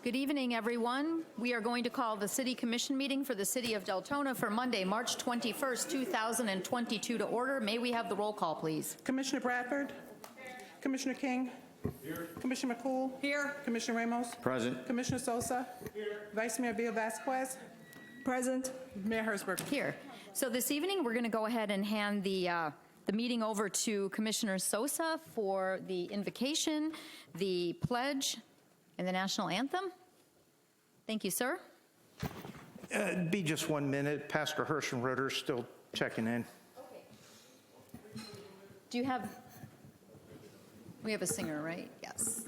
Good evening, everyone. We are going to call the City Commission meeting for the City of Deltona for Monday, March 21st, 2022 to order. May we have the roll call, please? Commissioner Bradford? Commissioner King? Here. Commissioner McCool? Here. Commissioner Ramos? Present. Commissioner Sosa? Here. Vice Mayor Bill Vasquez? Present. Mayor Hersberg? Here. So this evening, we're going to go ahead and hand the meeting over to Commissioner Sosa for the invocation, the pledge, and the national anthem. Thank you, sir. It'd be just 1 minute. Pastor Herschenroder's still checking in. Okay. Do you have, we have a singer, right? Yes.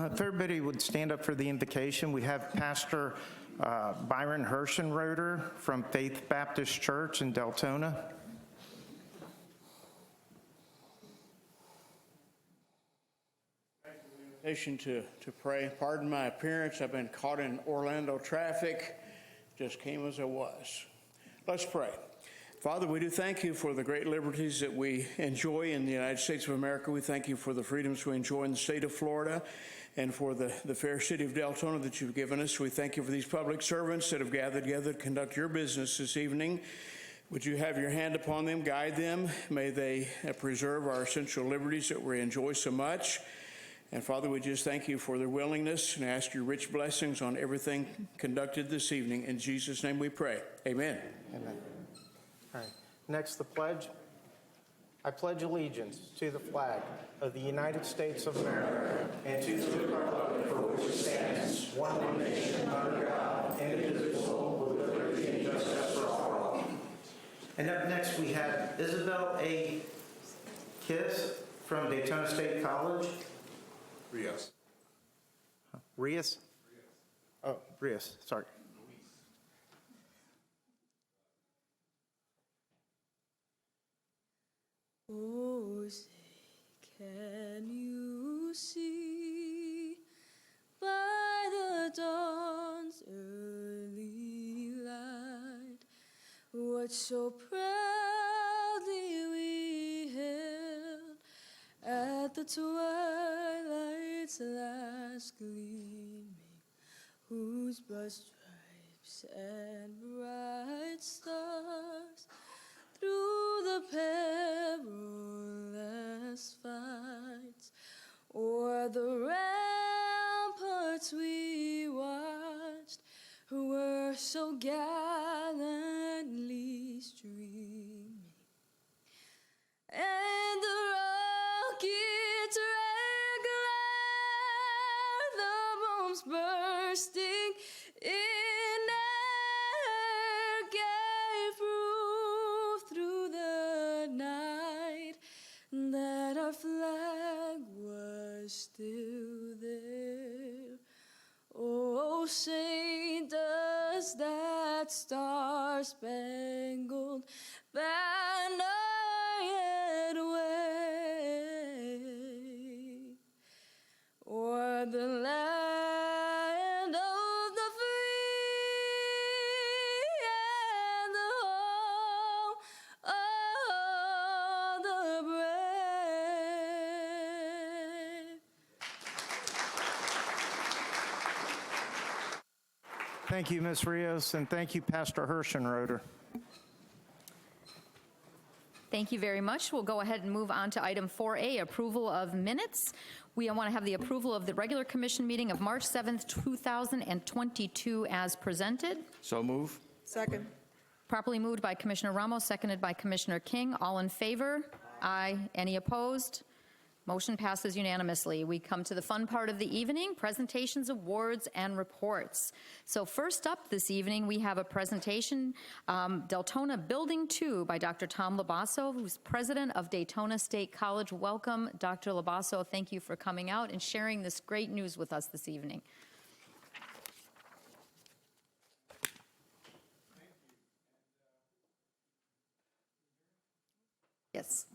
If everybody would stand up for the invocation, we have Pastor Byron Herschenroder from Faith Baptist Church in Deltona. Invitation to pray. Pardon my appearance. I've been caught in Orlando traffic. Just came as I was. Let's pray. Father, we do thank you for the great liberties that we enjoy in the United States of America. We thank you for the freedoms we enjoy in the state of Florida and for the fair city of Deltona that you've given us. We thank you for these public servants that have gathered together to conduct your business this evening. Would you have your hand upon them, guide them? May they preserve our essential liberties that we enjoy so much. And Father, we just thank you for their willingness and ask your rich blessings on everything conducted this evening. In Jesus' name we pray. Amen. Amen. All right. Next, the pledge. I pledge allegiance to the flag of the United States of America and to the republic for which it stands, one nation under God, indivisible, with liberty and justice for all. And up next, we have Isabel A. Kiss from Daytona State College. Rios. Rios? Oh, Rios, sorry. Oh, say, can you see by the dawn's early light what so proudly we hailed at the twilight's last gleaming, whose broad stripes and bright stars through the perilous fights o'er the ramparts we watched, who were so gallantly streaming, and the rockets red glare, the bombs bursting in air gave proof through the night that our flag was still there. Oh, say does that star-spangled banner yet wave o'er the land of the free and the home of the brave. Thank you, Ms. Rios, and thank you, Pastor Herschenroder. Thank you very much. We'll go ahead and move on to item 4A, approval of minutes. We want to have the approval of the regular commission meeting of March 7th, 2022 as presented. So move. Second. Properly moved by Commissioner Ramos, seconded by Commissioner King. All in favor? Aye. Any opposed? Motion passes unanimously. We come to the fun part of the evening, presentations, awards, and reports. So first up this evening, we have a presentation, Deltona Building 2 by Dr. Tom Labasso, who's president of Daytona State College. Welcome, Dr. Labasso. Thank you for coming out and sharing this great news with us this evening. Yes.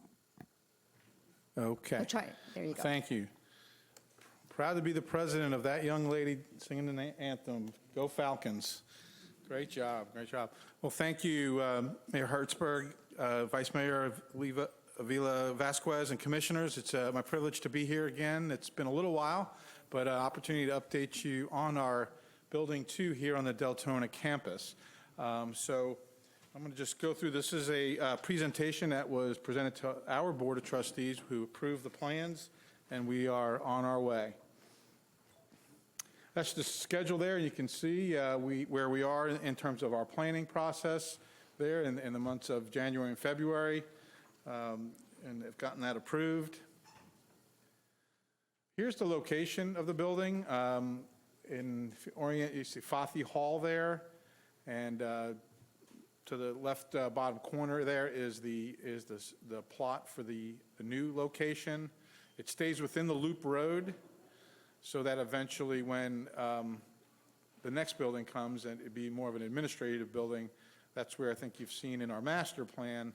Okay. I'll try it. There you go. Thank you. Proud to be the president of that young lady singing the anthem. Go Falcons. Great job. Great job. Well, thank you, Mayor Hertzberg, Vice Mayor Avila Vasquez, and commissioners. It's my privilege to be here again. It's been a little while, but an opportunity to update you on our Building 2 here on the Deltona campus. So I'm going to just go through. This is a presentation that was presented to our Board of Trustees who approved the plans, and we are on our way. That's the schedule there. You can see where we are in terms of our planning process there in the months of January and February, and have gotten that approved. Here's the location of the building. In Orient, you see Fathi Hall there, and to the left bottom corner there is the plot for the new location. It stays within the Loop Road, so that eventually when the next building comes, and it'd be more of an administrative building, that's where I think you've seen in our master plan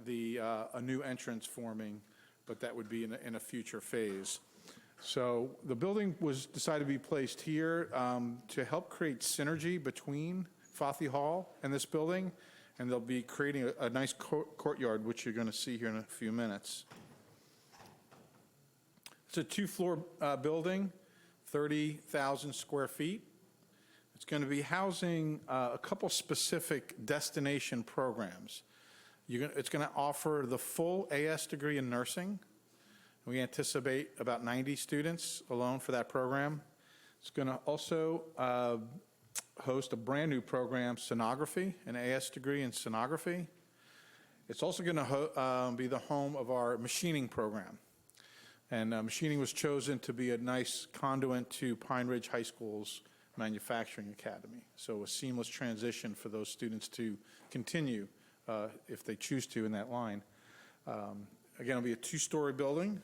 a new entrance forming, but that would be in a future phase. So the building was decided to be placed here to help create synergy between Fathi Hall and this building, and they'll be creating a nice courtyard, which you're going to see here in a few minutes. It's a 2-floor building, 30,000 square feet. It's going to be housing a couple specific destination programs. It's going to offer the full AS degree in nursing. We anticipate about 90 students alone for that program. It's going to also host a brand new program, sonography, an AS degree in sonography. It's also going to be the home of our machining program. And machining was chosen to be a nice conduit to Pine Ridge High School's Manufacturing Academy. So a seamless transition for those students to continue if they choose to in that line. Again, it'll be a 2-story building.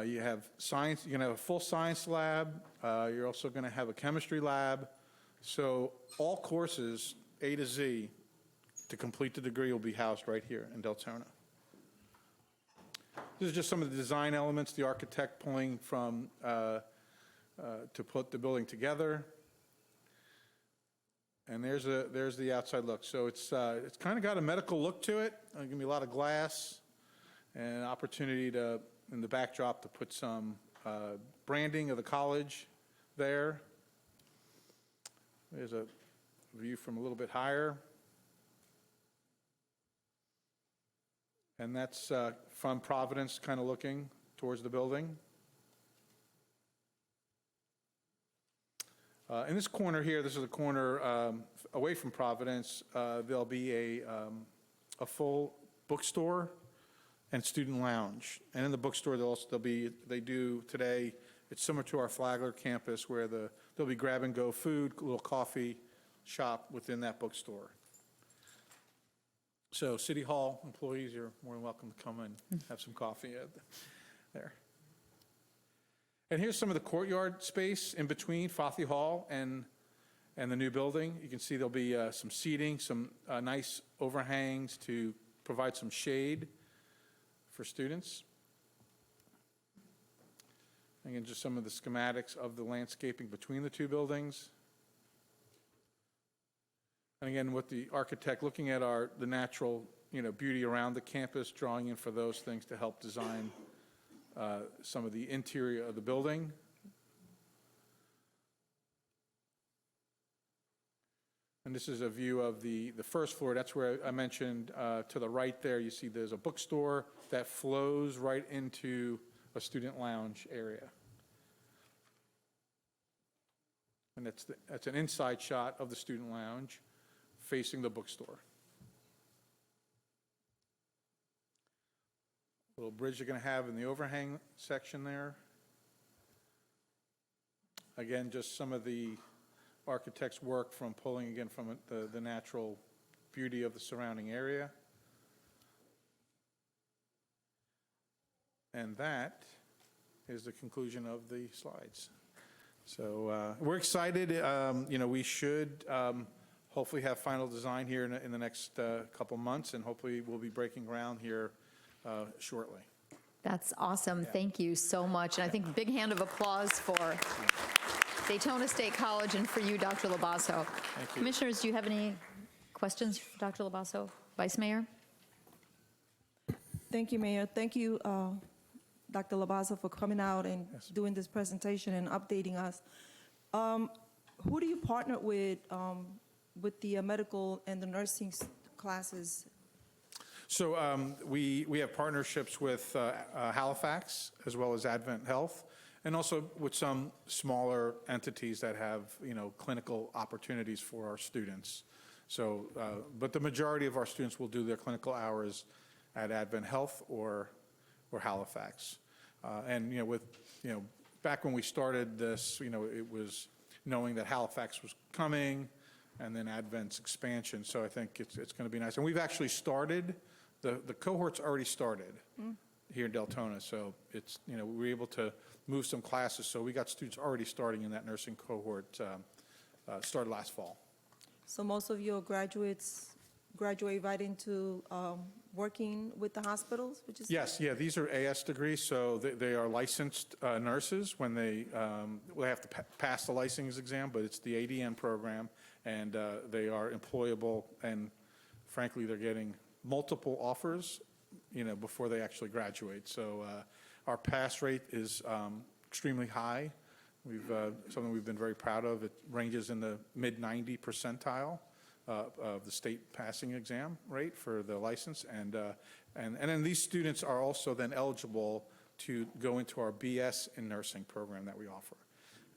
You have science, you're going to have a full science lab. You're also going to have a chemistry lab. So all courses, A to Z, to complete the degree will be housed right here in Deltona. This is just some of the design elements, the architect pulling from to put the building together. And there's the outside look. So it's kind of got a medical look to it. There's going to be a lot of glass and an opportunity to, in the backdrop, to put some branding of the college there. There's a view from a little bit higher. And that's from Providence kind of looking towards the building. In this corner here, this is a corner away from Providence, there'll be a full bookstore and student lounge. And in the bookstore, they do today, it's similar to our Flagler campus where there'll be grab-and-go food, a little coffee shop within that bookstore. So City Hall employees, you're more than welcome to come and have some coffee there. And here's some of the courtyard space in between Fathi Hall and the new building. You can see there'll be some seating, some nice overhangs to provide some shade for students. Again, just some of the schematics of the landscaping between the two buildings. And again, with the architect looking at the natural, beauty around the campus, drawing in for those things to help design some of the interior of the building. And this is a view of the first floor. That's where I mentioned to the right there, you see there's a bookstore that flows right into a student lounge area. And that's an inside shot of the student lounge facing the bookstore. little bridge they're going to have in the overhang section there. Again, just some of the architect's work from pulling, again, from the natural beauty of the surrounding area. And that is the conclusion of the slides. So we're excited. We should hopefully have final design here in the next couple months, and hopefully we'll be breaking ground here shortly. That's awesome. Thank you so much. And I think big hand of applause for Daytona State College and for you, Dr. Labasso. Thank you. Commissioners, do you have any questions for Dr. Labasso? Vice Mayor? Thank you, Mayor. Thank you, Dr. Labasso, for coming out and doing this presentation and updating us. Who do you partner with the medical and the nursing classes? So we have partnerships with Halifax as well as Advent Health, and also with some smaller entities that have, clinical opportunities for our students. So, but the majority of our students will do their clinical hours at Advent Health or Halifax. Back when we started this, it was knowing that Halifax was coming and then Advent's expansion. So I think it's going to be nice. And we've actually started, the cohort's already started here in Deltona. So it's, we were able to move some classes. So we got students already starting in that nursing cohort, started last fall. So most of your graduates graduate right into working with the hospitals, which is? Yes, yeah, these are AS degrees, so they are licensed nurses when they have to pass the licensing exam, but it's the ADN program, and they are employable, and frankly, they're getting multiple offers, before they actually graduate. So our pass rate is extremely high. Something we've been very proud of. It ranges in the mid-90 percentile of the state passing exam rate for the license, and then these students are also then eligible to go into our BS in nursing program that we offer,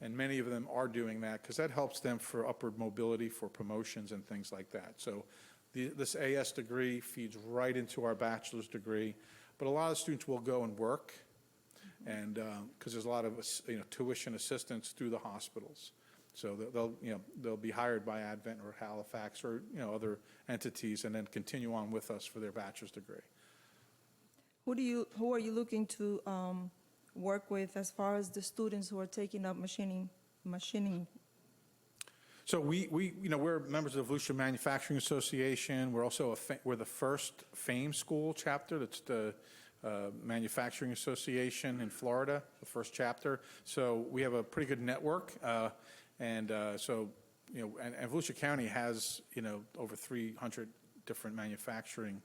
and many of them are doing that because that helps them for upward mobility, for promotions and things like that. So this AS degree feeds right into our bachelor's degree, but a lot of students will go and work, and because there's a lot of tuition assistance through the hospitals. So they'll be hired by Advent or Halifax or other entities, and then continue on with us for their bachelor's degree. Who are you looking to work with as far as the students who are taking up machining? So we're members of the Volusia Manufacturing Association. We're also we're the first FAME school chapter. That's the Manufacturing Association in Florida, the first chapter. So we have a pretty good network. And Volusia County has, over 300 different manufacturing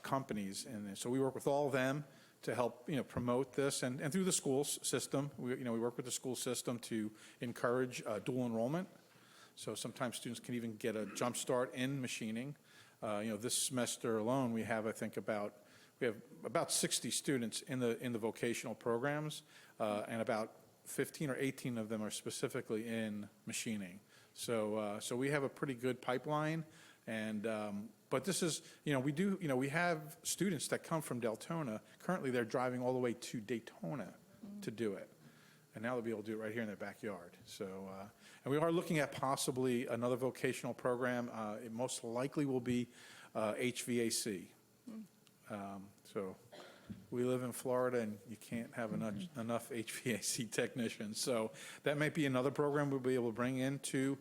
companies. And so we work with all of them to help, promote this. And through the school system, we work with the school system to encourage dual enrollment. So sometimes students can even get a jump start in machining. This semester alone, we have, I think, about 60 students in the vocational programs, and about 15 or 18 of them are specifically in machining. So we have a pretty good pipeline, and but this is, we have students that come from Deltona. Currently, they're driving all the way to Daytona to do it, and now they'll be able to do it right here in their backyard. So, and we are looking at possibly another vocational program. It most likely will be HVAC. So we live in Florida, and you can't have enough HVAC technicians. So that might be another program we'll be able to bring into,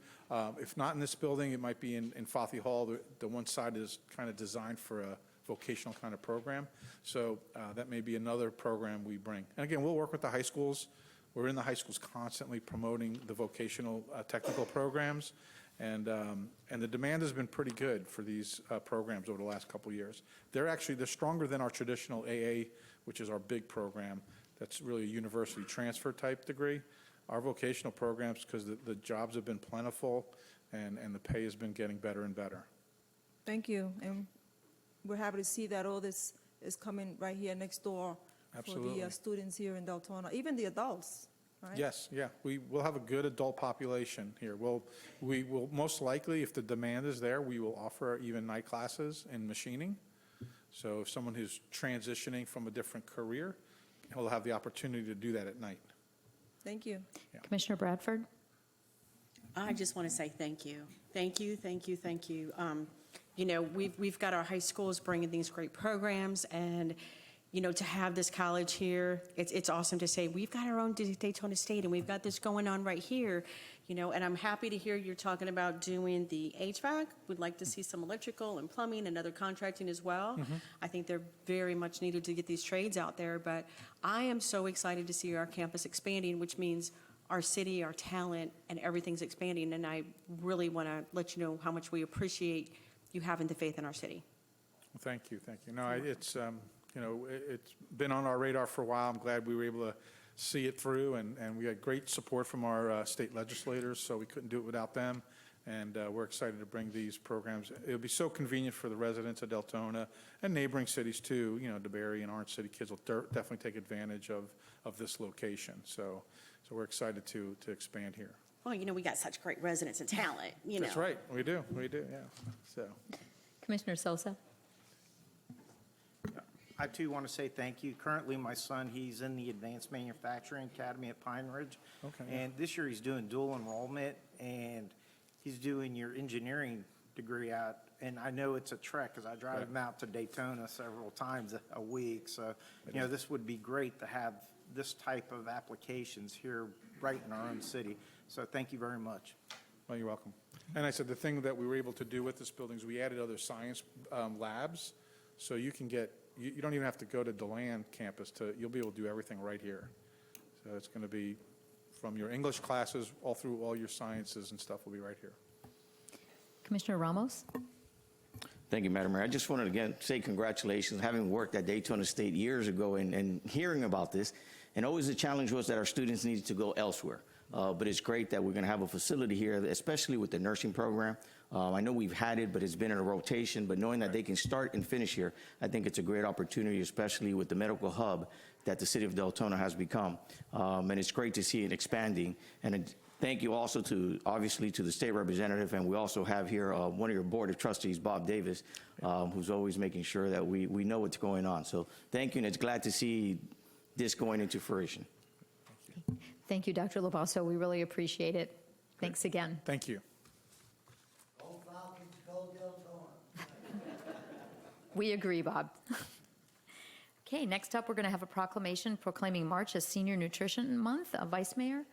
if not in this building, it might be in Fothy Hall. The one side is kind of designed for a vocational kind of program. So that may be another program we bring. And again, we'll work with the high schools. We're in the high schools constantly promoting the vocational technical programs. And the demand has been pretty good for these programs over the last couple of years. They're stronger than our traditional AA, which is our big program. That's really a university transfer type degree. Our vocational programs, because the jobs have been plentiful and the pay has been getting better and better. Thank you. And we're happy to see that all this is coming right here next door. Absolutely. For the students here in Deltona, even the adults, right? Yes, yeah. We will have a good adult population here. We will most likely, if the demand is there, we will offer even night classes in machining. So if someone who's transitioning from a different career, he'll have the opportunity to do that at night. Thank you. Commissioner Bradford? I just want to say thank you. Thank you, thank you, thank you. You know, we've got our high schools bringing these great programs, and, you know, to have this college here, it's awesome to say, we've got our own Daytona State, and we've got this going on right here, you know, and I'm happy to hear you're talking about doing the HVAC. We'd like to see some electrical and plumbing and other contracting as well. I think they're very much needed to get these trades out there, but I am so excited to see our campus expanding, which means our city, our talent, and everything's expanding, and I really want to let you know how much we appreciate you having the faith in our city. Well, thank you, thank you. No, it's, you know, it's been on our radar for a while. I'm glad we were able to see it through, and we had great support from our state legislators, so we couldn't do it without them, and we're excited to bring these programs. It'll be so convenient for the residents of Deltona and neighboring cities too. You know, DeBerry and Orange City kids will definitely take advantage of this location. So we're excited to expand here. Well, you know, we got such great residents and talent, you know. That's right, we do, yeah. So, Commissioner Sosa? I too want to say thank you. Currently, my son, he's in the Advanced Manufacturing Academy at Pine Ridge. Okay. And this year he's doing dual enrollment, and he's doing your engineering degree out. And I know it's a trek because I drive him out to Daytona several times a week. So, you know, this would be great to have this type of applications here right in our own city. So thank you very much. well, you're welcome. And I said the thing that we were able to do with this building is we added other science labs, so you can get, you don't even have to go to DeLand campus you'll be able to do everything right here. So it's going to be from your English classes all through all your sciences and stuff will be right here. Commissioner Ramos? Thank you, Madam Mayor. I just wanted to again say congratulations. Having worked at Daytona State years ago and hearing about this, and always the challenge was that our students needed to go elsewhere. But it's great that we're going to have a facility here, especially with the nursing program. I know we've had it, but it's been in a rotation. But knowing that they can start and finish here, I think it's a great opportunity, especially with the medical hub that the city of Deltona has become. And it's great to see it expanding. And thank you also to, obviously, to the state representative. And we also have here one of your board of trustees, Bob Davis, who's always making sure that we know what's going on. So thank you, and it's glad to see this going into fruition. Thank you, Dr. Lobasso. We really appreciate it. Thanks again. Thank you. We agree, Bob. Okay, next up, we're going to have a proclamation proclaiming March as Senior Nutrition Month. Vice Mayor?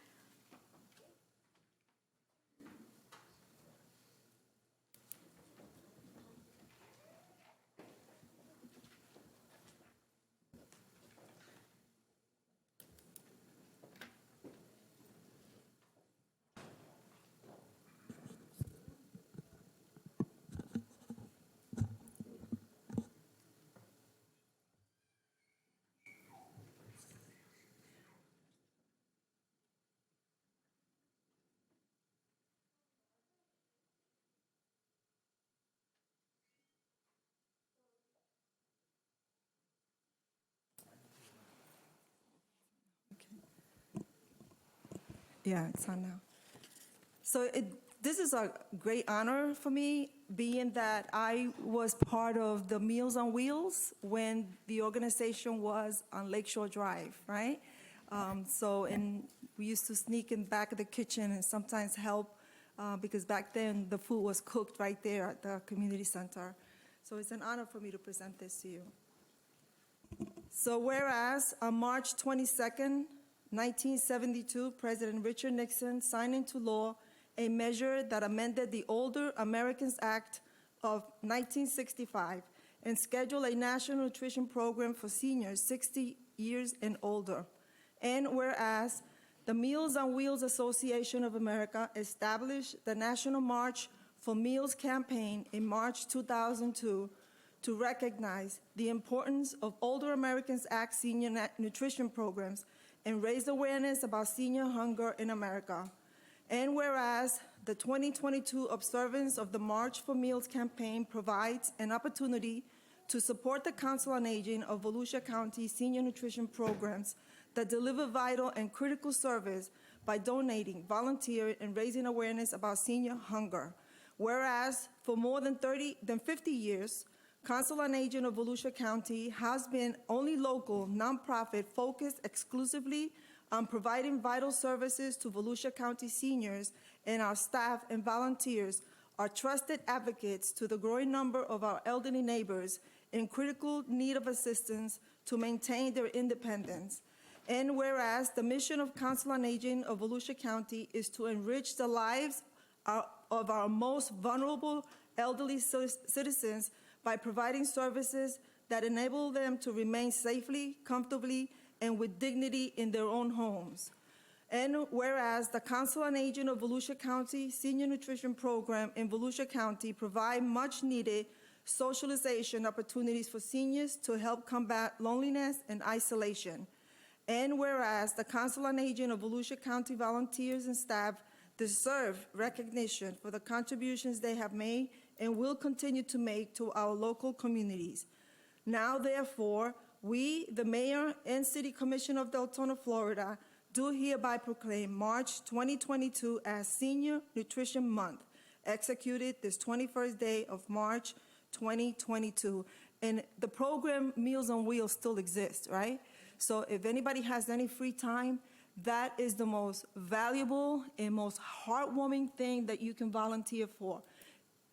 Yeah, it's on now. So this is a great honor for me, being that I was part of the Meals on Wheels when the organization was on Lakeshore Drive, right? And we used to sneak in back of the kitchen and sometimes help because back then the food was cooked right there at the community center. So it's an honor for me to present this to you. So whereas on March 22nd, 1972, President Richard Nixon signed into law a measure that amended the Older Americans Act of 1965 and scheduled a national nutrition program for seniors 60 years and older. And whereas the Meals on Wheels Association of America established the National March for Meals campaign in March 2002 to recognize the importance of Older Americans Act senior nutrition programs and raise awareness about senior hunger in America. And whereas the 2022 observance of the March for Meals campaign provides an opportunity to support the Council on Aging of Volusia County senior nutrition programs that deliver vital and critical service by donating, volunteering, and raising awareness about senior hunger. Whereas for more than 50 years, Council on Aging of Volusia County has been only local, nonprofit, focused exclusively on providing vital services to Volusia County seniors, and our staff and volunteers are trusted advocates to the growing number of our elderly neighbors in critical need of assistance to maintain their independence. And whereas the mission of Council on Aging of Volusia County is to enrich the lives of our most vulnerable elderly citizens by providing services that enable them to remain safely, comfortably, and with dignity in their own homes. And whereas the Council on Aging of Volusia County Senior Nutrition Program in Volusia County provide much-needed socialization opportunities for seniors to help combat loneliness and isolation. And whereas the Council on Aging of Volusia County volunteers and staff deserve recognition for the contributions they have made and will continue to make to our local communities. Now, therefore, we, the Mayor and City Commission of Deltona, Florida, do hereby proclaim March 2022 as Senior Nutrition Month, executed this 21st day of March 2022. And the program Meals on Wheels still exists, right? So if anybody has any free time, that is the most valuable and most heartwarming thing that you can volunteer for.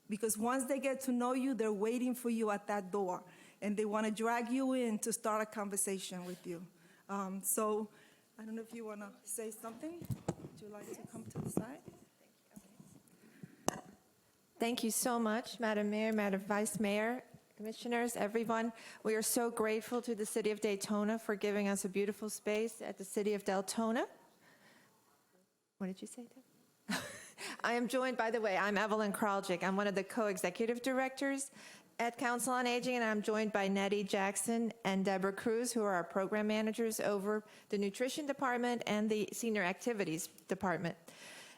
Because once they get to know you, they're waiting for you at that door, and they want to drag you in to start a conversation with you. So I don't know if you want to say something. Would you like to come to the side? Thank you so much, Madam Mayor, Madam Vice Mayor, Commissioners, everyone. We are so grateful to the City of Daytona for giving us a beautiful space at the City of Deltona. What did you say, Deb? I am joined, by the way, I'm Evelyn Kraljic. I'm one of the co-executive directors at Council on Aging, and I'm joined by Nettie Jackson and Deborah Cruz, who are our program managers over the Nutrition Department and the Senior Activities Department.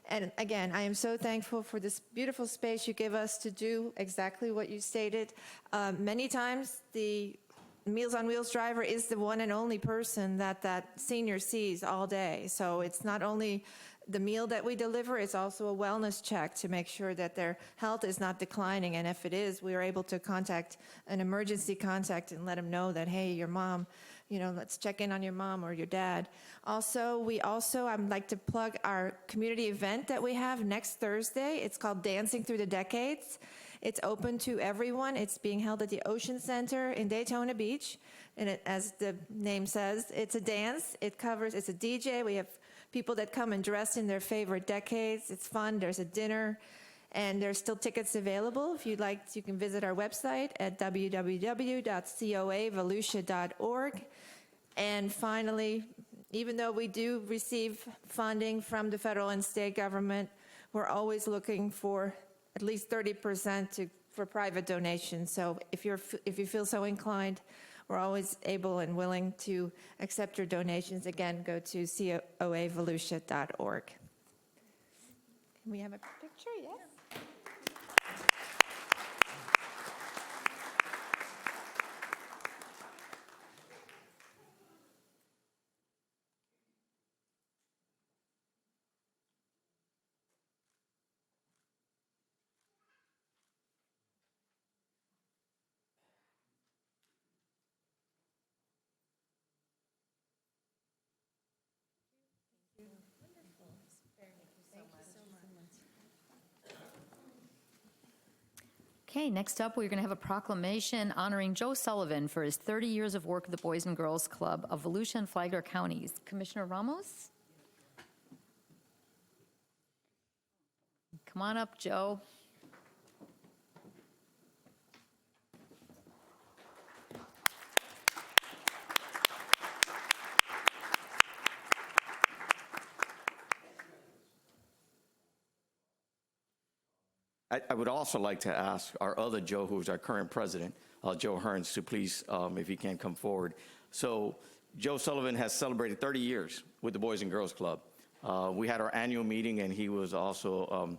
And again, I am so thankful for this beautiful space you give us to do exactly what you stated. Many times, the Meals on Wheels driver is the one and only person that senior sees all day. So it's not only the meal that we deliver, it's also a wellness check to make sure that their health is not declining. And if it is, we are able to contact an emergency contact and let them know that, hey, your mom, let's check in on your mom or your dad. Also, I'd like to plug our community event that we have next Thursday. It's called Dancing Through the Decades. It's open to everyone. It's being held at the Ocean Center in Daytona Beach. And as the name says, it's a dance. It's a DJ. We have people that come and dress in their favorite decades. It's fun. There's a dinner. And there's still tickets available. If you'd like, you can visit our website at www.coavolusia.org. And finally, even though we do receive funding from the federal and state government, we're always looking for at least 30% for private donations. So if you feel so inclined, we're always able and willing to accept your donations. Again, go to coavolusia.org. Can we have a picture? Yes. Okay, next up, we're going to have a proclamation honoring Joe Sullivan for his 30 years of work at the Boys and Girls Club of Volusia and Flagler counties. Commissioner Ramos? Come on up, Joe. I would also like to ask our other Joe, who's our current president, Joe Hearns, to please, if he can, come forward. So Joe Sullivan has celebrated 30 years with the Boys and Girls Club. We had our annual meeting, and he was also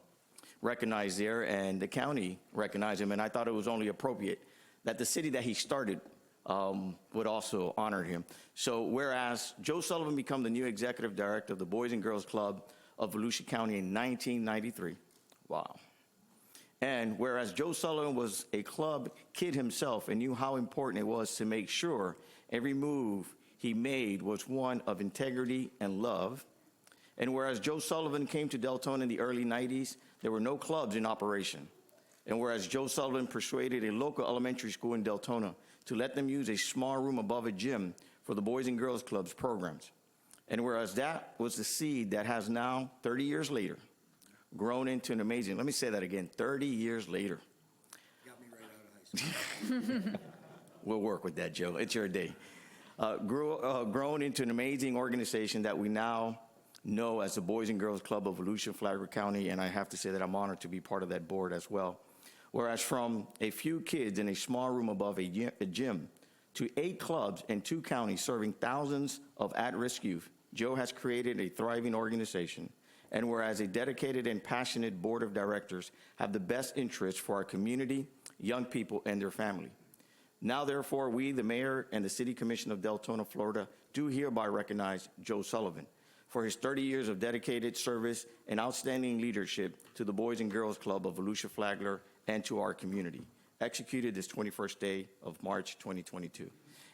recognized there, and the county recognized him, and I thought it was only appropriate that the city that he started would also honor him. So whereas Joe Sullivan became the new executive director of the Boys and Girls Club of Volusia County in 1993. Wow. And whereas Joe Sullivan was a club kid himself and knew how important it was to make sure every move he made was one of integrity and love, and whereas Joe Sullivan came to Deltona in the early 90s, there were no clubs in operation. And whereas Joe Sullivan persuaded a local elementary school in Deltona to let them use a small room above a gym for the Boys and Girls Club's programs. And whereas that was the seed that has now, 30 years later, grown into an amazing, let me say that again, 30 years later. Got me right out of high school. We'll work with that, Joe. It's your day. Grown into an amazing organization that we now know as the Boys and Girls Club of Volusia, Flagler County, and I have to say that I'm honored to be part of that board as well. Whereas from a few kids in a small room above a gym to 8 clubs in 2 counties serving thousands of at-risk youth, Joe has created a thriving organization. And whereas a dedicated and passionate board of directors have the best interests for our community, young people, and their family. Now, therefore, we, the mayor and the city commission of Deltona, Florida, do hereby recognize Joe Sullivan for his 30 years of dedicated service and outstanding leadership to the Boys and Girls Club of Volusia, Flagler, and to our community, executed this 21st day of March 2022.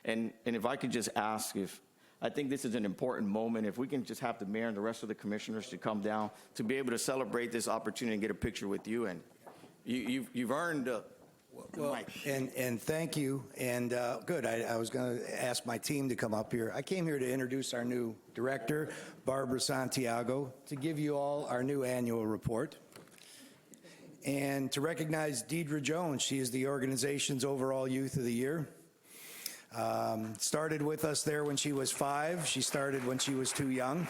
And if I could just ask if, I think this is an important moment. If we can just have the mayor and the rest of the commissioners to come down to be able to celebrate this opportunity and get a picture with you. And you've earned the mic. And thank you. And good. I was going to ask my team to come up here. I came here to introduce our new director, Barbara Santiago, to give you all our new annual report. And to recognize Deidre Jones. She is the organization's overall Youth of the Year. Started with us there when she was 5. She started when she was too young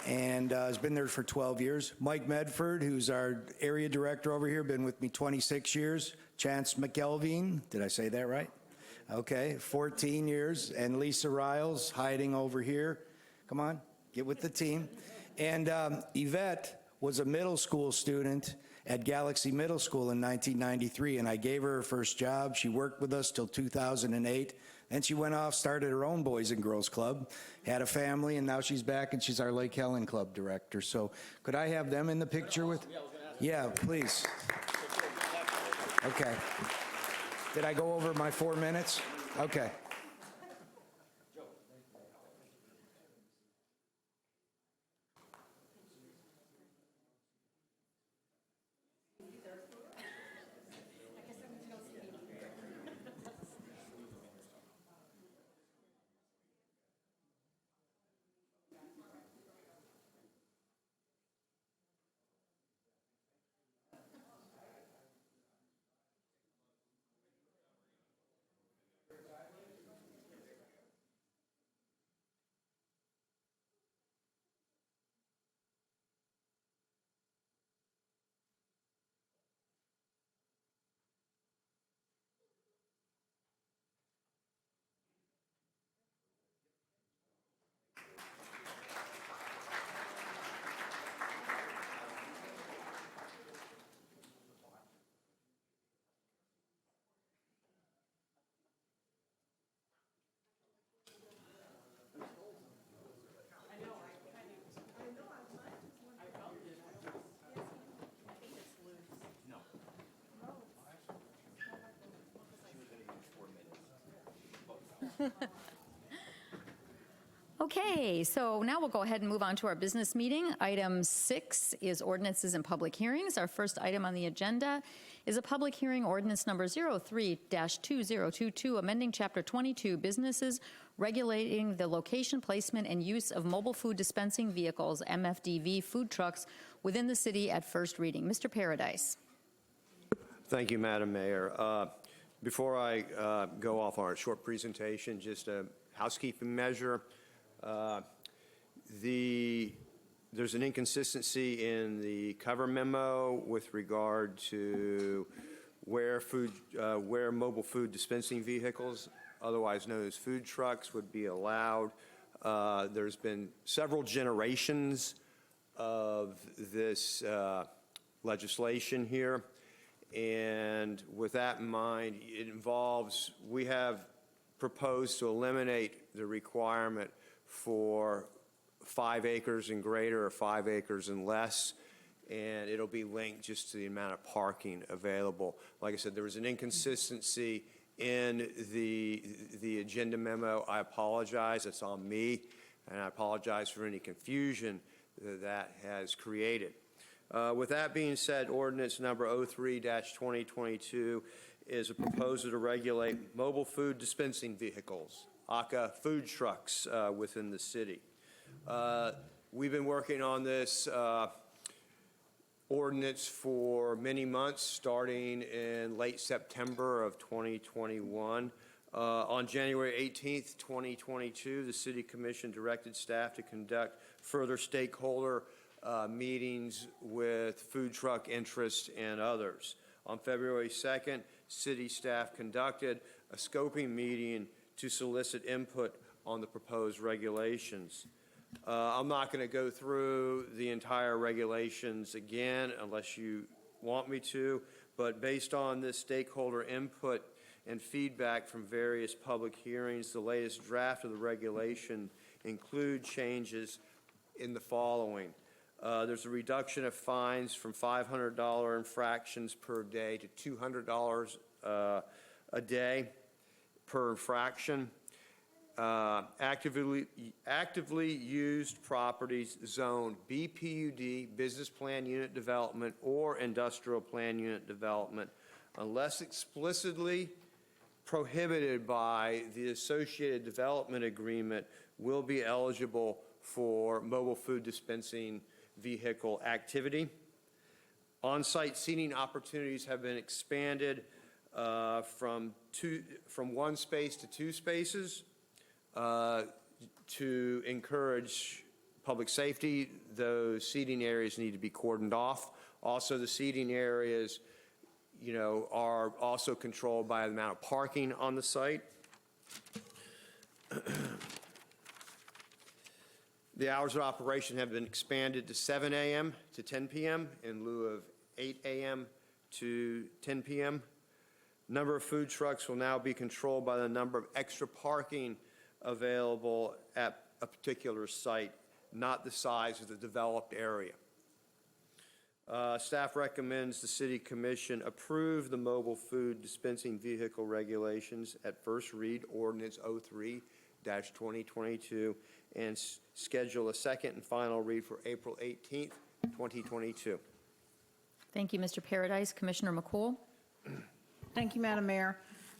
and has been there for 12 years. Mike Medford, who's our area director over here, been with me 26 years. Chance McKelveen, did I say that right? Okay, 14 years. And Lisa Riles, hiding over here. Come on, get with the team. And Yvette was a middle school student at Galaxy Middle School in 1993, and I gave her first job. She worked with us till 2008. Then she went off, started her own Boys and Girls Club, had a family, and now she's back, and she's our Lake Helen Club director. So could I have them in the picture with? Yeah, please. Okay. Did I go over my 4 minutes? Okay. Okay, so now we'll go ahead and move on to our business meeting. Item 6 is ordinances and public hearings. Our first item on the agenda is a public hearing, ordinance number 03-2022, amending Chapter 22, businesses regulating the location, placement, and use of mobile food dispensing vehicles, MFDV food trucks, within the city at first reading. Mr. Paradise. Thank you, Madam Mayor. Before I go off on a short presentation, just a housekeeping measure. There's an inconsistency in the cover memo with regard to where mobile food dispensing vehicles, otherwise known as food trucks, would be allowed. There's been several generations of this legislation here. And with that in mind, it involves, we have proposed to eliminate the requirement for 5 acres and greater or 5 acres and less. and it'll be linked just to the amount of parking available. Like I said, there was an inconsistency in the agenda memo. I apologize. It's on me, and I apologize for any confusion that has created. With that being said, ordinance number 03-2022 is a proposal to regulate mobile food dispensing vehicles, aka food trucks, within the city. We've been working on this ordinance for many months, starting in late September of 2021. On January 18th, 2022, the City Commission directed staff to conduct further stakeholder meetings with food truck interests and others. On February 2nd, city staff conducted a scoping meeting to solicit input on the proposed regulations. I'm not going to go through the entire regulations again unless you want me to, but based on this stakeholder input and feedback from various public hearings, the latest draft of the regulation include changes in the following. There's a reduction of fines from $500 infractions per day to $200 a day per infraction. Actively used properties zoned BPUD, business plan unit development, or industrial plan unit development, unless explicitly prohibited by the associated development agreement, will be eligible for mobile food dispensing vehicle activity. On-site seating opportunities have been expanded from one space to 2 spaces. To encourage public safety, those seating areas need to be cordoned off. Also, the seating areas, are also controlled by the amount of parking on the site. The hours of operation have been expanded to 7 a.m. to 10 p.m. in lieu of 8 a.m. to 10 p.m. Number of food trucks will now be controlled by the number of extra parking available at a particular site, not the size of the developed area. Staff recommends the City Commission approve the mobile food dispensing vehicle regulations at first read, ordinance 03-2022, and schedule a second and final read for April 18th, 2022. Thank you, Mr. Paradise. Commissioner McCool? Thank you, Madam Mayor.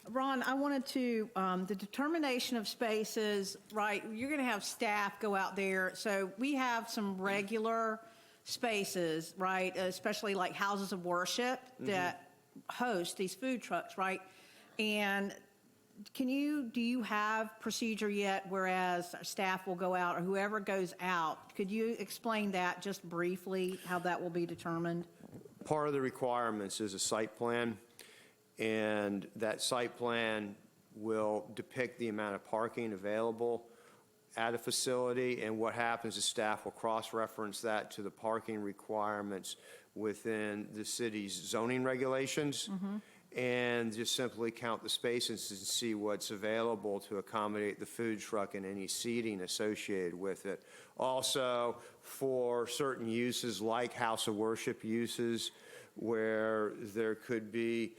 Ron, I wanted to, the determination of spaces, right, you're going to have staff go out there. So we have some regular spaces, right, especially like houses of worship that host these food trucks, right? And do you have procedure yet whereas staff will go out or whoever goes out? Could you explain that just briefly, how that will be determined? Part of the requirements is a site plan. And that site plan will depict the amount of parking available at a facility, and what happens is staff will cross-reference that to the parking requirements within the city's zoning regulations, and just simply count the spaces and see what's available to accommodate the food truck and any seating associated with it. Also, for certain uses like house of worship uses, where there could be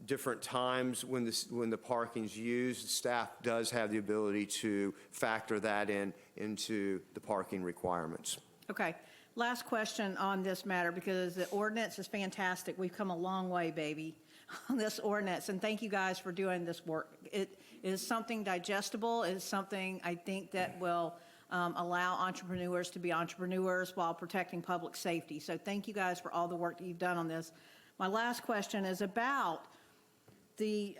different times when the parking's used, staff does have the ability to factor that into the parking requirements. Okay. Last question on this matter, because the ordinance is fantastic. We've come a long way, baby, on this ordinance, and thank you guys for doing this work. It is something digestible. It is something I think that will allow entrepreneurs to be entrepreneurs while protecting public safety. So thank you guys for all the work that you've done on this. My last question is about the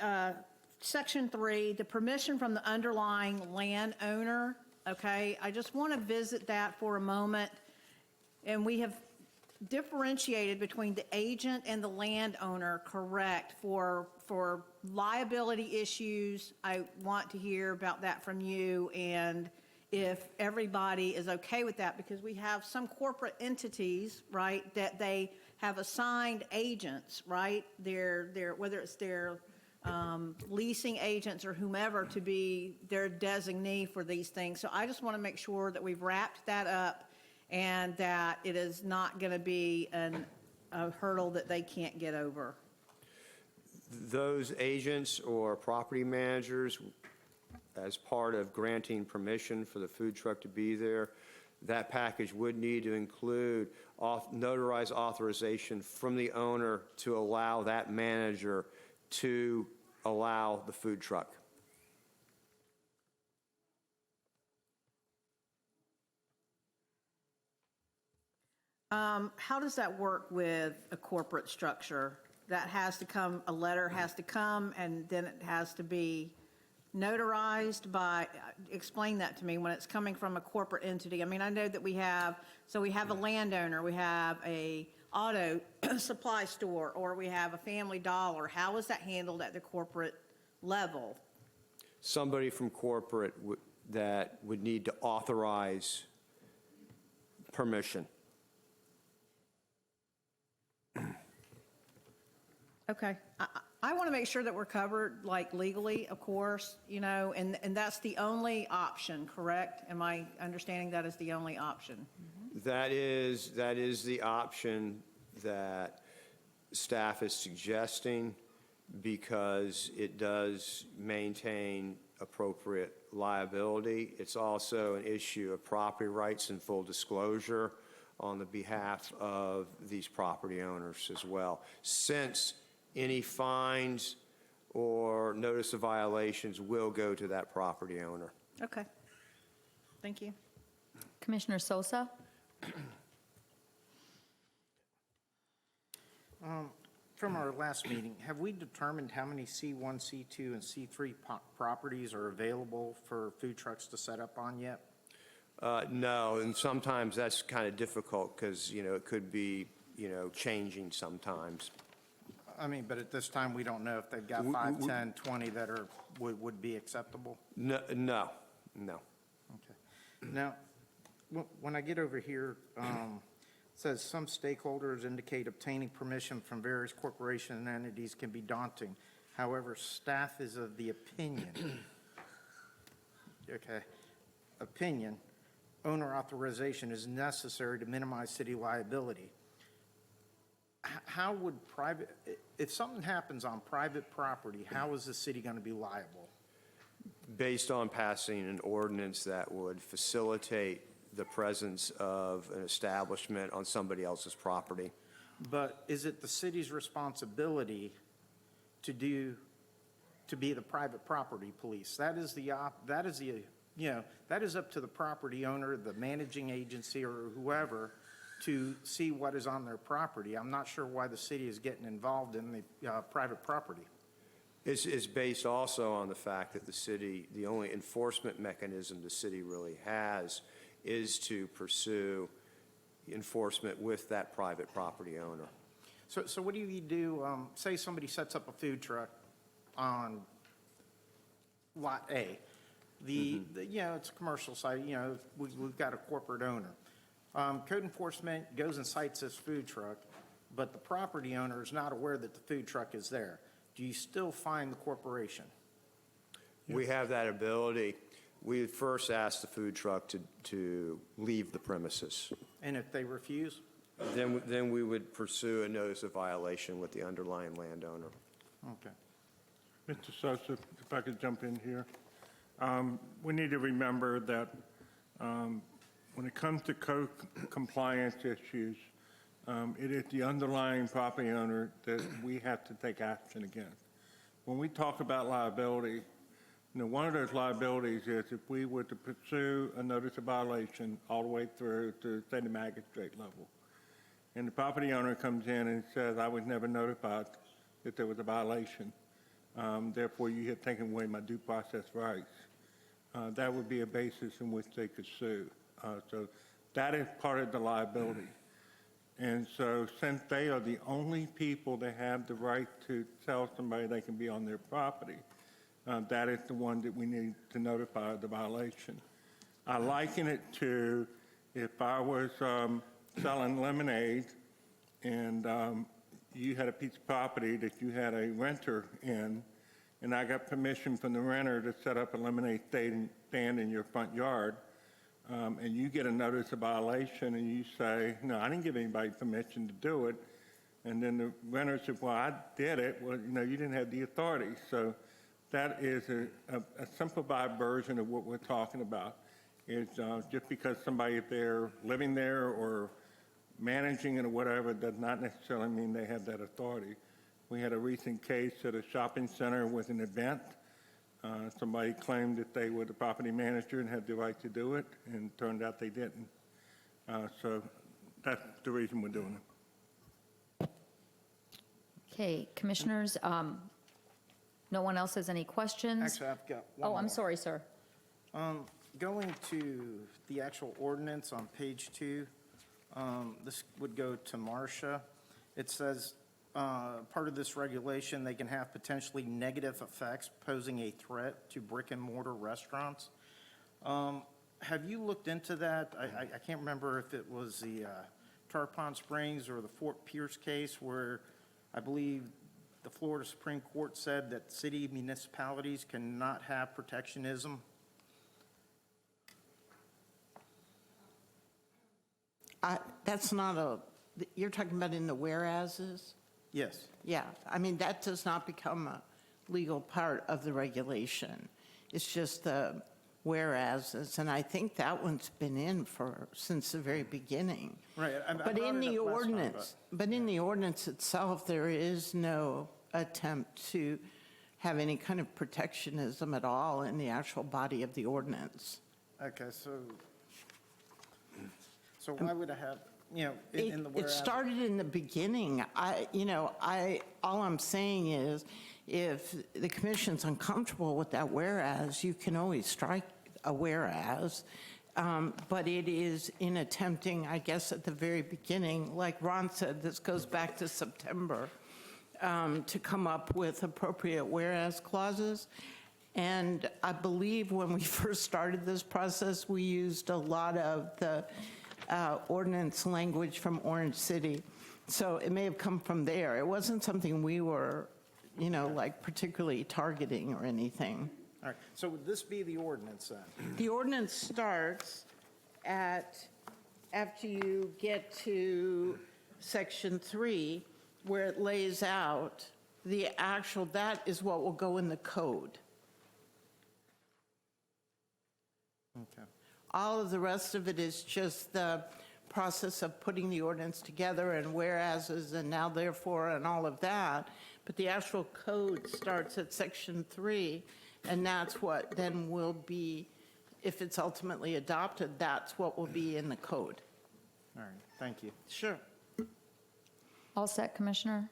Section 3, the permission from the underlying landowner, okay? I just want to visit that for a moment. And we have differentiated between the agent and the landowner, correct, for liability issues. I want to hear about that from you, and if everybody is okay with that, because we have some corporate entities, right, that they have assigned agents, right? Whether it's their leasing agents or whomever to be their designee for these things. So I just want to make sure that we've wrapped that up and that it is not going to be a hurdle that they can't get over. Those agents or property managers, as part of granting permission for the food truck to be there, that package would need to include notarized authorization from the owner to allow that manager to allow the food truck. How does that work with a corporate structure? That has to come, a letter has to come, and then it has to be notarized by, explain that to me, when it's coming from a corporate entity. I mean, I know that we have a landowner, we have a auto supply store, or we have a Family Dollar. How is that handled at the corporate level? Somebody from corporate that would need to authorize permission. Okay. I want to make sure that we're covered, like legally, of course, you know, and that's the only option, correct? Am I understanding that is the only option? That is the option that staff is suggesting, because it does maintain appropriate liability. It's also an issue of property rights and full disclosure on the behalf of these property owners as well, since any fines or notice of violations will go to that property owner. Okay. Thank you. Commissioner Sosa? From our last meeting, have we determined how many C1, C2, and C3 properties are available for food trucks to set up on yet? No, and sometimes that's kind of difficult because, you know, it could be, you know, changing sometimes. I mean, but at this time, we don't know if they've got 5, 10, 20 that are, would be acceptable? No. Okay. Now, when I get over here, it says some stakeholders indicate obtaining permission from various corporations and entities can be daunting. However, staff is of the opinion, owner authorization is necessary to minimize city liability. How would if something happens on private property, how is the city going to be liable? Based on passing an ordinance that would facilitate the presence of an establishment on somebody else's property. But is it the city's responsibility to be the private property police? That is up to the property owner, the managing agency, or whoever to see what is on their property. I'm not sure why the city is getting involved in the private property. It's based also on the fact that the city, the only enforcement mechanism the city really has is to pursue enforcement with that private property owner. So what do you do, say somebody sets up a food truck on Lot A. It's a commercial site, we've got a corporate owner. Code enforcement goes and cites this food truck, but the property owner is not aware that the food truck is there. Do you still fine the corporation? We have that ability. We would first ask the food truck to leave the premises. And if they refuse? Then we would pursue a notice of violation with the underlying landowner. Okay. Mr. Sosa, if I could jump in here. We need to remember that when it comes to code compliance issues, it is the underlying property owner that we have to take action against. When we talk about liability, one of those liabilities is if we were to pursue a notice of violation all the way through to the state magistrate level, and the property owner comes in and says, I was never notified that there was a violation, therefore you have taken away my due process rights, that would be a basis in which they could sue. So that is part of the liability. And so since they are the only people that have the right to tell somebody they can be on their property, that is the one that we need to notify of the violation. I liken it to if I was selling lemonade and you had a piece of property that you had a renter in, and I got permission from the renter to set up a lemonade stand in your front yard. and you get a notice of violation and you say, no, I didn't give anybody permission to do it, and then the renter said, well, I did it, well, you didn't have the authority. So that is a simplified version of what we're talking about. Is just because somebody, if they're living there or managing it or whatever, does not necessarily mean they have that authority. We had a recent case at a shopping center with an event. Somebody claimed that they were the property manager and had the right to do it, and turned out they didn't. So that's the reason we're doing it. Okay, commissioners, no one else has any questions? Actually, I've got one Oh, I'm more. sorry, sir. Going to the actual ordinance on page 2, this would go to Marcia. It says, part of this regulation, they can have potentially negative effects posing a threat to brick and mortar restaurants. Have you looked into that? I can't remember if it was the Tarpon Springs or the Fort Pierce case where I believe the Florida Supreme Court said that city municipalities cannot have protectionism. That's not you're talking about in the whereases? Yes. Yeah, I mean, that does not become a legal part of the regulation. It's just the whereases, and I think that one's been in since the very beginning. Right. But in the ordinance itself, there is no attempt to have any kind of protectionism at all in the actual body of the ordinance. Okay, so why would I have, in the whereas? It started in the beginning. All I'm saying is, if the commission's uncomfortable with that whereas, you can always strike a whereas. But it is in attempting, I guess, at the very beginning, like Ron said, this goes back to September, to come up with appropriate whereas clauses. And I believe when we first started this process, we used a lot of the ordinance language from Orange City. So it may have come from there. It wasn't something we were, like particularly targeting or anything. All right, so would this be the ordinance then? The ordinance starts after you get to section 3, where it lays out that is what will go in the code. Okay. All of the rest of it is just the process of putting the ordinance together and whereases and now therefore and all of that. But the actual code starts at section 3, and that's what then will be, if it's ultimately adopted, that's what will be in the code. All right, thank you. Sure. All set, Commissioner?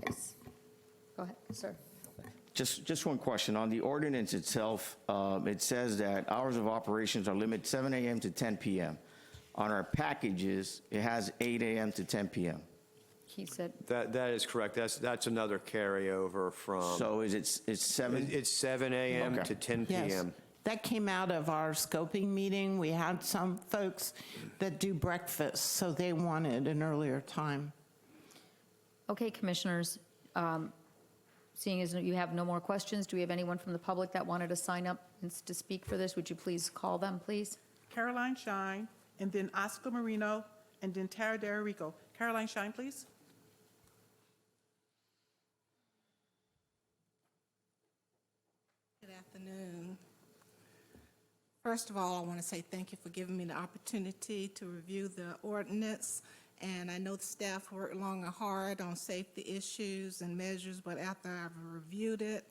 Yes. Go ahead, sir. Just one question. On the ordinance itself, it says that hours of operations are limited 7 a.m. to 10 p.m. On our packages, it has 8 a.m. to 10 p.m. He said, That is correct. That's another carryover from. So it's 7? It's 7 a.m. Okay. to 10 p.m. Yes. That came out of our scoping meeting. We had some folks that do breakfast, so they wanted an earlier time. okay, Commissioners, seeing as you have no more questions, do we have anyone from the public that wanted to sign up to speak for this? Would you please call them, please? Caroline Shine, and then Oscar Marino, and then Tara Derico. Caroline Shine, please. Good afternoon. First of all, I want to say thank you for giving me the opportunity to review the ordinance. And I know the staff worked long and hard on safety issues and measures, but after I've reviewed it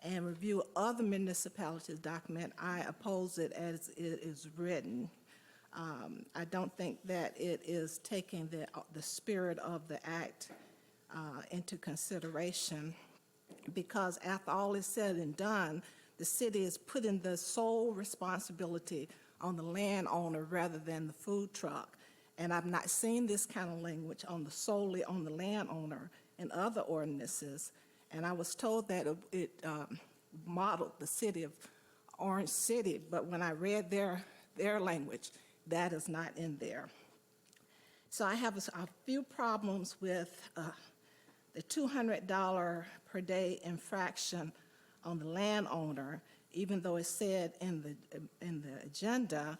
and reviewed other municipalities' document, I oppose it as it is written. I don't think that it is taking the spirit of the act into consideration, because after all is said and done, the city is putting the sole responsibility on the landowner rather than the food truck. And I've not seen this kind of language solely on the landowner in other ordinances. And I was told that it modeled the city of Orange City, but when I read their language, that is not in there. So I have a few problems with the $200 per day infraction on the landowner even though it said in the agenda,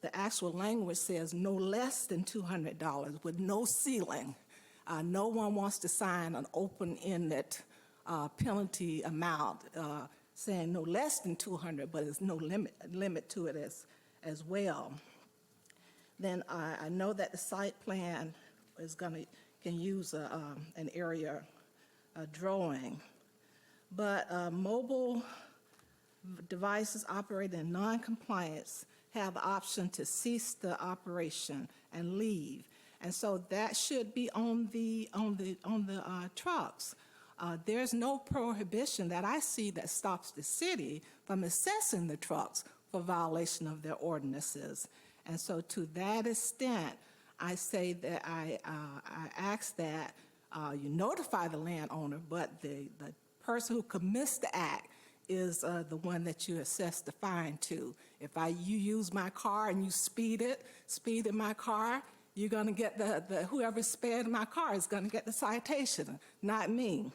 the actual language says no less than $200 with no ceiling. No one wants to sign an open-ended penalty amount saying no less than 200, but there's no limit to it as well. Then I know that the site plan can use an area drawing, but mobile devices operating in non-compliance have the option to cease the operation and leave, and so that should be on the trucks. There's no prohibition that I see that stops the city from assessing the trucks for violation of their ordinances. And so to that extent, I say that I ask that you notify the landowner, but the person who commits the act is the one that you assess the fine to. If you use my car and you speed in my car, you're going to get whoever spared my car is going to get the citation, not me.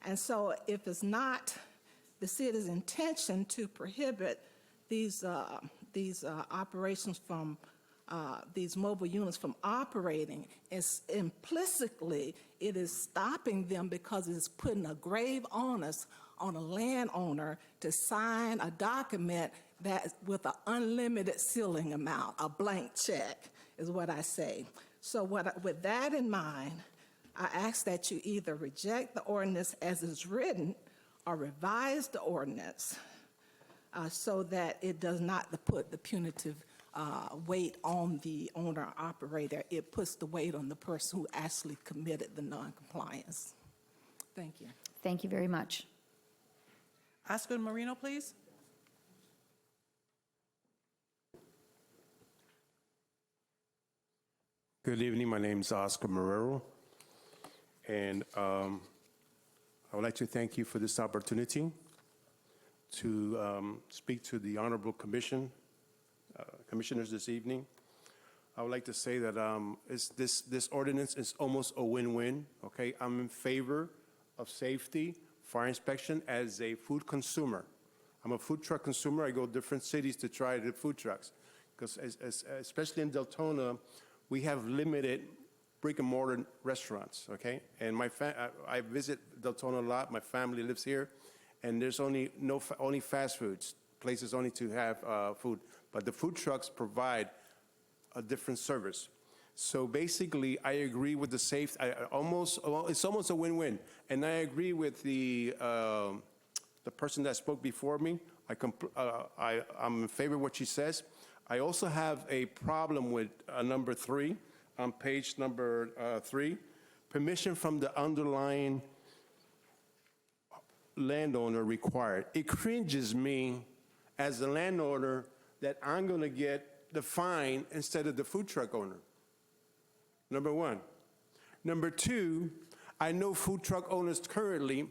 And so if it's not the city's intention to prohibit these operations from these mobile units from operating, it's implicitly it is stopping them because it's putting a grave onus on a landowner to sign a document that with an unlimited ceiling amount, a blank check is what I say. So with that in mind, I ask that you either reject the ordinance as it's written or revise the ordinance so that it does not put the punitive weight on the owner-operator. It puts the weight on the person who actually committed the noncompliance. Thank you. Thank you very much. Isco and Marino, please. Good evening. My name is Oscar Marrero, and I would like to thank you for this opportunity to speak to the Honorable Commissioners this evening. I would like to say that this ordinance is almost a win-win. Okay, I'm in favor of safety, fire inspection as a food consumer. I'm a food truck consumer. I go to different cities to try the food trucks because, especially in Deltona, we have limited brick-and-mortar restaurants, okay? And I visit Deltona a lot. My family lives here, and there's only fast foods, places only to have food. But the food trucks provide a different service. So basically, I agree with the safety. It's almost a win-win. And I agree with the person that spoke before me. I'm in favor of what she says. I also have a problem with number 3, on page number 3, permission from the underlying landowner required. It cringes me as a landowner that I'm going to get the fine instead of the food truck owner. Number 1. Number 2, I know food truck owners currently.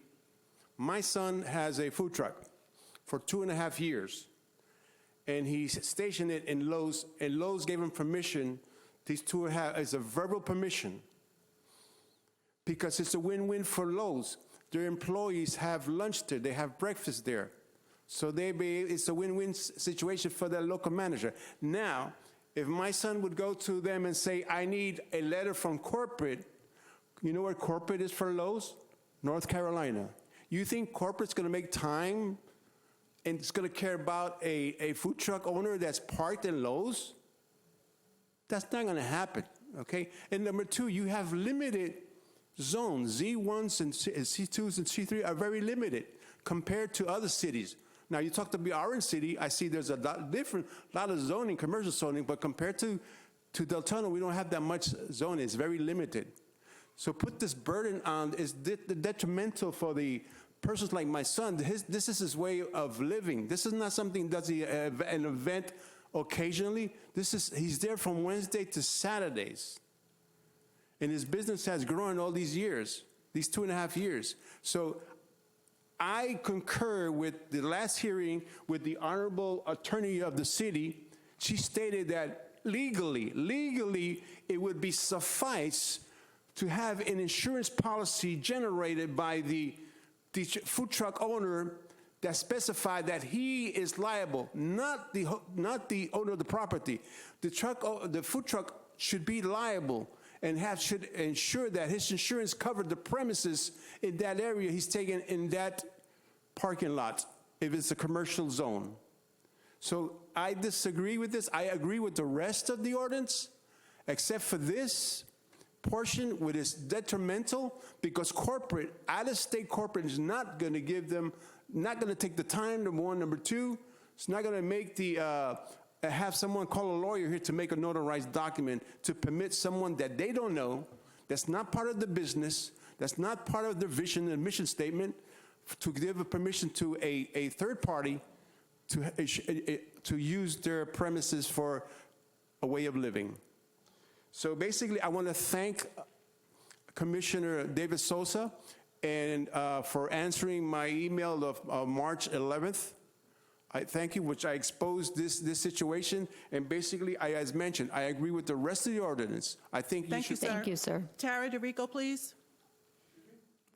My son has a food truck for 2.5 years. And he stationed it in Lowe's, and Lowe's gave him permission. These 2.5 is a verbal permission because it's a win-win for Lowe's. Their employees have lunch there, they have breakfast there. So it's a win-win situation for their local manager. Now, if my son would go to them and say, I need a letter from corporate, you know where corporate is for Lowe's? North Carolina. You think corporate's gonna make time and it's going to care about a food truck owner that's parked in Lowe's? That's not going to happen, okay? And number 2, you have limited zones. Z1s and C2s and C3 are very limited compared to other cities. Now, you talk to Orange City, I see there's a lot of zoning, commercial zoning, but compared to Deltona, we don't have that much zoning. It's very limited. So put this burden on is detrimental for the persons like my son. This is his way of living. This is not something does an event occasionally. He's there from Wednesday to Saturdays. And his business has grown all these years, these 2.5 years. So I concur with the last hearing with the Honorable Attorney of the city. She stated that legally, it would be suffice to have an insurance policy generated by the food truck owner that specify that he is liable, not the owner of the property. The food truck should be liable and should ensure that his insurance covered the premises in that area he's taking in that parking lot, if it's a commercial zone. So I disagree with this. I agree with the rest of the ordinance, except for this portion, which is detrimental, because corporate, out-of-state corporate is not going to give them, not going to take the time, number one. Number two, it's not going to make have someone call a lawyer here to make a notarized document to permit someone that they don't know, that's not part of the business, that's not part of their vision and mission statement, to give a permission to a third party to use their premises for a way of living. So basically, I want to thank Commissioner David Sosa and for answering my email of March 11th. I thank you, which I exposed this situation. And basically, as mentioned, I agree with the rest of the ordinance. I think Thank you, sir. Thank you, sir. Tara DeRico, please.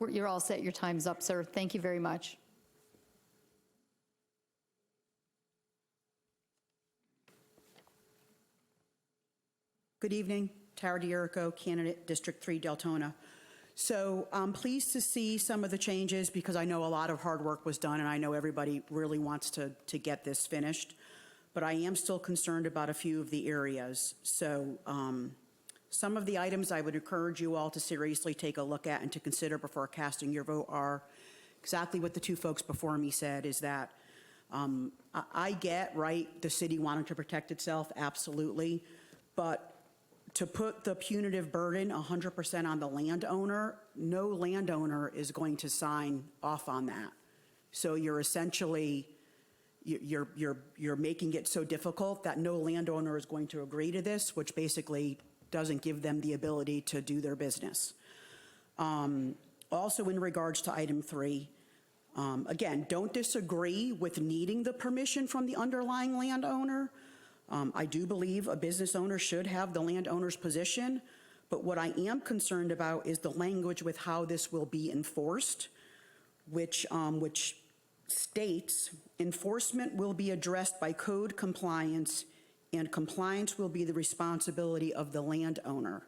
You're all set. Your time's up, sir. Thank you very much. Good evening. Tara DeRico, candidate, District 3, Deltona. So I'm pleased to see some of the changes because I know a lot of hard work was done and I know everybody really wants to get this finished. But I am still concerned about a few of the areas. So some of the items I would encourage you all to seriously take a look at and to consider before casting your vote are exactly what the two folks before me said, is that I get, right, the city wanting to protect itself, absolutely. But to put the punitive burden 100% on the landowner, no landowner is going to sign off on that. So you're essentially, you're making it so difficult that no landowner is going to agree to this, which basically doesn't give them the ability to do their business. Also in regards to item 3, again, don't disagree with needing the permission from the underlying landowner. I do believe a business owner should have the landowner's position, but what I am concerned about is the language with how this will be enforced, which states enforcement will be addressed by code compliance and compliance will be the responsibility of the landowner.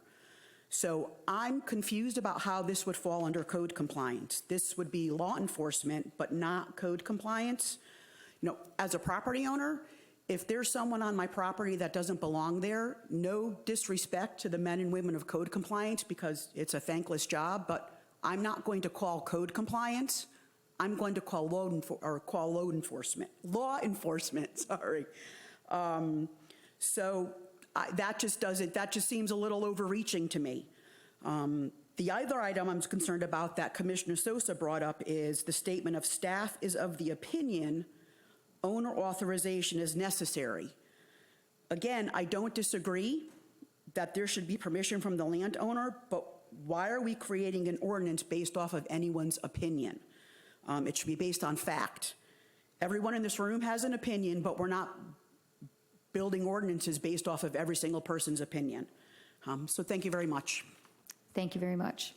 So I'm confused about how this would fall under code compliance. This would be law enforcement, but not code compliance. You know, as a property owner, if there's someone on my property that doesn't belong there, no disrespect to the men and women of code compliance because it's a thankless job, but I'm not going to call code compliance. I'm going to call law enforcement, sorry. So that just seems a little overreaching to me. The other item I'm concerned about that Commissioner Sosa brought up is the statement of staff is of the opinion owner authorization is necessary. Again, I don't disagree that there should be permission from the landowner, but why are we creating an ordinance based off of anyone's opinion? It should be based on fact. Everyone in this room has an opinion, but we're not building ordinances based off of every single person's opinion. So thank you very much. Thank you very much.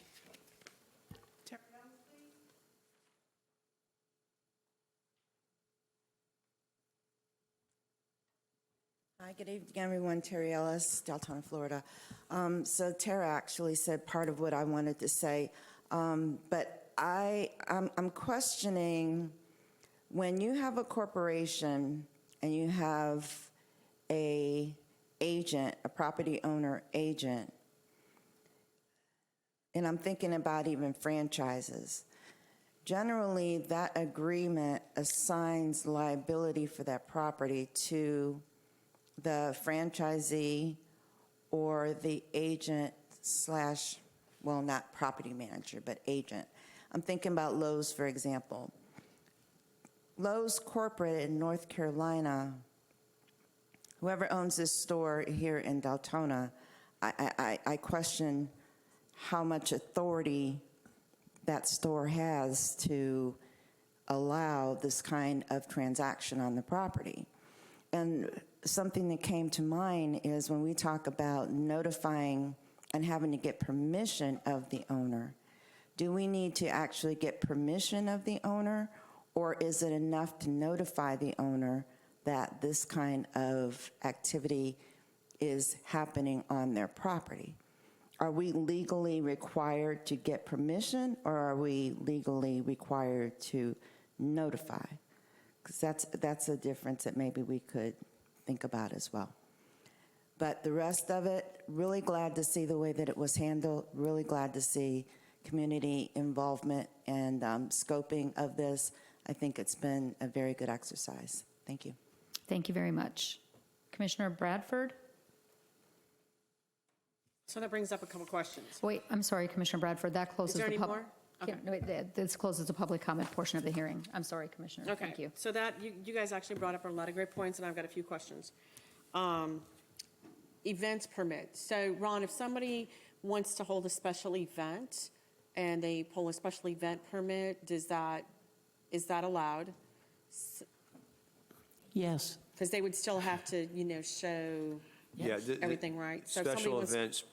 Hi, good evening, everyone. Terry Ellis, Deltona, Florida. So Tara actually said part of what I wanted to say, but I'm questioning when you have a corporation and you have a agent, a property owner agent, and I'm thinking about even franchises. Generally, that agreement assigns liability for that property to the franchisee or the agent slash, well, not property manager, but agent. I'm thinking about Lowe's, for example. Lowe's corporate in North Carolina, whoever owns this store here in Deltona, I question how much authority that store has to allow this kind of transaction on the property. And something that came to mind is when we talk about notifying and having to get permission of the owner, do we need to actually get permission of the owner, Or is it enough to notify the owner that this kind of activity is happening on their property? Are we legally required to get permission, or are we legally required to notify? Because that's a difference that maybe we could think about as well. But the rest of it, really glad to see the way that it was handled, really glad to see community involvement and scoping of this. I think it's been a very good exercise. Thank you. Thank you very much. Commissioner Bradford? So that brings up a couple questions. Wait, I'm sorry, Commissioner Bradford, that closes Is there the any more? Okay. No, wait, this closes the public comment portion of the hearing. I'm sorry, Commissioner. Okay. Thank you. So that, you guys actually brought up a lot of great points, and I've got a few questions. Events permit. So, Ron, if somebody wants to hold a special event and they pull a special event permit, is that allowed? Yes. Because they would still have to, show everything, right? So if somebody Special wants- events,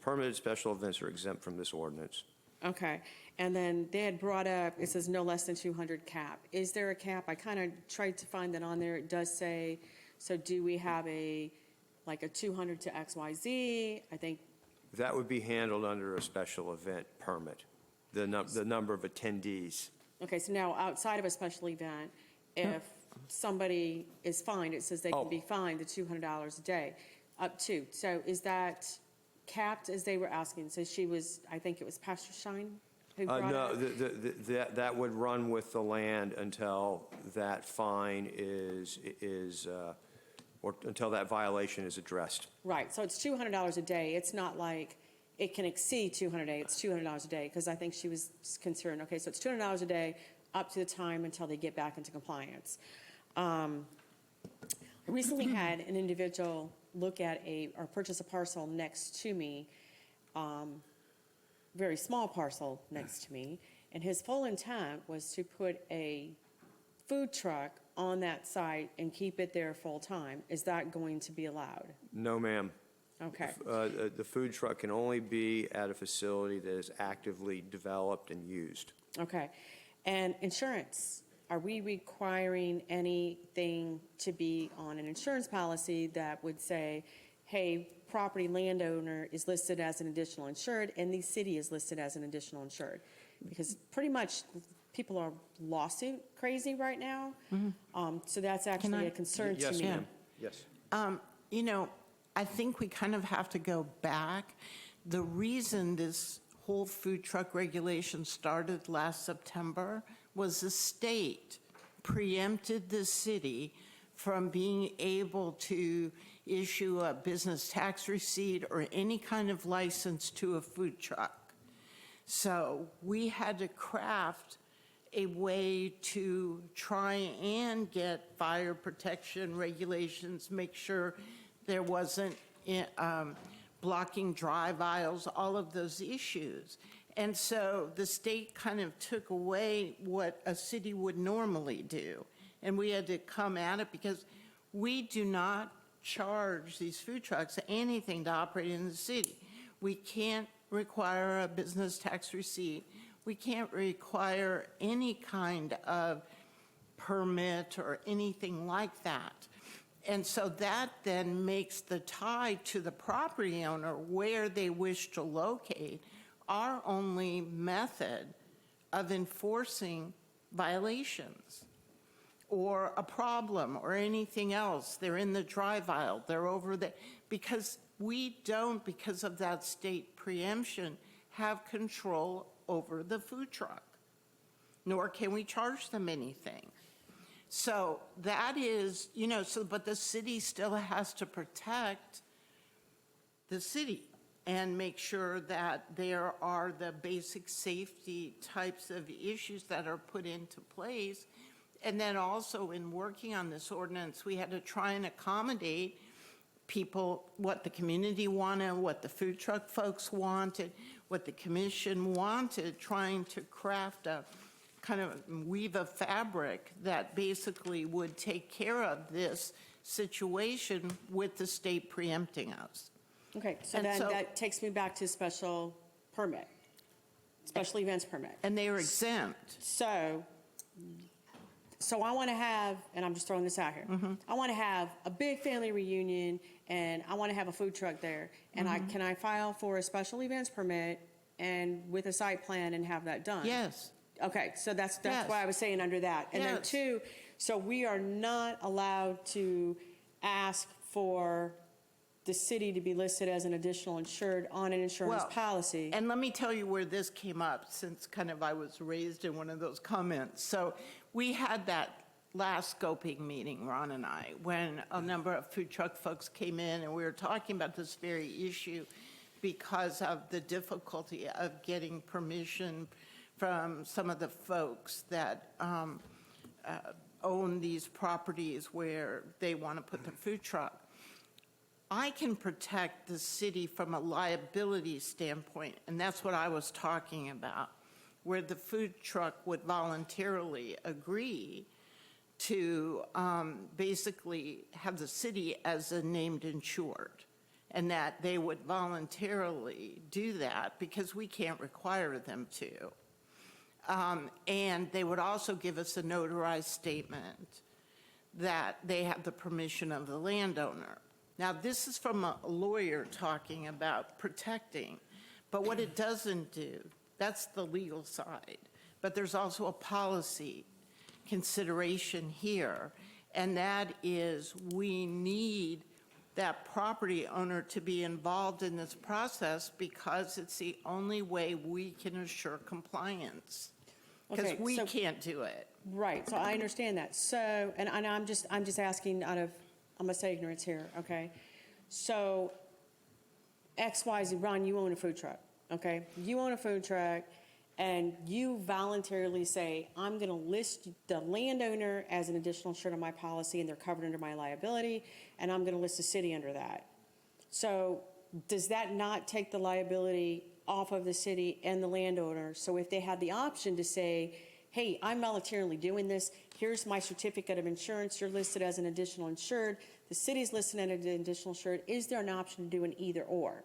permitted special events are exempt from this ordinance. Okay, and then they had brought up, it says no less than 200 cap. Is there a cap? I kind of tried to find that on there. It does say, so do we have a 200 to XYZ? I think, That would be handled under a special event permit, the number of attendees. okay, so now outside of a special event, if somebody is fined, it says they can be fined the $200 a day, up to. So is that capped, as they were asking? So she was, I think it was Pastor Shine who brought No, it? that would run with the land until that fine is or until that violation is addressed. Right, so it's $200 a day. It's not like it can exceed $200 a day. It's $200 a day, because I think she was concerned. Okay, so it's $200 a day up to the time until they get back into compliance. I recently had an individual look at or purchase a parcel next to me, very small parcel next to me, and his full intent was to put a food truck on that site and keep it there full time. Is that going to be allowed? No, ma'am. Okay. The food truck can only be at a facility that is actively developed and used. Okay. And insurance, are we requiring anything to be on an insurance policy that would say, hey, property landowner is listed as an additional insured and the city is listed as an additional insured? Because pretty much people are lawsuit crazy right now. So that's actually a concern to me. Yes, ma'am. Yes. I think we kind of have to go back. The reason this whole food truck regulation started last September was the state preempted the city from being able to issue a business tax receipt or any kind of license to a food truck. So we had to craft a way to try and get fire protection regulations, make sure there wasn't blocking drive aisles, all of those issues. And so the state kind of took away what a city would normally do. And we had to come at it because we do not charge these food trucks anything to operate in the city. We can't require a business tax receipt. We can't require any kind of permit or anything like that. And so that then makes the tie to the property owner where they wish to locate our only method of enforcing violations or a problem or anything else. They're in the drive aisle, they're over there, because we don't, because of that state preemption, have control over the food truck, nor can we charge them anything. So that is, but the city still has to protect the city and make sure that there are the basic safety types of issues that are put into place. And then also in working on this ordinance, we had to try and accommodate people, what the community wanted, what the food truck folks wanted, what the commission wanted, trying to craft a kind of weave a fabric that basically would take care of this situation with the state preempting us. Okay, so then that takes me back to special permit, special events permit. And they are exempt. So So I want to have, and I'm just throwing this out here, I want to have a big family reunion, and I want to have a food truck there. And can I file for a special events permit and with a site plan and have that done? Yes. Okay, so that's Yes. why I was saying under that. And then Yes. two, so we are not allowed to ask for the city to be listed as an additional insured on an insurance Well, policy. And let me tell you where this came up, since kind of I was raised in one of those comments. So we had that last scoping meeting, Ron and I, when a number of food truck folks came in, and we were talking about this very issue because of the difficulty of getting permission from some of the folks that own these properties where they want to put the food truck. I can protect the city from a liability standpoint, and that's what I was talking about, where the food truck would voluntarily agree to basically have the city as a named insured, and that they would voluntarily do that because we can't require them to. And they would also give us a notarized statement that they have the permission of the landowner. Now, this is from a lawyer talking about protecting, but what it doesn't do, that's the legal side. But there's also a policy consideration here, and that is we need that property owner to be involved in this process because it's the only way we can assure compliance. Because Okay, we so- can't do it. Right, so I understand that. So, and I'm just asking out of, I'm gonna say ignorance here, okay? So, XYZ, Ron, you own a food truck, okay? You own a food truck, and you voluntarily say, I'm gonna list the landowner as an additional insured on my policy, and they're covered under my liability, and I'm gonna list the city under that. So, does that not take the liability off of the city and the landowner? So if they had the option to say, hey, I'm voluntarily doing this, here's my certificate of insurance, you're listed as an additional insured, the city's listed as an additional insured, is there an option to do an either or?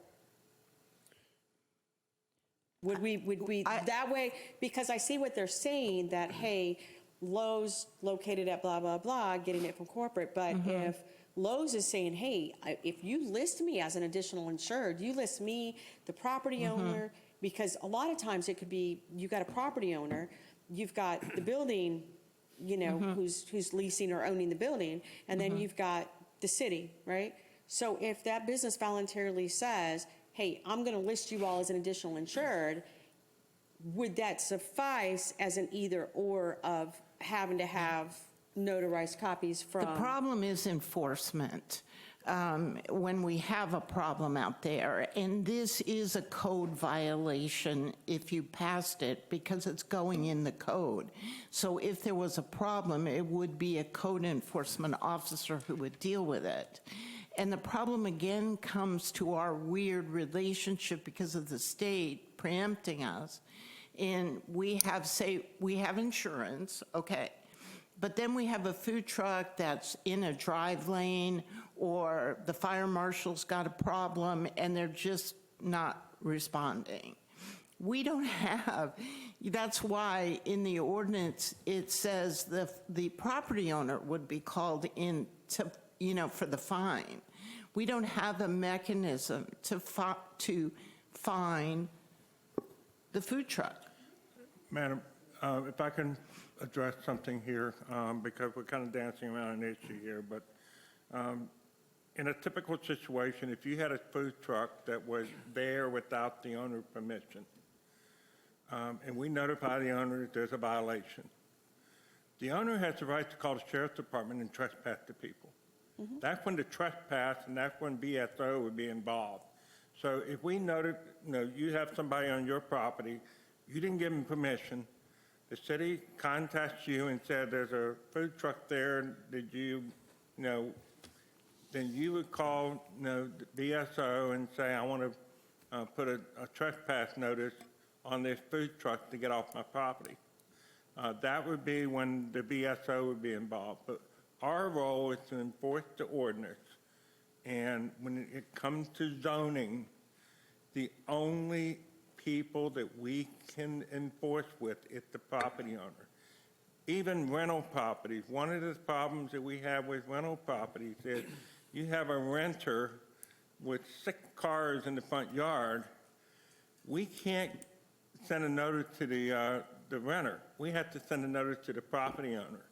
Would we that way, because I see what they're saying, that, hey, Lowe's located at blah, blah, blah, getting it from corporate, but if Lowe's is saying, hey, if you list me as an additional insured, you list me, the property owner, because a lot of times it could be, you've got a property owner, you've got the building, you know, who's leasing or owning the building, and then you've got the city, right? So if that business voluntarily says, hey, I'm going to list you all as an additional insured, would that suffice as an either or of having to have notarized copies from? The problem is enforcement when we have a problem out there. And this is a code violation if you passed it because it's going in the code. So if there was a problem, it would be a code enforcement officer who would deal with it. And the problem again comes to our weird relationship because of the state preempting us. And we have insurance, okay. But then we have a food truck that's in a drive lane, or the fire marshal's got a problem and they're just not responding. We don't have, that's why in the ordinance it says the property owner would be called in to, you know, for the fine. We don't have a mechanism to fine the food truck. Madam, if I can address something here, because we're kind of dancing around an issue here, but in a typical situation, if you had a food truck that was there without the owner's permission, and we notify the owner that there's a violation, the owner has the right to call the sheriff's department and trespass the people. That's when the trespass and that's when BSO would be involved. So if we noted, you have somebody on your property, you didn't give them permission, the city contacts you and said there's a food truck there, did you, then you would call, the BSO and say, I want to put a trespass notice on this food truck to get off my property. That would be when the BSO would be involved. But our role is to enforce the ordinance. And when it comes to zoning, the only people that we can enforce with is the property owner. even rental properties. One of the problems that we have with rental properties is you have a renter with 6 cars in the front yard. We can't send a notice to the renter. We have to send a notice to the property owner.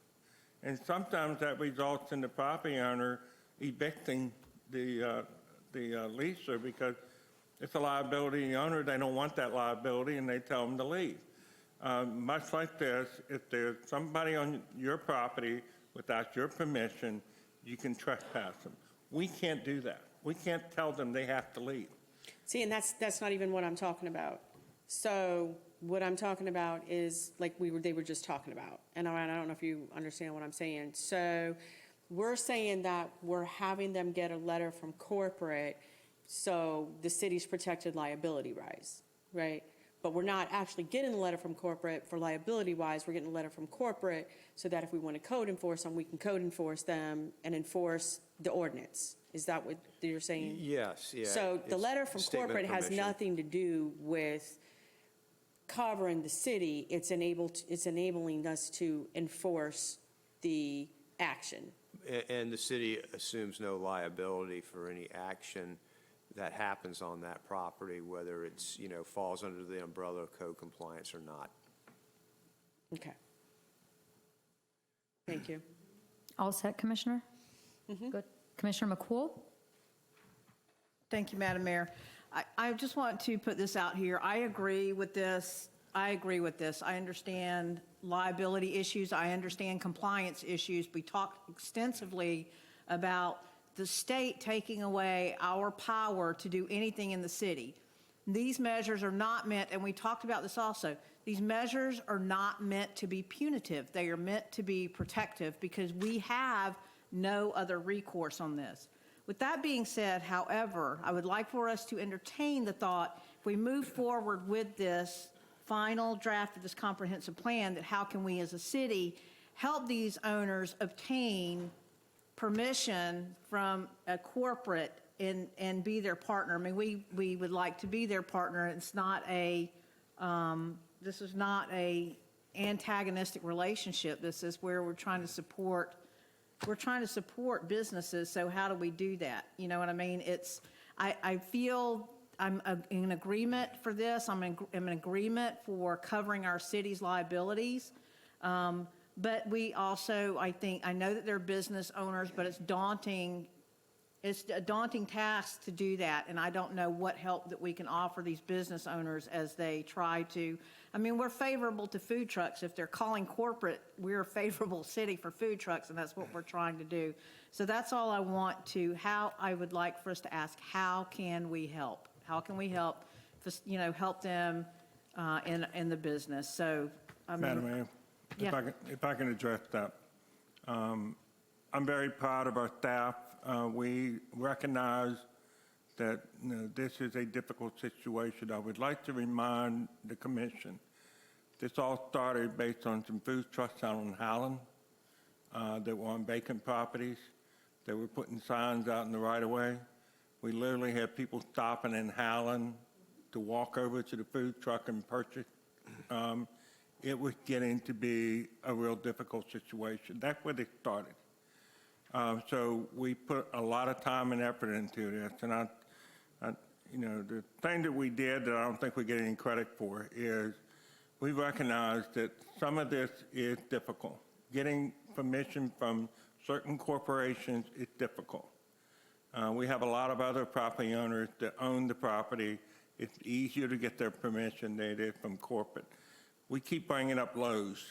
And sometimes that results in the property owner evicting the leaser because it's a liability of the owner. They don't want that liability, and they tell them to leave. Much like this, if there's somebody on your property without your permission, you can trespass them. We can't do that. We can't tell them they have to leave. See, and that's not even what I'm talking about. So what I'm talking about is like they were just talking about. And I don't know if you understand what I'm saying. So we're saying that we're having them get a letter from corporate so the city's protected liability wise, right? But we're not actually getting a letter from corporate for liability wise. We're getting a letter from corporate so that if we want to code enforce them, we can code enforce them and enforce the ordinance. Is that what you're saying? Yes, yeah. So the It's letter from statement of corporate has permission. nothing to do with covering the city. It's enabling us to enforce the action. And the city assumes no liability for any action that happens on that property, whether it's, falls under the umbrella of code compliance or not. Okay. Thank you. All set, Commissioner? Good. Commissioner McCool? Thank you, Madam Mayor. I just want to put this out here. I agree with this. I understand liability issues. I understand compliance issues. We talked extensively about the state taking away our power to do anything in the city. These measures are not meant, and we talked about this also, these measures are not meant to be punitive. They are meant to be protective because we have no other recourse on this. With that being said, however, I would like for us to entertain the thought, if we move forward with this final draft of this comprehensive plan, that how can we as a city help these owners obtain permission from a corporate and be their partner. I mean, we would like to be their partner. It's not this is not a antagonistic relationship. This is where we're trying to support businesses. So how do we do that? You know what I mean? I feel I'm in agreement for this. I'm in agreement for covering our city's liabilities. But we also, I know that they're business owners, but it's daunting. It's a daunting task to do that, and I don't know what help that we can offer these business owners as they try to. I mean, we're favorable to food trucks. If they're calling corporate, we're a favorable city for food trucks, and that's what we're trying to do. So that's all I want to, how I would like for us to ask, how can we help? How can we help, help them in the business? So, I mean, Madam Mayor, yeah. if I can address that. I'm very proud of our staff. We recognize that this is a difficult situation. I would like to remind the commission, this all started based on some food trucks out in Highland that were on vacant properties. They were putting signs out in the right-of-way. We literally had people stopping in Highland to walk over to the food truck and purchase. It was getting to be a real difficult situation. That's where they started. So we put a lot of time and effort into this, and the thing that we did that I don't think we get any credit for is we recognize that some of this is difficult. Getting permission from certain corporations is difficult. We have a lot of other property owners that own the property. It's easier to get their permission than it is from corporate. We keep bringing up Lowe's.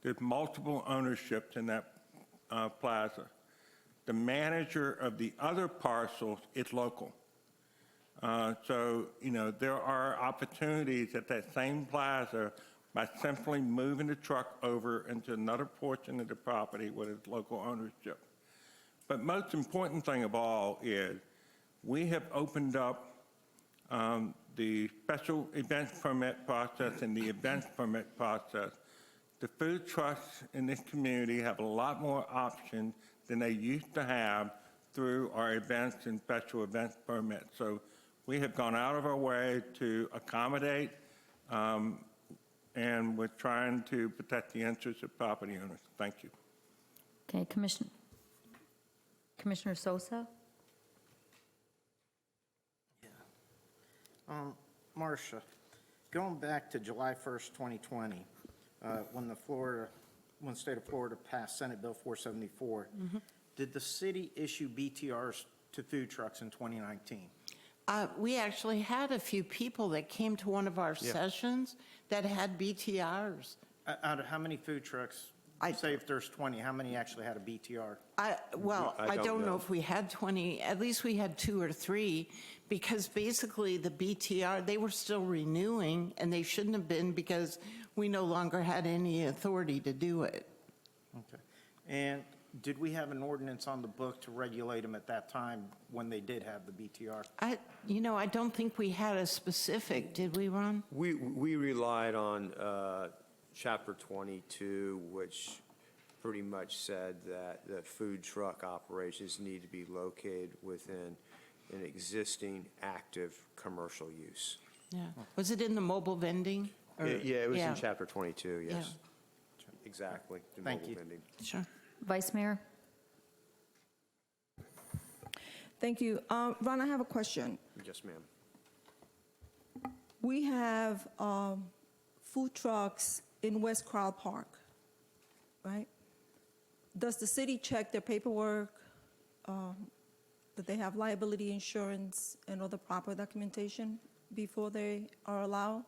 There's multiple ownerships in that plaza. The manager of the other parcels is local. So, there are opportunities at that same plaza by simply moving the truck over into another portion of the property with its local ownership. But most important thing of all is we have opened up the special events permit process and the events permit process. The food trucks in this community have a lot more options than they used to have through our events and special events permits. So we have gone out of our way to accommodate and we're trying to protect the interests of property owners. Thank you. Okay, Commissioner Sosa? Marcia, going back to July 1st, 2020, when the state of Florida passed Senate Bill 474, did the city issue BTRs to food trucks in 2019? We actually had a few people that came to one of our sessions that had BTRs. Out of how many food trucks, say if there's 20, how many actually had a BTR? I don't know if we had 20. At least we had 2 or 3, because basically the BTR, they were still renewing, and they shouldn't have been because we no longer had any authority to do it. Okay. And did we have an ordinance on the book to regulate them at that time when they did have the BTR? I don't think we had a specific, did we, Ron? We relied on Chapter 22, which pretty much said that the food truck operations need to be located within an existing active commercial use. Yeah. Was it in the mobile vending? Yeah, it was in Chapter 22, yes. Yeah. Exactly. the Thank mobile you. vending. Sure. Vice Mayor? Thank you. Ron, I have a question. Yes, ma'am. We have food trucks in West Crowell Park, right? Does the city check their paperwork, that they have liability insurance and other proper documentation before they are allowed?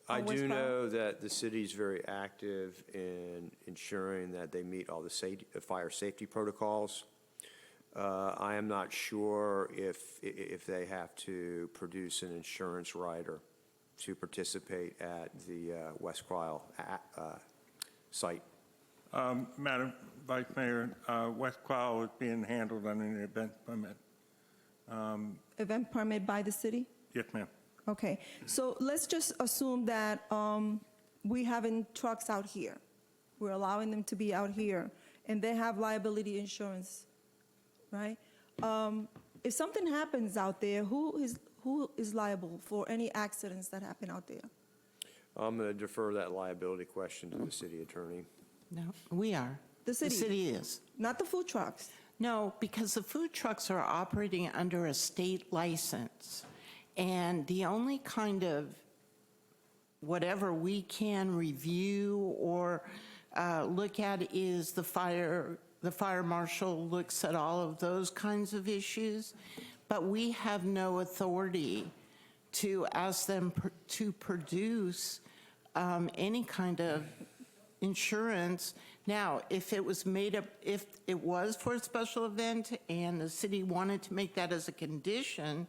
I West do Crowell? know that the city is very active in ensuring that they meet all the fire safety protocols. I am not sure if they have to produce an insurance rider to participate at the West Crowell site. Madam Vice Mayor, West Crowell is being handled under an event permit. Event permit by the city? Yes, ma'am. Okay, so let's just assume that we having trucks out here. We're allowing them to be out here, and they have liability insurance, right? If something happens out there, who is liable for any accidents that happen out there? I'm going to defer that liability question to the city attorney. No, we are. The city? The city is. Not the food trucks? No, because the food trucks are operating under a state license. And the only kind of whatever we can review or look at is the fire marshal looks at all of those kinds of issues. But we have no authority to ask them to produce any kind of insurance. Now, if it was made up, if it was for a special event and the city wanted to make that as a condition,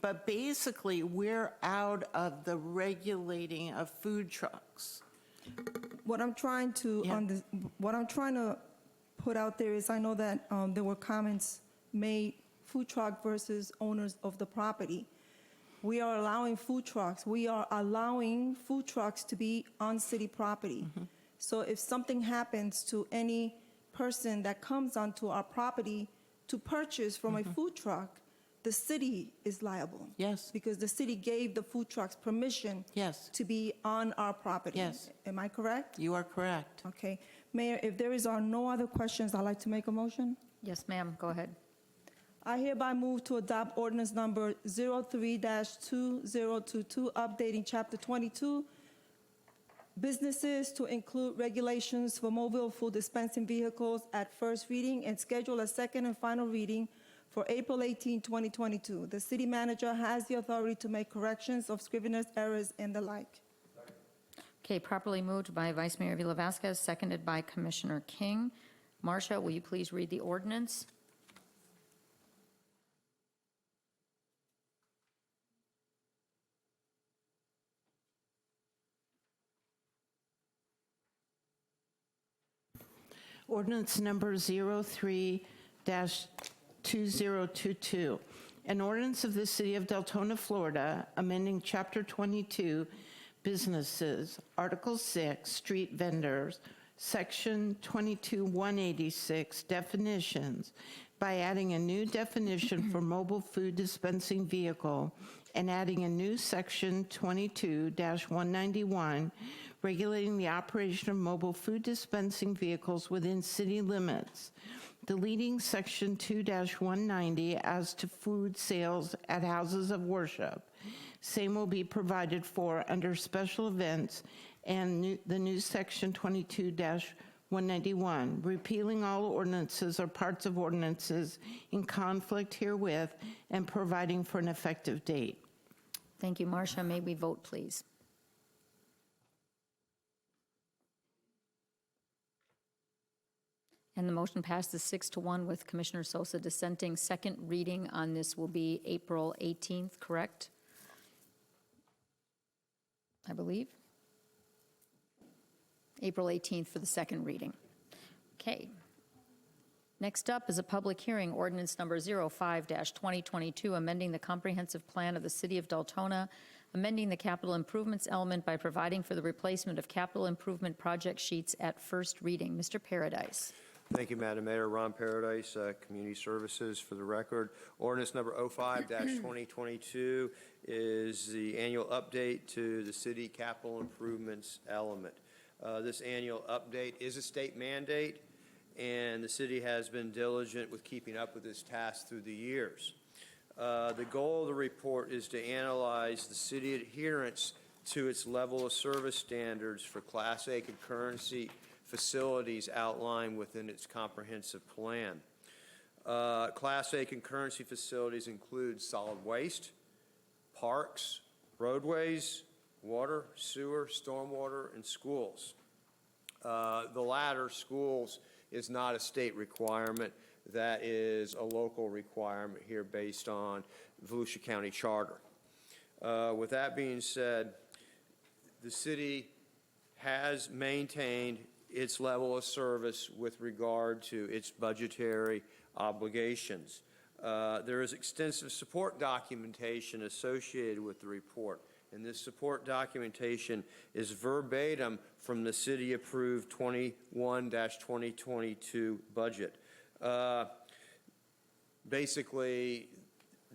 but basically we're out of the regulating of food trucks. What I'm trying to put out there is, I know that there were comments made, food truck versus owners of the property. We are allowing food trucks. We are allowing food trucks to be on city property. So if something happens to any person that comes onto our property to purchase from a food truck, the city is liable. Yes. Because the city gave the food trucks permission to be on our property. Yes. Am I correct? You are correct. Okay. Mayor, if there are no other questions, I'd like to make a motion. Yes, ma'am, go ahead. I hereby move to adopt ordinance number 03-2022, updating Chapter 22, businesses to include regulations for mobile food dispensing vehicles at first reading and schedule a second and final reading for April 18, 2022. The city manager has the authority to make corrections of scrivener's errors and the like. Okay, properly moved by Vice Mayor Vila Vasquez, seconded by Commissioner King. Marcia, will you please read the ordinance? Ordinance number 03-2022. An ordinance of the City of Deltona, Florida, amending Chapter 22, Businesses, Article 6, Street Vendors, Section 22-186, Definitions, by adding a new definition for mobile food dispensing vehicle and adding a new section 22-191 regulating the operation of mobile food dispensing vehicles within city limits, deleting section 2-190 as to food sales at houses of worship. Same will be provided for under special events, and the new section 22-191, repealing all ordinances or parts of ordinances in conflict herewith and providing for an effective date. Thank you, Marcia. May we vote, please? And the motion passes 6-1 with Commissioner Sosa dissenting. Second reading on this will be April 18th, correct? I believe. April 18th for the second reading. Okay. Next up is a public hearing, ordinance number 05-2022, amending the comprehensive plan of the City of Deltona, amending the capital improvements element by providing for the replacement of capital improvement project sheets at first reading. Mr. Paradise. Thank you, Madam Mayor. Ron Paradise, Community Services, for the record. Ordinance number 05-2022 is the annual update to the city capital improvements element. This annual update is a state mandate, and the city has been diligent with keeping up with this task through the years. The goal of the report is to analyze the city adherence to its level of service standards for Class A concurrency facilities outlined within its comprehensive plan. Class A concurrency facilities include solid waste, parks, roadways, water, sewer, stormwater, and schools. The latter, schools, is not a state requirement. That is a local requirement here based on Volusia County Charter. With that being said, the city has maintained its level of service with regard to its budgetary obligations. There is extensive support documentation associated with the report, and this support documentation is verbatim from the city-approved 21-2022 budget. Basically,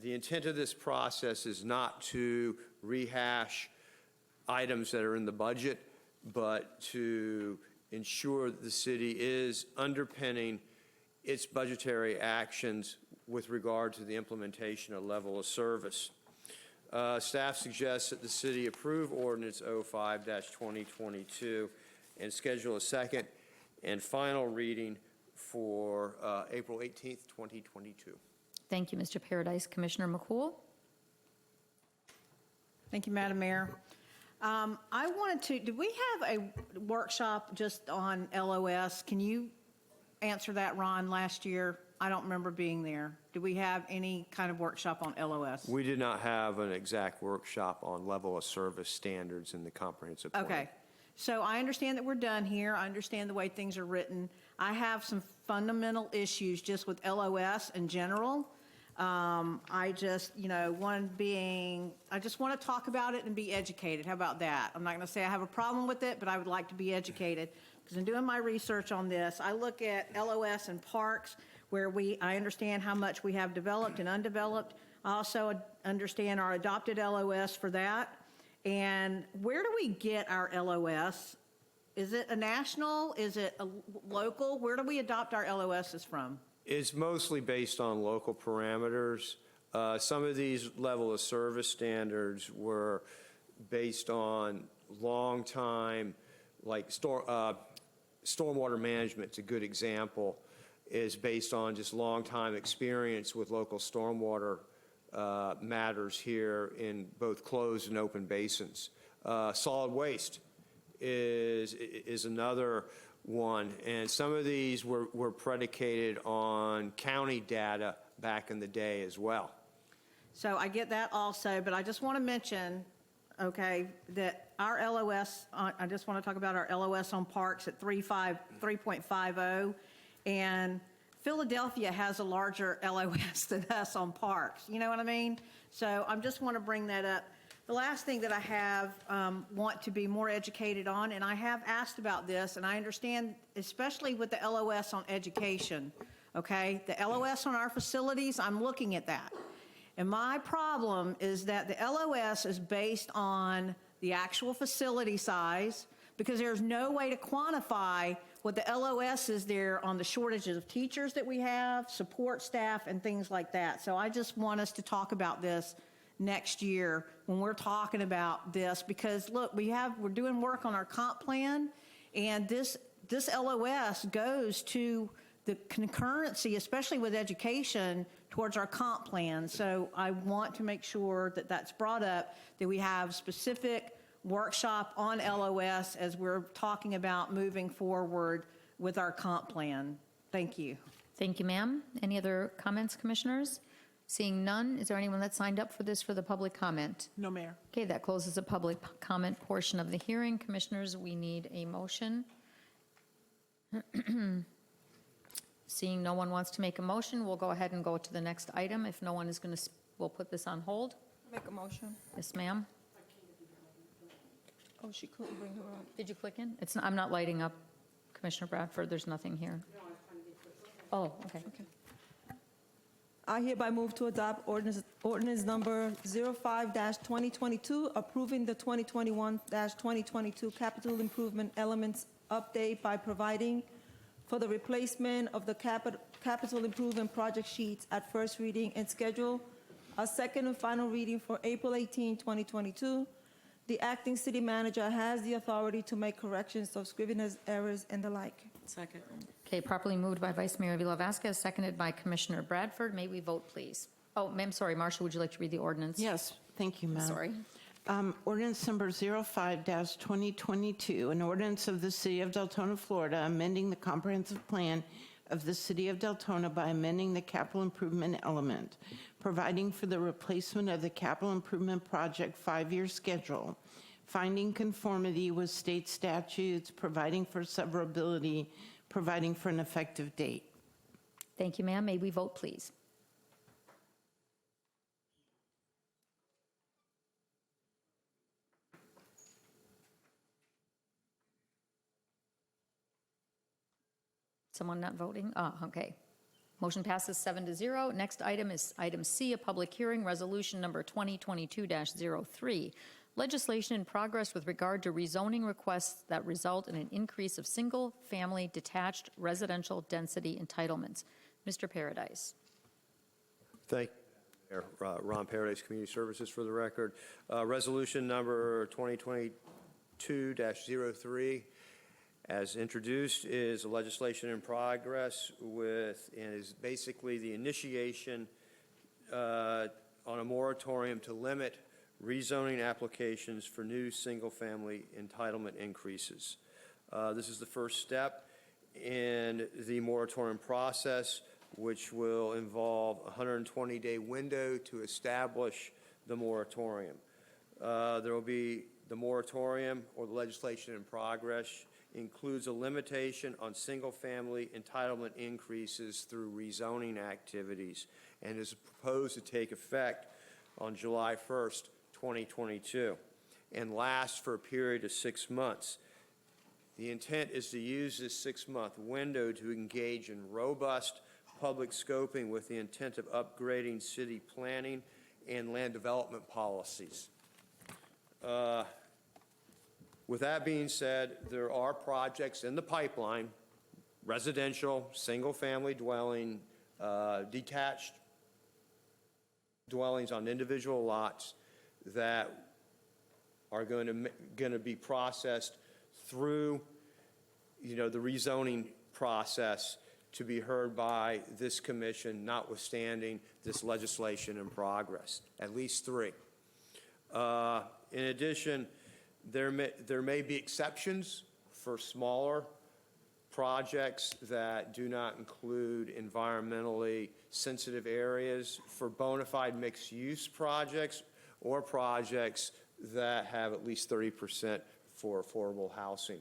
the intent of this process is not to rehash items that are in the budget, but to ensure that the city is underpinning its budgetary actions with regard to the implementation of level of service. Staff suggests that the city approve Ordinance 05-2022 and schedule a second and final reading for April 18th, 2022. Thank you, Mr. Paradise. Commissioner McCool? Thank you, Madam Mayor. I wanted to, did we have a workshop just on LOS? Can you answer that, Ron, last year? I don't remember being there. Did we have any kind of workshop on LOS? We did not have an exact workshop on level of service standards in the comprehensive plan. Okay. So I understand that we're done here. I understand the way things are written. I have some fundamental issues just with LOS in general. I just, one being, I just want to talk about it and be educated. How about that? I'm not going to say I have a problem with it, but I would like to be educated. Because in doing my research on this, I look at LOS and parks where I understand how much we have developed and undeveloped. I also understand our adopted LOS for that. And where do we get our LOS? Is it a national? Is it a local? Where do we adopt our LOSs from? It's mostly based on local parameters. Some of these level of service standards were based on long time, like stormwater management, it's a good example, is based on just long time experience with local stormwater matters here in both closed and open basins. Solid waste is another one, and some of these were predicated on county data back in the day as well. So I get that also, but I just want to mention, okay, that our LOS, I just want to talk about our LOS on parks at 3.50, and Philadelphia has a larger LOS than us on parks. You know what I mean? So I just want to bring that up. The last thing that I have want to be more educated on, and I have asked about this, and I understand, especially with the LOS on education, okay? The LOS on our facilities, I'm looking at that. And my problem is that the LOS is based on the actual facility size, because there's no way to quantify what the LOS is there on the shortages of teachers that we have, support staff, and things like that. So I just want us to talk about this next year when we're talking about this, because look, we're doing work on our comp plan, and this LOS goes to the concurrency, especially with education, towards our comp plan. So I want to make sure that that's brought up, that we have specific workshop on LOS as we're talking about moving forward with our comp plan. Thank you. Thank you, ma'am. Any other comments, commissioners? Seeing none, is there anyone that signed up for this for the public comment? No, Mayor. Okay, that closes the public comment portion of the hearing. Commissioners, we need a motion. Seeing no one wants to make a motion, we'll go ahead and go to the next item. If no one is going to, we'll put this on hold. Make a motion. Yes, ma'am. Oh, she couldn't bring her up. Did you click in? I'm not lighting up, Commissioner Bradford. There's nothing here. Oh, okay. I hereby move to adopt ordinance number 05-2022, approving the 2021-2022 capital improvement elements update by providing for the replacement of the capital improvement project sheets at first reading and schedule a second and final reading for April 18, 2022. The acting city manager has the authority to make corrections of scrivener's errors and the like. Second. Okay, properly moved by Vice Mayor Avila Vasquez, seconded by Commissioner Bradford. May we vote, please? Oh, ma'am, sorry, Marcia, would you like to read the ordinance? Yes, thank you, ma'am. Sorry. Ordinance number 05-2022, an ordinance of the City of Deltona, Florida, amending the comprehensive plan of the City of Deltona by amending the capital improvement element, providing for the replacement of the capital improvement project 5-year schedule, finding conformity with state statutes, providing for severability, providing for an effective date. Thank you, ma'am. May we vote, please? Someone not voting? Oh, okay. Motion passes 7-0. Next item is item C, a public hearing, resolution number 2022-03. Legislation in progress with regard to rezoning requests that result in an increase of single-family detached residential density entitlements. Mr. Paradise. Thank you, Mayor. Ron Paradise, Community Services for the record. Resolution number 2022-03, as introduced, is a legislation in progress and is basically the initiation on a moratorium to limit rezoning applications for new single-family entitlement increases. This is the first step in the moratorium process, which will involve a 120-day window to establish the moratorium. There will be the moratorium, or the legislation in progress, includes a limitation on single-family entitlement increases through rezoning activities and is proposed to take effect on July 1st, 2022, and last for a period of 6 months. The intent is to use this 6-month window to engage in robust public scoping with the intent of upgrading city planning and land development policies. With that being said, there are projects in the pipeline, residential, single-family dwelling, detached dwellings on individual lots that are going to be processed through, the rezoning process to be heard by this commission, notwithstanding this legislation in progress. At least 3. In addition, there may be exceptions for smaller projects that do not include environmentally sensitive areas, for bona fide mixed-use projects, or projects that have at least 30% for affordable housing.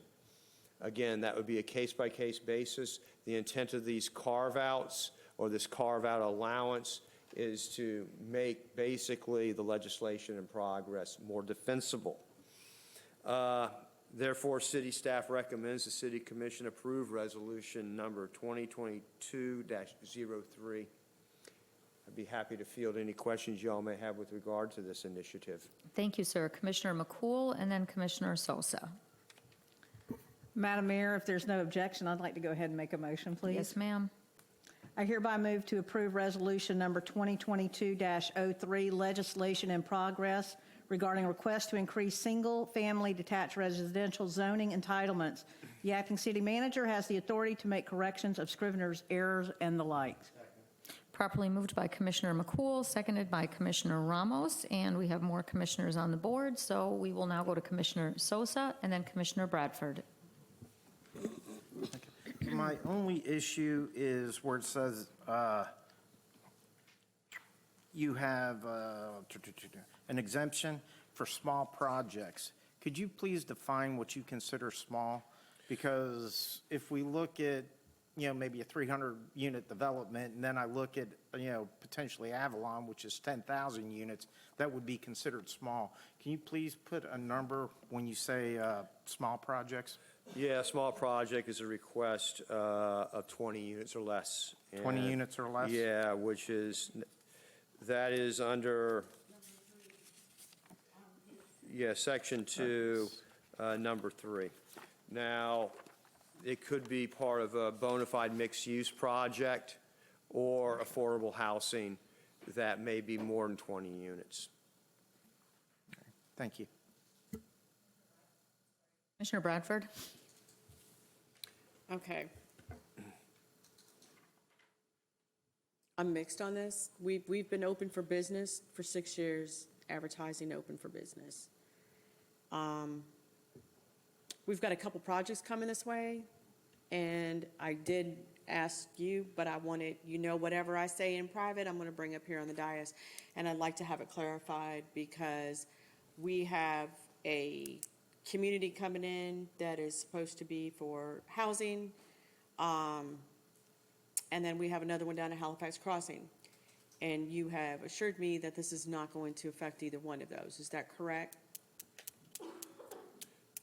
Again, that would be a case-by-case basis. The intent of these carve-outs, or this carve-out allowance, is to make basically the legislation in progress more defensible. Therefore, city staff recommends the City Commission approve resolution number 2022-03. I'd be happy to field any questions y'all may have with regard to this initiative. Thank you, sir. Commissioner McCool and then Commissioner Sosa. Madam Mayor, if there's no objection, I'd like to go ahead and make a motion, please. Yes, ma'am. I hereby move to approve Resolution Number 2022-03, legislation in progress regarding request to increase single-family detached residential zoning entitlements. The acting city manager has the authority to make corrections of scrivener's errors and the like. Properly moved by Commissioner McCool, seconded by Commissioner Ramos, and we have more commissioners on the board, so we will now go to Commissioner Sosa and then Commissioner Bradford. My only issue is where it says you have an exemption for small projects. Could you please define what you consider small? Because if we look at, maybe a 300-unit development, and then I look at, potentially Avalon, which is 10,000 units, that would be considered small. Can you please put a number when you say small projects? Yeah, a small project is a request of 20 units or less. 20 units or less? Yeah, that is under, Section 2, Number 3. Now, it could be part of a bona fide mixed-use project or affordable housing that may be more than 20 units. Thank you. Commissioner Bradford? Okay. I'm mixed on this. We've been open for business for 6 years, advertising open for business. We've got a couple projects coming this way, and I did ask you, but I wanted, whatever I say in private, I'm going to bring up here on the dais, and I'd like to have it clarified because we have a community coming in that is supposed to be for housing, and then we have another one down at Halifax Crossing, and you have assured me that this is not going to affect either one of those. Is that correct?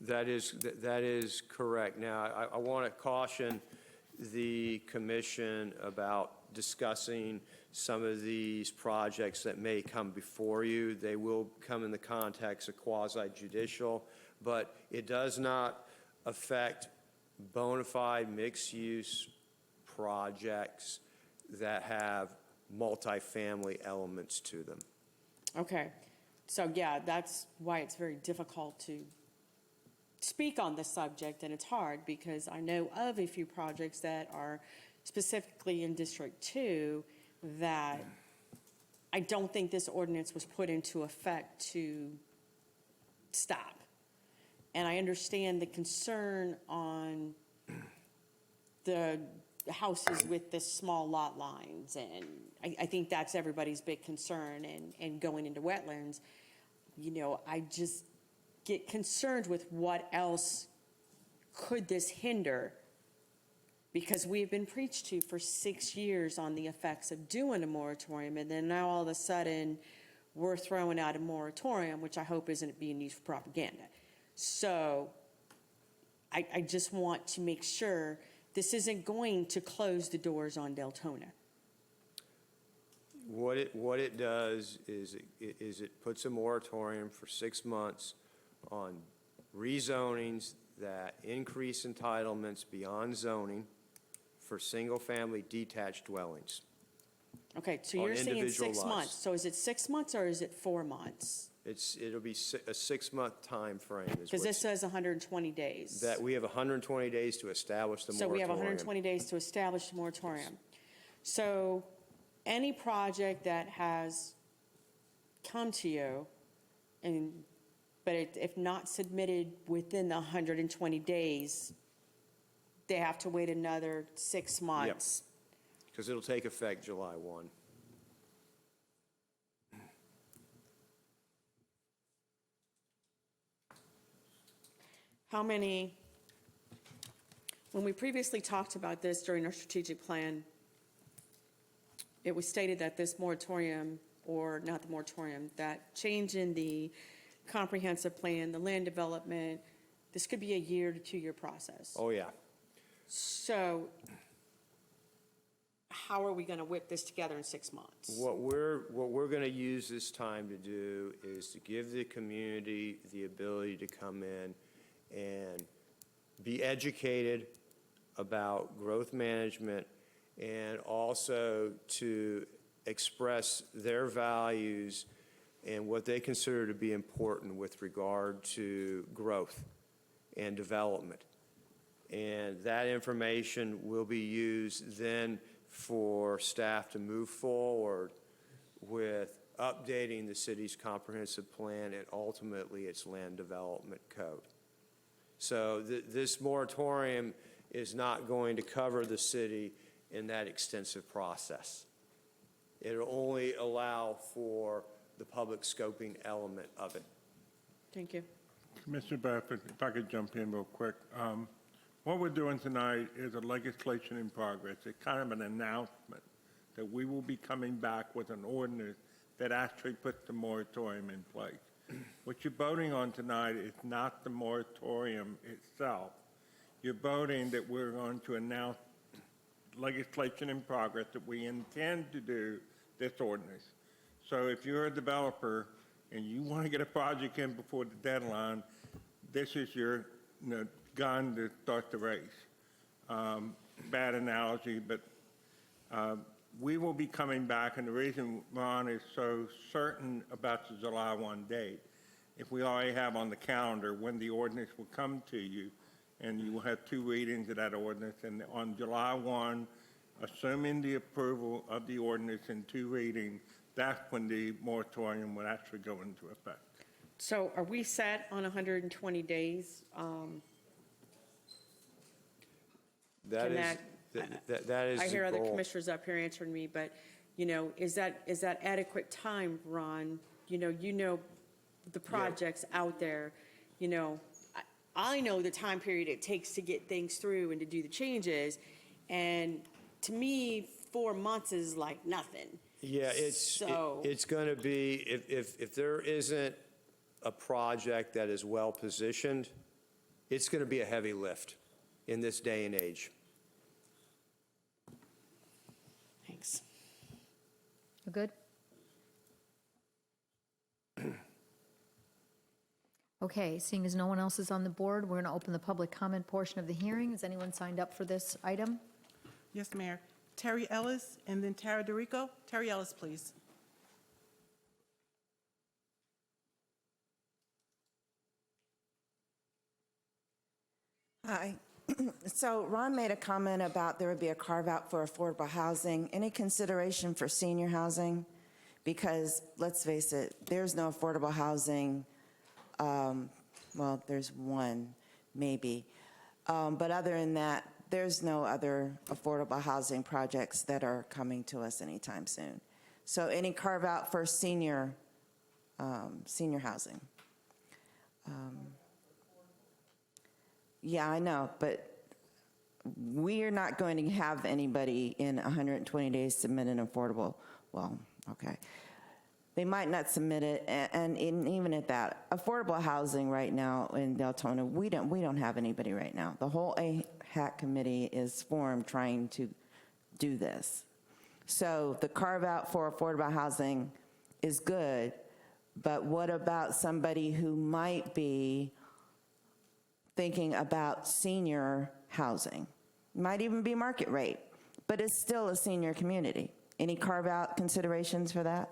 That is correct. Now, I want to caution the commission about discussing some of these projects that may come before you. They will come in the context of quasi-judicial, but it does not affect bona fide mixed-use projects that have multifamily elements to them. Okay. So, yeah, that's why it's very difficult to speak on this subject, and it's hard because I know of a few projects that are specifically in District 2 that I don't think this ordinance was put into effect to stop. And I understand the concern on the houses with the small lot lines, and I think that's everybody's big concern, and going into wetlands. I just get concerned with what else could this hinder, because we've been preached to for 6 years on the effects of doing a moratorium, and then now all of a sudden we're throwing out a moratorium, which I hope isn't being used for propaganda. So I just want to make sure this isn't going to close the doors on Deltona. What it does is it puts a moratorium for 6 months on rezonings that increase entitlements beyond zoning for single-family detached dwellings. Okay, so you're saying 6 months. So is it 6 months or is it 4 months? It'll be a 6-month time frame. Because this says 120 days. That we have 120 days to establish the moratorium. So we have 120 days to establish the moratorium. So any project that has come to you, but if not submitted within the 120 days, they have to wait another 6 months. Because it'll take effect July 1. How many, when we previously talked about this during our strategic plan, it was stated that this moratorium, or not the moratorium, that change in the comprehensive plan, the land development, this could be a 1 to 2 year process. Oh, yeah. So how are we going to whip this together in 6 months? What we're going to use this time to do is to give the community the ability to come in and be educated about growth management, and also to express their values and what they consider to be important with regard to growth and development. And that information will be used then for staff to move forward with updating the city's comprehensive plan and ultimately its land development code. So this moratorium is not going to cover the city in that extensive process. It'll only allow for the public scoping element of it. Thank you. Mr. Bedford, if I could jump in real quick. What we're doing tonight is a legislation in progress. It's kind of an announcement that we will be coming back with an ordinance that actually puts the moratorium in place. What you're voting on tonight is not the moratorium itself. You're voting that we're going to announce legislation in progress that we intend to do this ordinance. So if you're a developer and you want to get a project in before the deadline, this is your gun to start the race. Bad analogy, but we will be coming back, and the reason Ron is so certain about the July 1 date, if we already have on the calendar when the ordinance will come to you, and you will have 2 readings of that ordinance, and on July 1, assuming the approval of the ordinance in 2 readings, that's when the moratorium would actually go into effect. So are we set on 120 days? That is I hear the other goal. commissioners up here answering me, but, is that adequate time, Ron? You know the projects out there, I know the time period it takes to get things through and to do the changes, and to me, 4 months is like nothing. Yeah, it's going to be, if there isn't a project that is well positioned, it's going to be a heavy lift in this day and age. Thanks. You good? Okay, seeing as no one else is on the board, we're going to open the public comment portion of the hearing. Has anyone signed up for this item? Yes, Mayor. Terry Ellis and then Tara DeRico. Terry Ellis, please. Hi. So Ron made a comment about there would be a carve-out for affordable housing. Any consideration for senior housing? Because let's face it, there's no affordable housing. Well, there's one, maybe. But other than that, there's no other affordable housing projects that are coming to us anytime soon. So any carve-out for senior housing? Yeah, I know, but we're not going to have anybody in 120 days submit an affordable, well, okay. They might not submit it, and even at that, affordable housing right now in Deltona, we don't have anybody right now. The whole AHAC committee is formed trying to do this. So the carve out for affordable housing is good, but what about somebody who might be thinking about senior housing? Might even be market rate, but it's still a senior community. Any carve out considerations for that?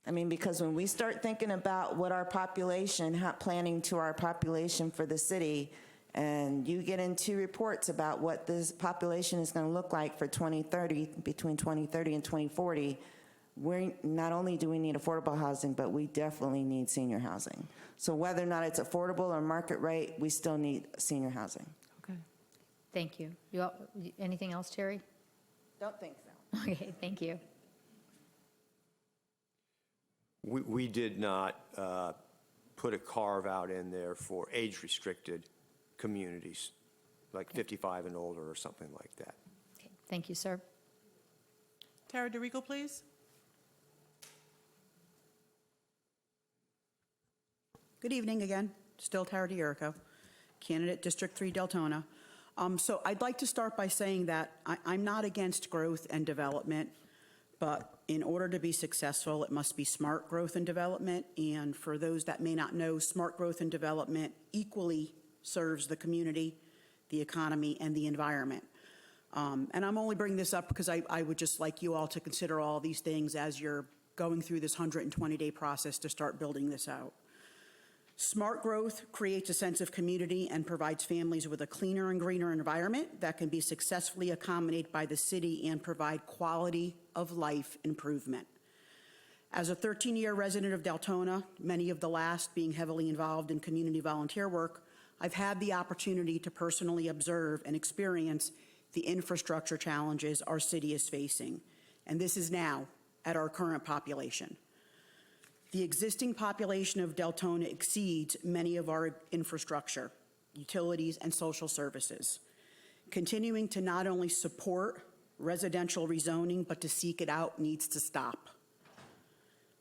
I mean, because when we start thinking about what our population, planning to our population for the city, and you get into reports about what this population is going to look like for 2030, between 2030 and 2040, not only do we need affordable housing, but we definitely need senior housing. So whether or not it's affordable or market rate, we still need senior housing. Okay. Thank you. Anything else, Terry? Don't think so. Okay, thank you. We did not put a carve out in there for age-restricted communities, like 55 and older or something like that. Okay, thank you, sir. Tara DeRico, please. Good evening again. Still Tara DeRico, candidate District 3 Deltona. So I'd like to start by saying that I'm not against growth and development, but in order to be successful, it must be smart growth and development. And for those that may not know, smart growth and development equally serves the community, the economy, and the environment. And I'm only bringing this up because I would just like you all to consider all these things as you're going through this 120-day process to start building this out. Smart growth creates a sense of community and provides families with a cleaner and greener environment that can be successfully accommodated by the city and provide quality of life improvement. As a 13-year resident of Deltona, many of the last being heavily involved in community volunteer work, I've had the opportunity to personally observe and experience the infrastructure challenges our city is facing, and this is now at our current population. The existing population of Deltona exceeds many of our infrastructure, utilities, and social services. Continuing to not only support residential rezoning, but to seek it out needs to stop.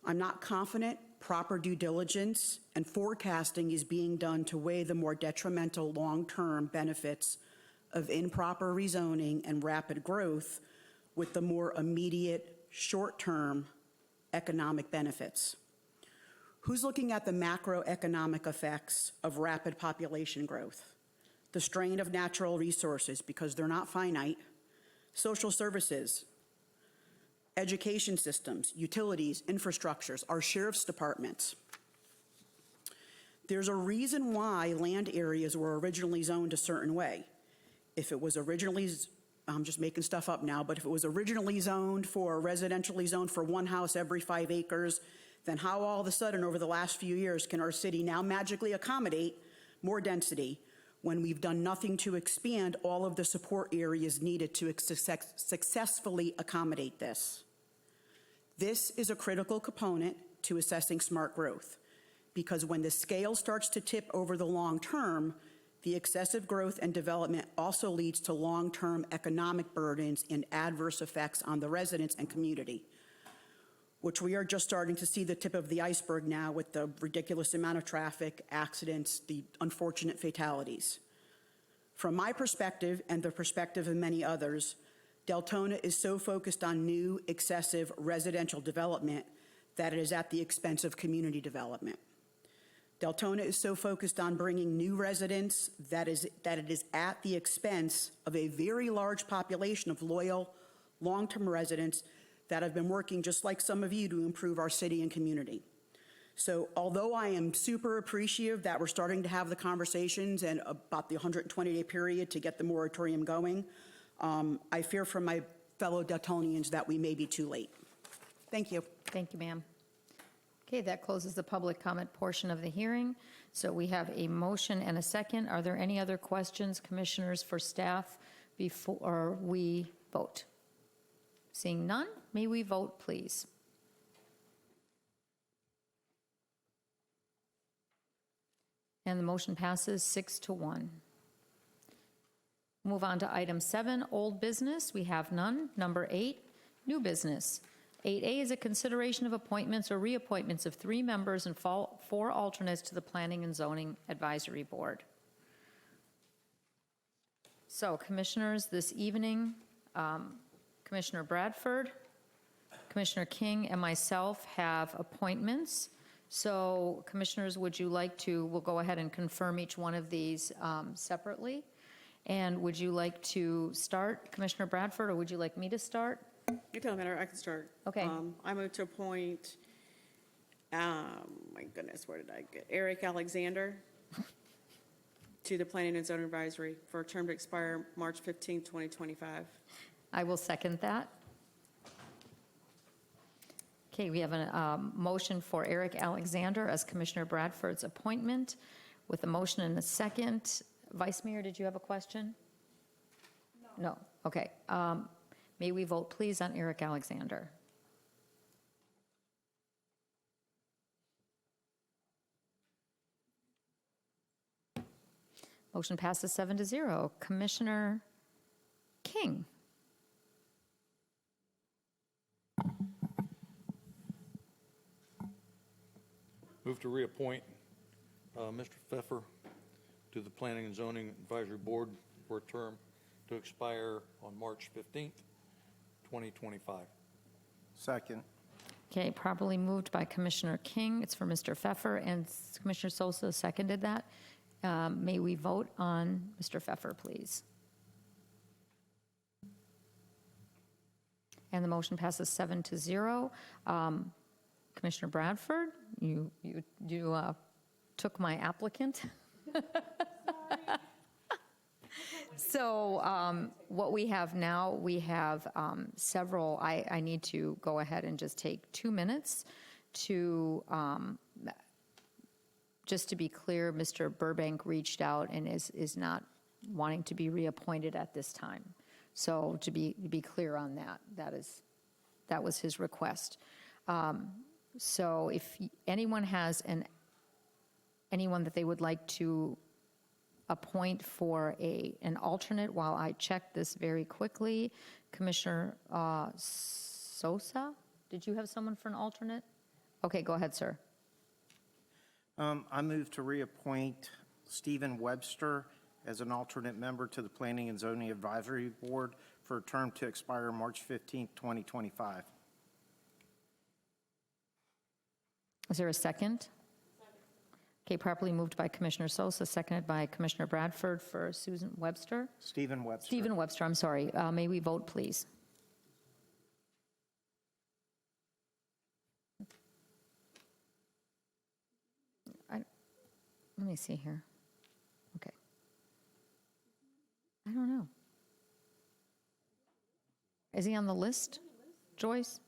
I'm not confident proper due diligence and forecasting is being done to weigh the more detrimental long-term benefits of improper rezoning and rapid growth with the more immediate short-term economic benefits. Who's looking at the macroeconomic effects of rapid population growth? The strain of natural resources, because they're not finite, social services, education systems, utilities, infrastructures, our sheriff's departments. There's a reason why land areas were originally zoned a certain way. If it was originally, I'm just making stuff up now, but if it was originally zoned for, residentially zoned for one house every 5 acres, then how all of a sudden over the last few years can our city now magically accommodate more density when we've done nothing to expand all of the support areas needed to successfully accommodate this? This is a critical component to assessing smart growth, because when the scale starts to tip over the long term, the excessive growth and development also leads to long-term economic burdens and adverse effects on the residents and community, which we are just starting to see the tip of the iceberg now with the ridiculous amount of traffic, accidents, the unfortunate fatalities. From my perspective and the perspective of many others, Deltona is so focused on new, excessive residential development that it is at the expense of community development. Deltona is so focused on bringing new residents that it is at the expense of a very large population of loyal, long-term residents that have been working just like some of you to improve our city and community. So although I am super appreciative that we're starting to have the conversations and about the 120-day period to get the moratorium going, I fear for my fellow Deltonians that we may be too late. Thank you. Thank you, ma'am. Okay, that closes the public comment portion of the hearing. So we have a motion and a second. Are there any other questions, commissioners, for staff before we vote? Seeing none, may we vote, please? And the motion passes 6-1. Move on to item 7, old business. We have none. Number 8, new business. 8A is a consideration of appointments or reappointments of 3 members and 4 alternates to the Planning and Zoning Advisory Board. So, commissioners, this evening, Commissioner Bradford, Commissioner King, and myself have appointments. So, commissioners, would you like to, we'll go ahead and confirm each one of these separately. And would you like to start, Commissioner Bradford, or would you like me to start? It doesn't matter, I can start. Okay. I move to appoint, my goodness, where did I get? Eric Alexander to the Planning and Zoning Advisory for a term to expire March 15, 2025. I will second that. Okay, we have a motion for Eric Alexander as Commissioner Bradford's appointment with a motion and a second. Vice Mayor, did you have a question? No. Okay. May we vote, please, on Eric Alexander? Motion passes 7-0. Commissioner King. Move to reappoint Mr. Pfeffer to the Planning and Zoning Advisory Board for a term to expire on March 15th, 2025. Second. Okay, properly moved by Commissioner King. It's for Mr. Pfeffer, and Commissioner Sosa seconded that. May we vote on Mr. Pfeffer, please? And the motion passes 7-0. Commissioner Bradford, you took my applicant. So what we have now, we have several, I need to go ahead and just take 2 minutes to, just to be clear, Mr. Burbank reached out and is not wanting to be reappointed at this time. So to be clear on that, that was his request. So if anyone has anyone that they would like to appoint for an alternate, while I check this very quickly, Commissioner Sosa, did you have someone for an alternate? Okay, go ahead, sir. I move to reappoint Stephen Webster as an alternate member to the Planning and Zoning Advisory Board for a term to expire March 15th, 2025. Is there a second? Okay, properly moved by Commissioner Sosa, seconded by Commissioner Bradford for Susan Webster. Stephen Webster. Stephen Webster, I'm sorry. May we vote, please? Let me see here. Okay. I don't know. Is he on the list, Joyce?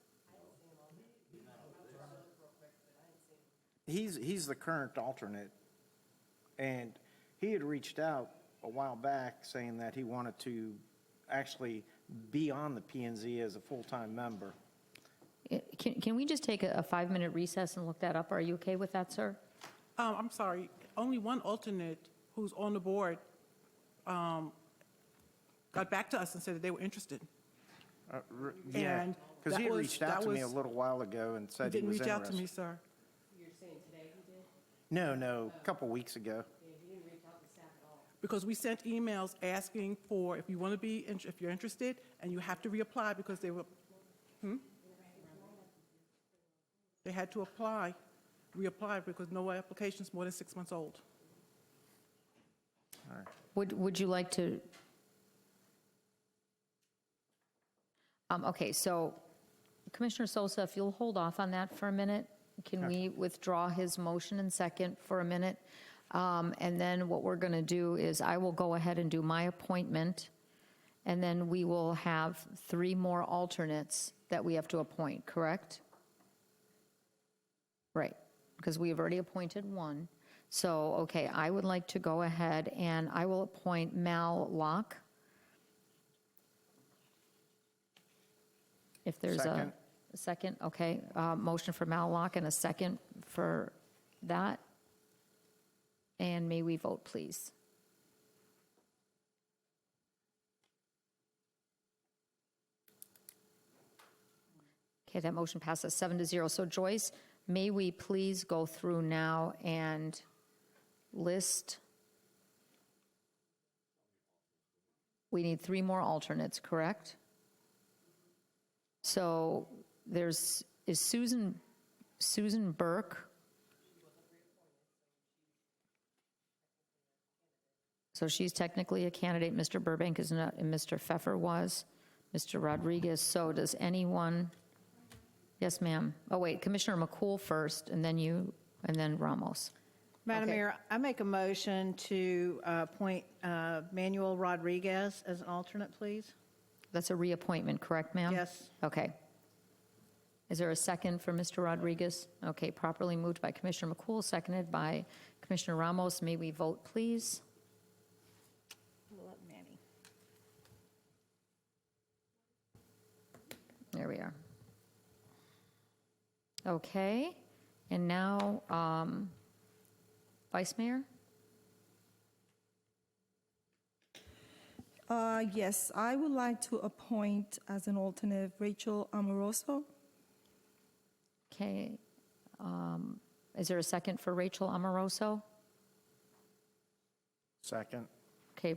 He's the current alternate, and he had reached out a while back saying that he wanted to actually be on the P&Z as a full-time member. Can we just take a 5-minute recess and look that up? Are you okay with that, sir? I'm sorry, only one alternate who's on the board got back to us and said that they were interested. Yeah, And because he that had was- reached out that to me a was- little while ago and He said he didn't was reach interested. out to me, sir. No, a couple weeks ago. Because we sent emails asking for, if you want to be, if you're interested, and you have to reapply because they were, They had to reapply because no application's more than 6 months old. All right. Would you like to? Okay, so Commissioner Sosa, if you'll hold off on that for a minute, can we withdraw his motion and second for a minute? And then what we're going to do is I will go ahead and do my appointment, and then we will have 3 more alternates that we have to appoint, correct? Right, because we have already appointed one. So, okay, I would like to go ahead and I will appoint Mal Locke. If there's Second. a second, okay. Motion for Mal Locke and a second for that. And may we vote, please? Okay, that motion passes 7-0. So Joyce, may we please go through now and list? We need 3 more alternates, correct? So is Susan Burke? So she's technically a candidate. Mr. Burbank is not, and Mr. Pfeffer was, Mr. Rodriguez. So does anyone? Yes, ma'am. Oh, wait, Commissioner McCool first, and then you, and then Ramos. Madam Okay. Mayor, I make a motion to appoint Manuel Rodriguez as an alternate, please. That's a reappointment, correct, ma'am? Yes. Okay. Is there a second for Mr. Rodriguez? Okay, properly moved by Commissioner McCool, seconded by Commissioner Ramos. May we vote, please? Let Manny. There we are. Okay, and now, Vice Mayor? Yes, I would like to appoint as an alternate Rachel Amoroso. Okay, is there a second for Rachel Amoroso? Second. Okay,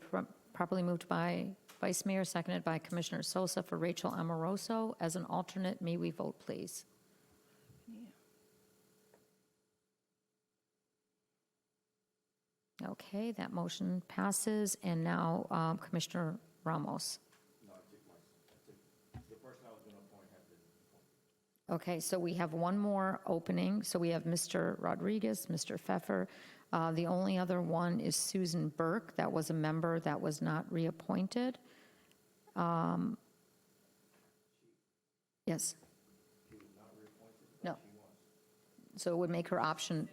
properly moved by Vice Mayor, seconded by Commissioner Sosa for Rachel Amoroso as an alternate. May we vote, please? Okay, that motion passes. And now Commissioner Ramos. Okay, so we have one more opening. So we have Mr. Rodriguez, Mr. Pfeffer. The only other one is Susan Burke. That was a member that was not reappointed. Yes. No. So it would make her option.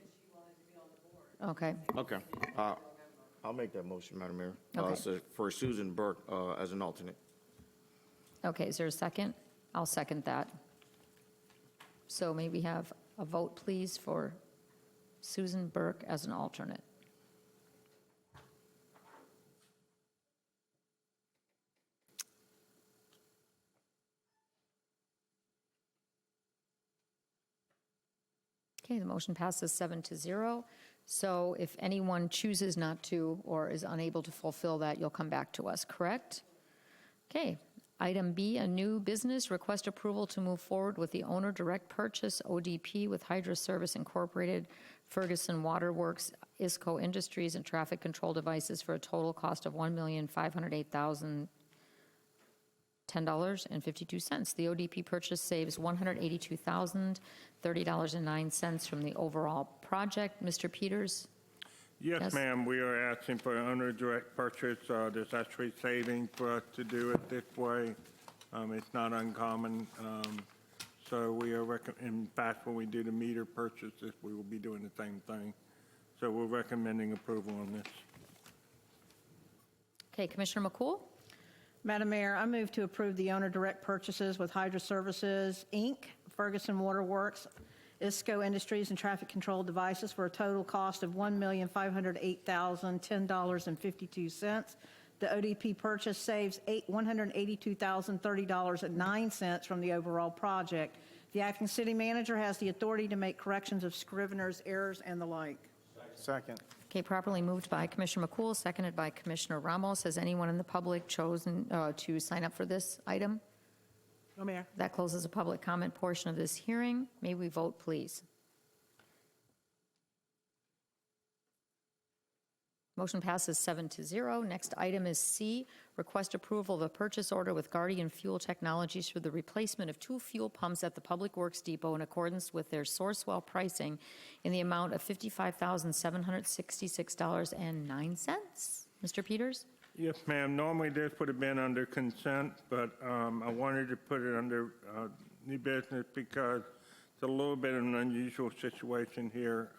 Okay. Okay. I'll make that motion, Madam Mayor. Okay. So for Susan Burke as an alternate. Okay, is there a second? I'll second that. So may we have a vote, please, for Susan Burke as an alternate? Okay, the motion passes 7-0. So if anyone chooses not to or is unable to fulfill that, you'll come back to us, correct? Okay. Item B, a new business, request approval to move forward with the owner direct purchase ODP with Hydra Service Incorporated, Ferguson Waterworks, Isco Industries, and traffic control devices for a total cost of $1,508,010.52. The ODP purchase saves $182,030.09 from the overall project. Mr. Peters? Yes, ma'am, we are asking for owner direct purchase. There's actually savings for us to do it this way. It's not uncommon. So we are, in fact, when we do the meter purchases, we will be doing the same thing. So we're recommending approval on this. Okay, Commissioner McCool? Madam Mayor, I move to approve the owner direct purchases with Hydra Services, Inc., Ferguson Waterworks, Isco Industries, and traffic control devices for a total cost of $1,508,010.52. The ODP purchase saves $182,030.09 from the overall project. The acting city manager has the authority to make corrections of scrivener's errors and the like. Second. Okay, properly moved by Commissioner McCool, seconded by Commissioner Ramos. Has anyone in the public chosen to sign up for this item? No, Mayor. That closes the public comment portion of this hearing. May we vote, please? Motion passes 7-0. Next item is C, request approval of a purchase order with Guardian Fuel Technologies for the replacement of 2 fuel pumps at the Public Works Depot in accordance with their source well pricing in the amount of $55,766.09. Mr. Peters? Yes, ma'am. Normally this would have been under consent, but I wanted to put it under new business because it's a little bit of an unusual situation here.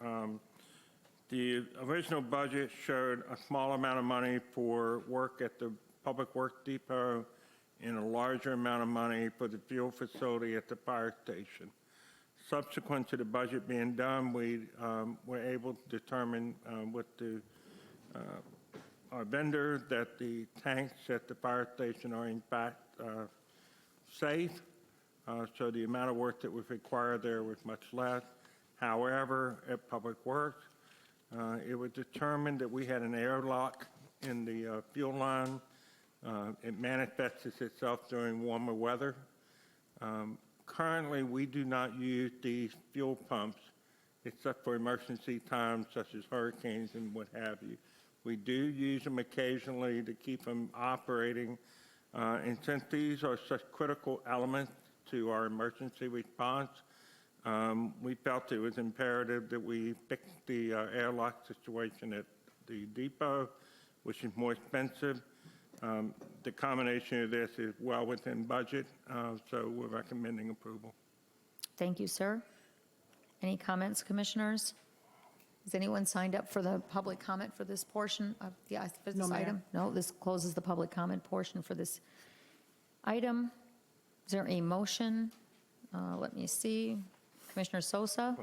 The original budget showed a small amount of money for work at the Public Works Depot and a larger amount of money for the fuel facility at the fire station. Subsequent to the budget being done, we were able to determine with our vendor that the tanks at the fire station are in fact safe. So the amount of work that was required there was much less. However, at Public Works, it was determined that we had an airlock in the fuel line. It manifests itself during warmer weather. Currently, we do not use these fuel pumps except for emergency times such as hurricanes and what have you. We do use them occasionally to keep them operating. And since these are such critical elements to our emergency response, we felt it was imperative that we fix the airlock situation at the depot, which is more expensive. The combination of this is well within budget, so we're recommending approval. Thank you, sir. Any comments, commissioners? Has anyone signed up for the public comment for this portion of the business item? No, this closes the public comment portion for this item. Is there a motion? Let me see. Commissioner Sosa?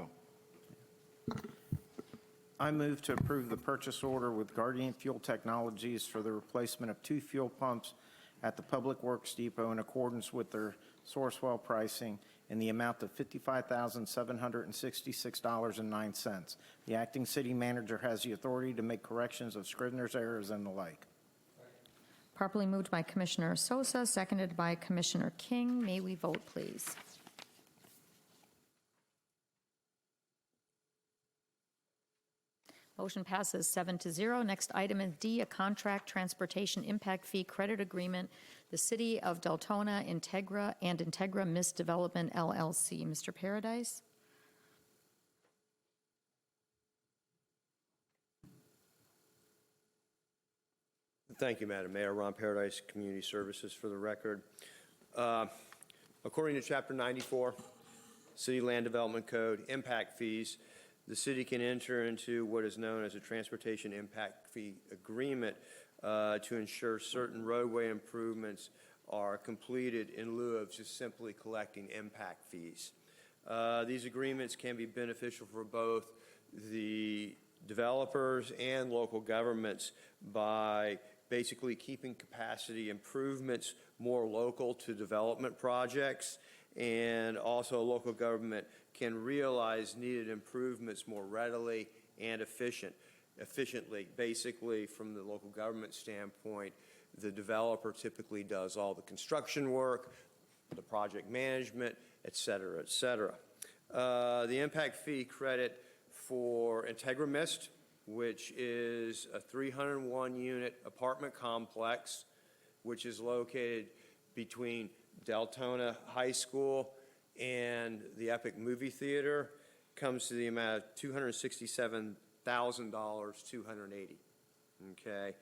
I move to approve the purchase order with Guardian Fuel Technologies for the replacement of 2 fuel pumps at the Public Works Depot in accordance with their source well pricing in the amount of $55,766.09. The acting city manager has the authority to make corrections of scrivener's errors and the like. Properly moved by Commissioner Sosa, seconded by Commissioner King. May we vote, please? Motion passes 7-0. Next item is D, a contract transportation impact fee credit agreement, the City of Deltona, Integra, and Integra Mist Development, LLC. Mr. Paradise? Thank you, Madam Mayor. Ron Paradise, Community Services for the record. According to Chapter 94, City Land Development Code, impact fees, the city can enter into what is known as a transportation impact fee agreement to ensure certain roadway improvements are completed in lieu of just simply collecting impact fees. These agreements can be beneficial for both the developers and local governments by basically keeping capacity improvements more local to development projects, and also local government can realize needed improvements more readily and efficiently. Basically, from the local government standpoint, the developer typically does all the construction work, the project management, et cetera, et cetera. The impact fee credit for Integra Mist, which is a 301-unit apartment complex, which is located between Deltona High School and the Epic Movie Theater, comes to the amount of $267,280. Okay,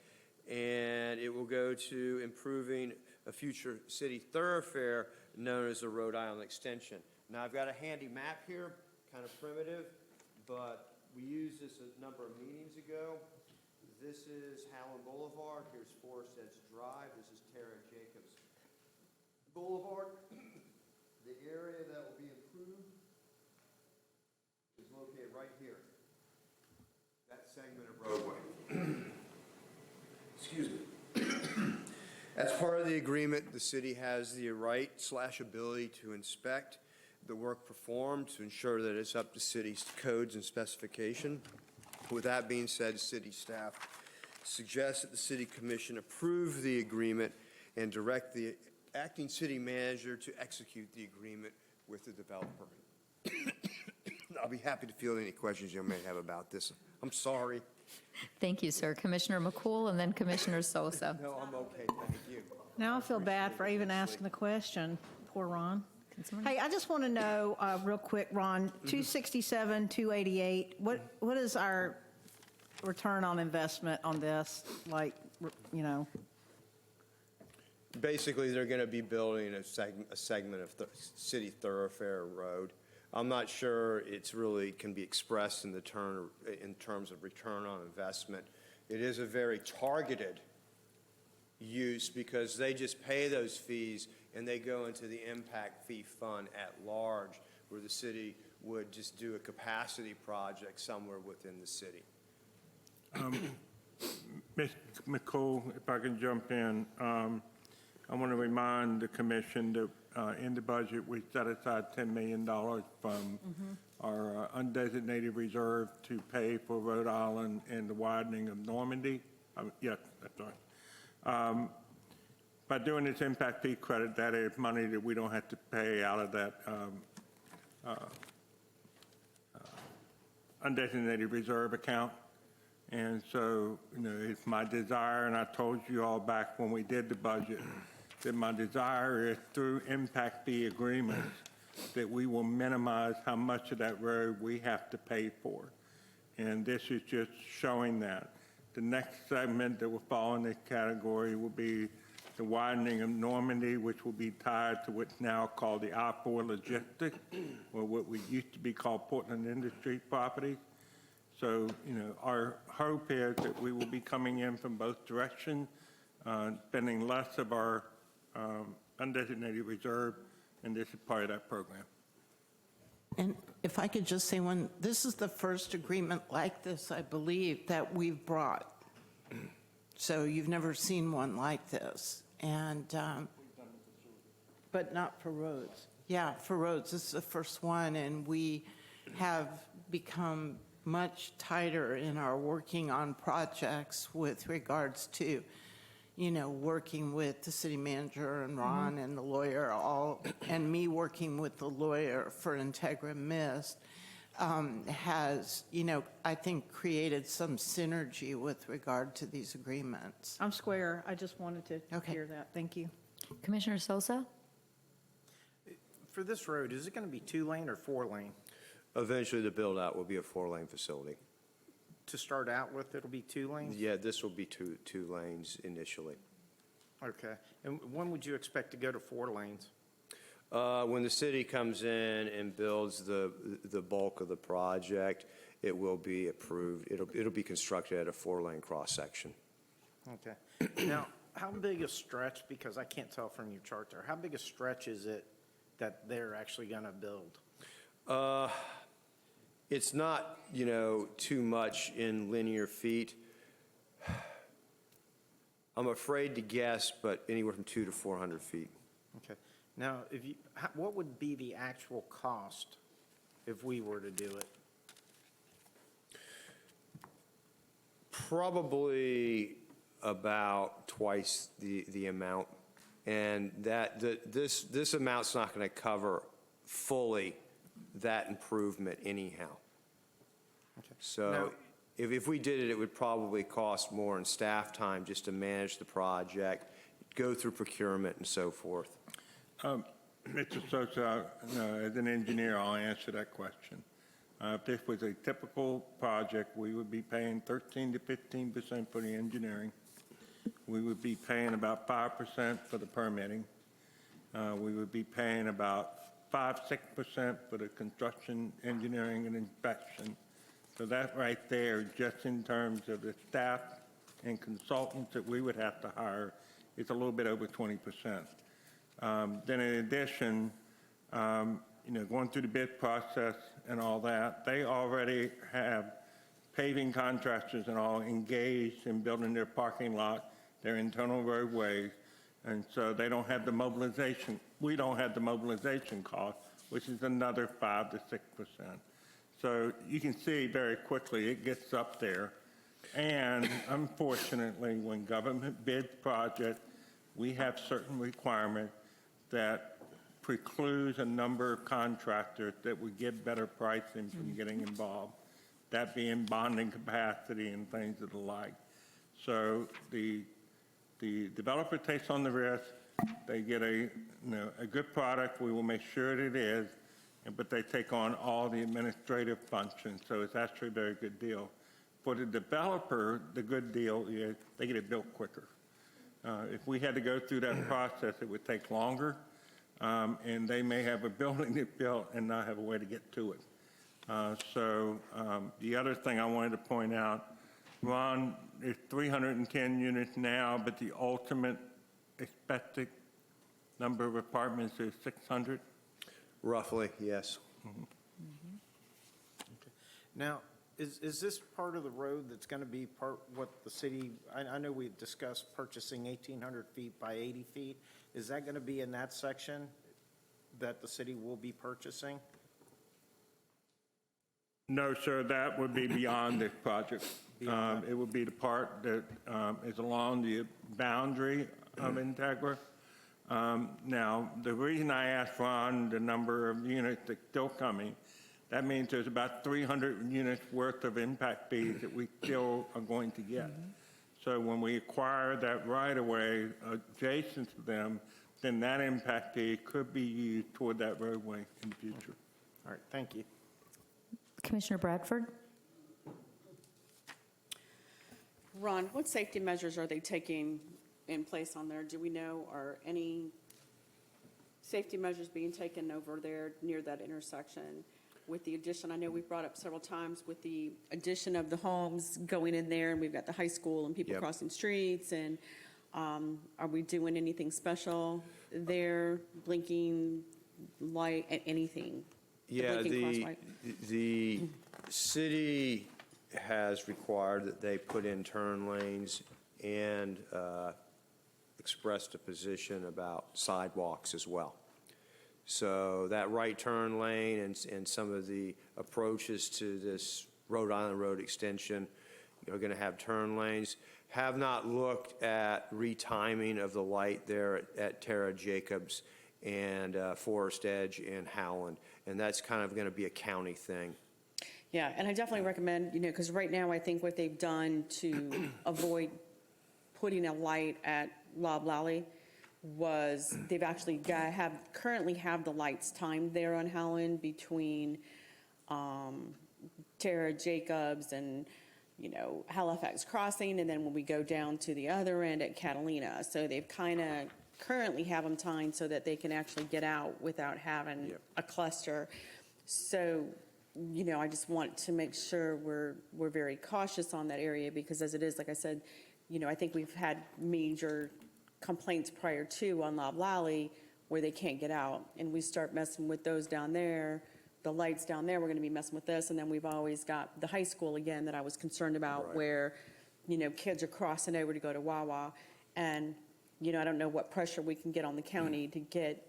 and it will go to improving a future city thoroughfare known as the Rhode Island Extension. Now, I've got a handy map here, kind of primitive, but we used this a number of meetings ago. This is Howland Boulevard. Here's Forest Edge Drive. This is Tara Jacobs Boulevard. The area that will be improved is located right here. That segment of roadway. Excuse me. As part of the agreement, the city has the right/ability to inspect the work performed to ensure that it's up to city's codes and specification. With that being said, city staff suggests that the city commission approve the agreement and direct the acting city manager to execute the agreement with the developer. I'll be happy to field any questions you may have about this. I'm sorry. Thank you, sir. Commissioner McCool and then Commissioner Sosa. No, I'm okay, thank you. Now I feel bad for even asking the question. Poor Ron. Hey, I just want to know real quick, Ron, 267, 288, what is our return on investment on this? Like, you know? Basically, they're going to be building a segment of city thoroughfare road. I'm not sure it's really can be expressed in terms of return on investment. It is a very targeted use because they just pay those fees and they go into the impact fee fund at large, where the city would just do a capacity project somewhere within the city. Ms. McCool, if I can jump in, I want to remind the commission that in the budget, we set aside $10 million from our undesignated reserve to pay for Rhode Island and the widening of Normandy. Yes, that's right. By doing this impact fee credit, that is money that we don't have to pay out of that undesignated reserve account. And so, you know, it's my desire, and I told you all back when we did the budget, that my desire is through impact fee agreements that we will minimize how much of that road we have to pay for. And this is just showing that. The next segment that will fall in this category will be the widening of Normandy, which will be tied to what's now called the I-4 logistics, or what we used to be called Portland Industry property. So, you know, our hope is that we will be coming in from both directions, spending less of our undesignated reserve, and this is part of that program. And if I could just say one, this is the first agreement like this, I believe, that we've brought. So you've never seen one like this. And, but not for roads. Yeah, for roads, this is the first one, and we have become much tighter in our working on projects with regards to, working with the city manager and Ron and the lawyer, and me working with the lawyer for Integra Mist, has, I think created some synergy with regard to these agreements. I'm square. I just wanted to hear that. Thank you. Commissioner Sosa? For this road, is it going to be 2-lane or 4-lane? Eventually, the build-out will be a 4-lane facility. To start out with, it'll be 2 lanes? Yeah, this will be two lanes initially. Okay. And when would you expect to go to 4 lanes? When the city comes in and builds the bulk of the project, it will be approved. It'll be constructed at a 4-lane cross-section. Okay. Now, how big a stretch, because I can't tell from your chart there, how big a stretch is it that they're actually going to build? It's not, too much in linear feet. I'm afraid to guess, but anywhere from 200 to 400 feet. Okay. Now, what would be the actual cost if we were to do it? Probably about twice the amount, and this amount's not going to cover fully that improvement anyhow. Okay. So Now, if we did it, it would probably cost more in staff time just to manage the project, go through procurement and so forth. Mr. Sosa, as an engineer, I'll answer that question. If this was a typical project, we would be paying 13 to 15% for the engineering. We would be paying about 5% for the permitting. We would be paying about 5-6% for the construction, engineering, and inspection. So that right there, just in terms of the staff and consultants that we would have to hire, is a little bit over 20%. Then in addition, going through the bid process and all that, they already have paving contractors and all engaged in building their parking lot, their internal roadways, and so they don't have the mobilization. We don't have the mobilization cost, which is another 5 to 6%. So you can see very quickly it gets up there. And unfortunately, when government bids projects, we have certain requirements that precludes a number of contractors that would get better pricing from getting involved, that being bonding capacity and things of the like. So the developer takes on the risk, they get a good product, we will make sure that it is, but they take on all the administrative functions, so it's actually a very good deal. For the developer, the good deal is they get it built quicker. If we had to go through that process, it would take longer, and they may have a building that's built and not have a way to get to it. The other thing I wanted to point out, Ron, there's 310 units now, but the ultimate expected number of apartments is 600? Roughly, yes. Okay. Now, is this part of the road that's going to be what the city, I know we discussed purchasing 1,800 feet by 80 feet. Is that going to be in that section that the city will be purchasing? No, sir, that would be beyond this project. It would be the part that is along the boundary of Integra. Now, the reason I asked Ron the number of units that's still coming, that means there's about 300 units worth of impact fees that we still are going to get. So when we acquire that right-of-way adjacent to them, then that impact fee could be used toward that roadway in the future. All right, thank you. Commissioner Bradford? Ron, what safety measures are they taking in place on there? Do we know, are any safety measures being taken over there near that intersection? With the addition, I know we've brought up several times with the addition of the homes going in there, and we've got the high school and people crossing streets, and are we doing anything special there, blinking light, anything? Yeah, the city has required that they put in turn lanes and expressed a position about sidewalks as well. So that right turn lane and some of the approaches to this Rhode Island Road extension, They're going to have turn lanes. Have not looked at retiming of the light there at Tara Jacobs and Forest Edge and Howland, and that's kind of going to be a county thing. Yeah, and I definitely recommend, because right now I think what they've done to avoid putting a light at Lob Lally was they've actually currently have the lights timed there on Howland between Tara Jacobs and Halifax Crossing, and then when we go down to the other end at Catalina. So they've kind of currently have them timed so that they can actually get out without having a cluster. So, I just want to make sure we're very cautious on that area, because as it is, like I said, I think we've had major complaints prior to on Lob Lally where they can't get out, and we start messing with those down there. The lights down there, we're going to be messing with this, and then we've always got the high school again that I was concerned about, where, kids are crossing over to go to Wawa, and, I don't know what pressure we can get on the county to get,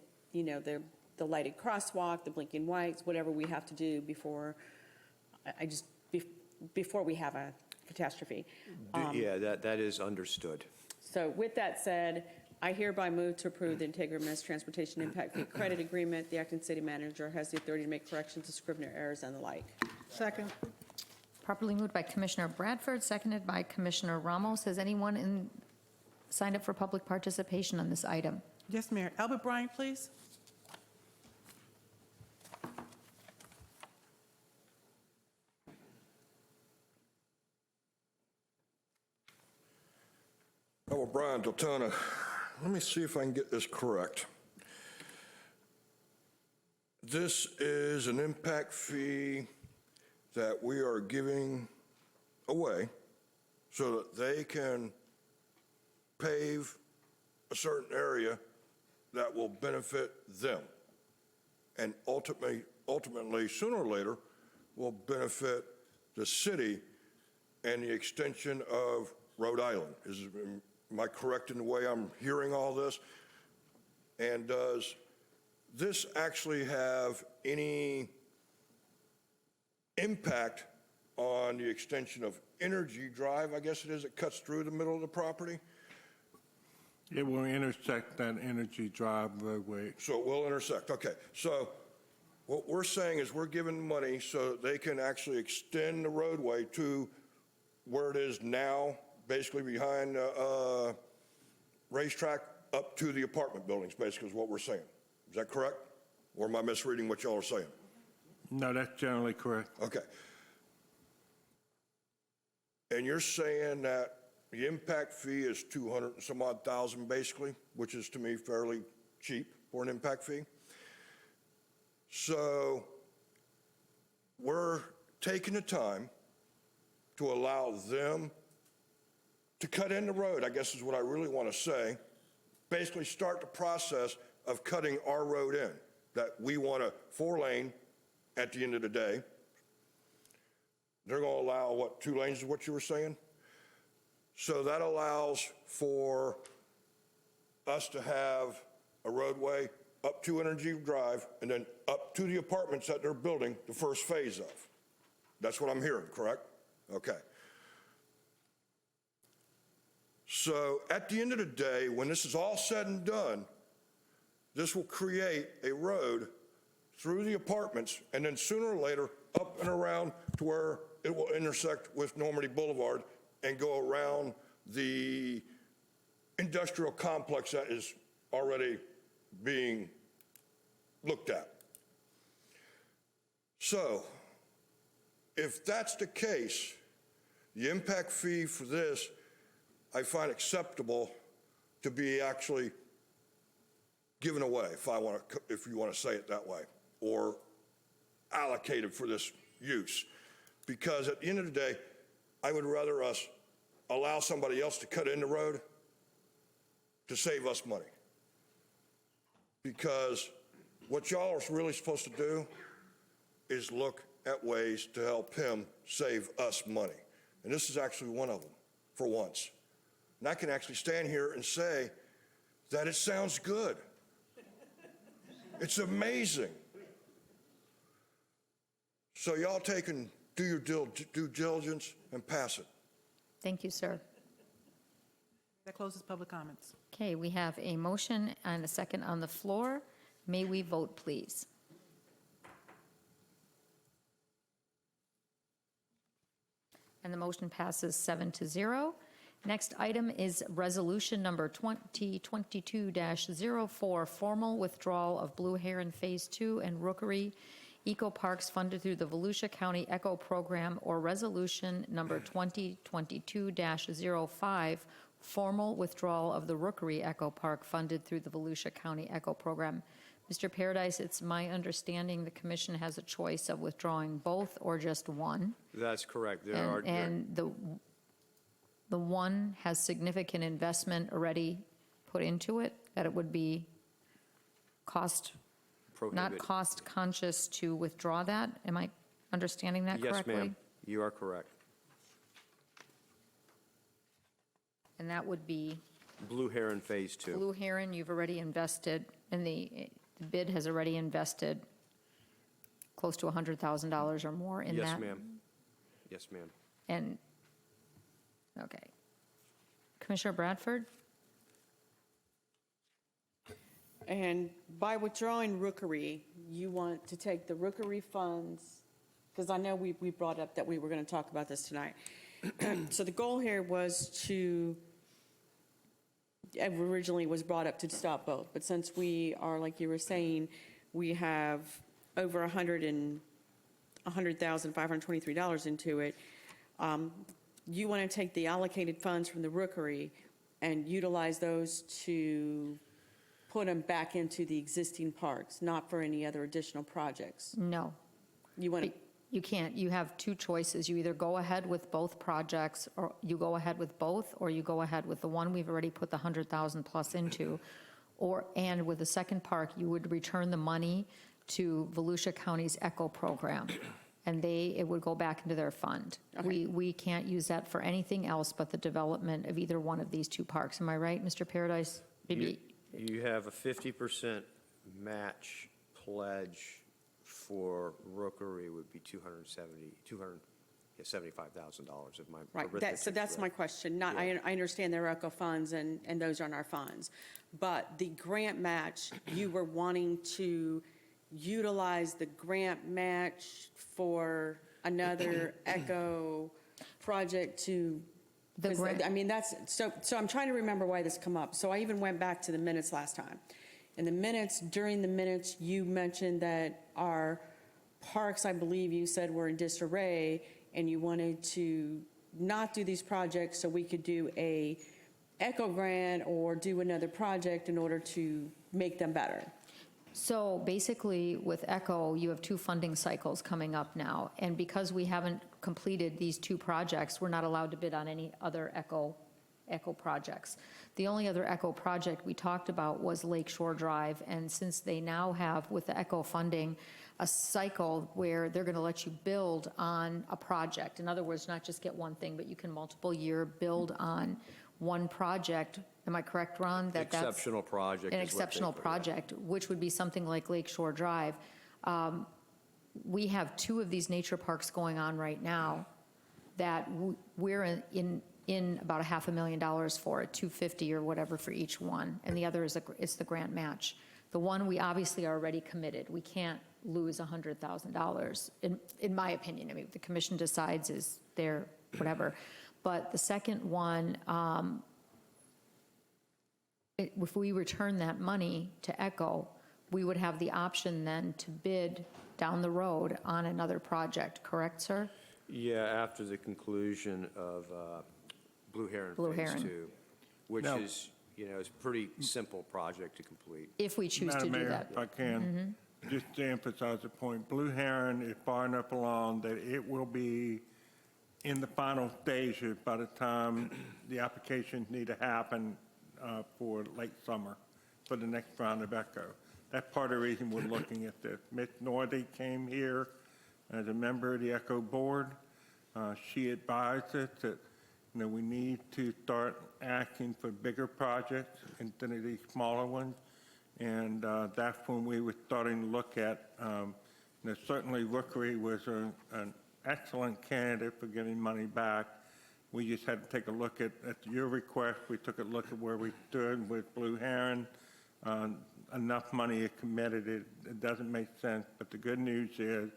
the lighted crosswalk, the blinking lights, whatever we have to do before, before we have a catastrophe. Yeah, that is understood. So with that said, I hereby move to approve the Integra Mass Transportation Impact Fee Credit Agreement. The acting city manager has the authority to make corrections to Scrivener errors and the like. Second. Properly moved by Commissioner Bradford, seconded by Commissioner Ramos. Has anyone signed up for public participation on this item? Yes, Mayor. Albert Bryant, please. Albert Bryant, Deltona. Let me see if I can get this correct. This is an impact fee that we are giving away so that they can pave a certain area that will benefit them, and ultimately, sooner or later, will benefit the city and the extension of Rhode Island. Am I correct in the way I'm hearing all this? And does this actually have any impact on the extension of Energy Drive, I guess it is, it cuts through the middle of the property? It will intersect that Energy Drive roadway. So it will intersect, okay. So what we're saying is we're giving money so they can actually extend the roadway to where it is now, basically behind racetrack up to the apartment buildings, basically is what we're saying. Is that correct? Or am I misreading what y'all are saying? No, that's generally correct. Okay. And you're saying that the impact fee is 200 and some odd thousand basically, which is to me fairly cheap for an impact fee. So we're taking the time to allow them to cut in the road, I guess is what I really want to say, basically start the process of cutting our road in, that we want a 4-lane at the end of the day. They're going to allow, what, 2 lanes is what you were saying? So that allows for us to have a roadway up to Energy Drive and then up to the apartments that they're building the first phase of. That's what I'm hearing, correct? Okay. So at the end of the day, when this is all said and done, this will create a road through the apartments and then sooner or later up and around to where it will intersect with Normandy Boulevard and go around the industrial complex that is already being looked at. So if that's the case, the impact fee for this, I find acceptable to be actually given away, if you want to say it that way, or allocated for this use. Because at the end of the day, I would rather us allow somebody else to cut in the road to save us money. Because what y'all are really supposed to do is look at ways to help him save us money. And this is actually one of them, for once. And I can actually stand here and say that it sounds good. It's amazing. So y'all take and do your due diligence and pass it. Thank you, sir. That closes public comments. Okay, we have a motion and a second on the floor. May we vote, please? And the motion passes 7-0. Next item is resolution number 2022-04, formal withdrawal of Blue Heron Phase 2 and Rookery Eco Parks funded through the Volusia County Eco Program, or resolution number 2022-05, formal withdrawal of the Rookery Eco Park funded through the Volusia County Eco Program. Mr. Paradise, it's my understanding the commission has a choice of withdrawing both or just one. That's correct. And the one has significant investment already put into it, that it would be not cost conscious to withdraw that. Am I understanding that correctly? Yes, ma'am. You are correct. And that would be Blue Heron Phase 2. Blue Heron, you've already invested, and the bid has already invested close to $100,000 or more in that? Yes, ma'am. Yes, ma'am. And, okay. Commissioner Bradford? And by withdrawing Rookery, you want to take the Rookery funds, because I know we brought up that we were going to talk about this tonight. So the goal here was to, originally was brought up to stop both, but since we are, like you were saying, we have over $100,523 into it, you want to take the allocated funds from the Rookery and utilize those to put them back into the existing parks, not for any other additional projects? No. You want to? You can't. You have two choices. You either go ahead with both projects, or you go ahead with both, or you go ahead with the one we've already put the 100,000 plus into, and with the second park, you would return the money to Volusia County's ECHO program, and it would go back into their fund. Okay. We can't use that for anything else but the development of either one of these two parks. Am I right, Mr. Paradise? Maybe. You have a 50% match pledge for Rookery would be $275,000 of my Right, so that's my question. Not, I understand there are ECHO funds and those aren't our funds. But the grant match, you were wanting to utilize the grant match for another ECHO project to, I mean, that's, so I'm trying to remember why this come up. So I even went back to the minutes last time. In the minutes, during the minutes, you mentioned that our parks, I believe you said, were in disarray, and you wanted to not do these projects so we could do a ECHO grant or do another project in order to make them better. So basically, with ECHO, you have two funding cycles coming up now, and because we haven't completed these two projects, we're not allowed to bid on any other ECHO projects. The only other ECHO project we talked about was Lakeshore Drive, and since they now have, with the ECHO funding, a cycle where they're going to let you build on a project. In other words, not just get one thing, but you can multiple year build on one project. Am I correct, Ron? Exceptional project. An exceptional project, which would be something like Lakeshore Drive. We have two of these nature parks going on right now that we're in about $500,000 for it, $250,000 or whatever for each one, and the other is the grant match. The one we obviously are already committed. We can't lose $100,000, in my opinion. I mean, if the commission decides is there, whatever. But the second one, if we return that money to ECHO, we would have the option then to bid down the road on another project, correct, sir? Yeah, after the conclusion of Blue Heron Phase 2, which is, is a pretty simple project to complete. If we choose to do that. Madam Mayor, if I can, just to emphasize the point, Blue Heron is far enough along that it will be in the final stages by the time the applications need to happen for late summer for the next round of ECHO. That's part of the reason we're looking at this. Ms. Nordy came here as a member of the ECHO board. She advised us that we need to start asking for bigger projects instead of these smaller ones. And that's when we were starting to look at, certainly Rookery was an excellent candidate for getting money back. We just had to take a look at your request. We took a look at where we stood with Blue Heron. Enough money is committed, it doesn't make sense. But the good news is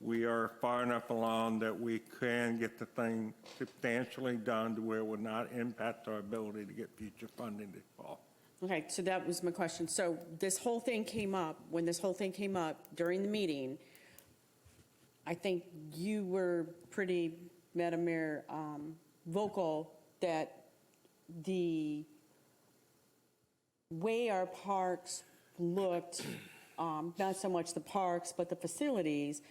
we are far enough along that we can get the thing substantially done to where it will not impact our ability to get future funding this fall. Okay, so that was my question. So this whole thing came up, when this whole thing came up during the meeting, I think you were pretty, Madam Mayor, vocal that the way our parks looked, not so much the parks, but the facilities,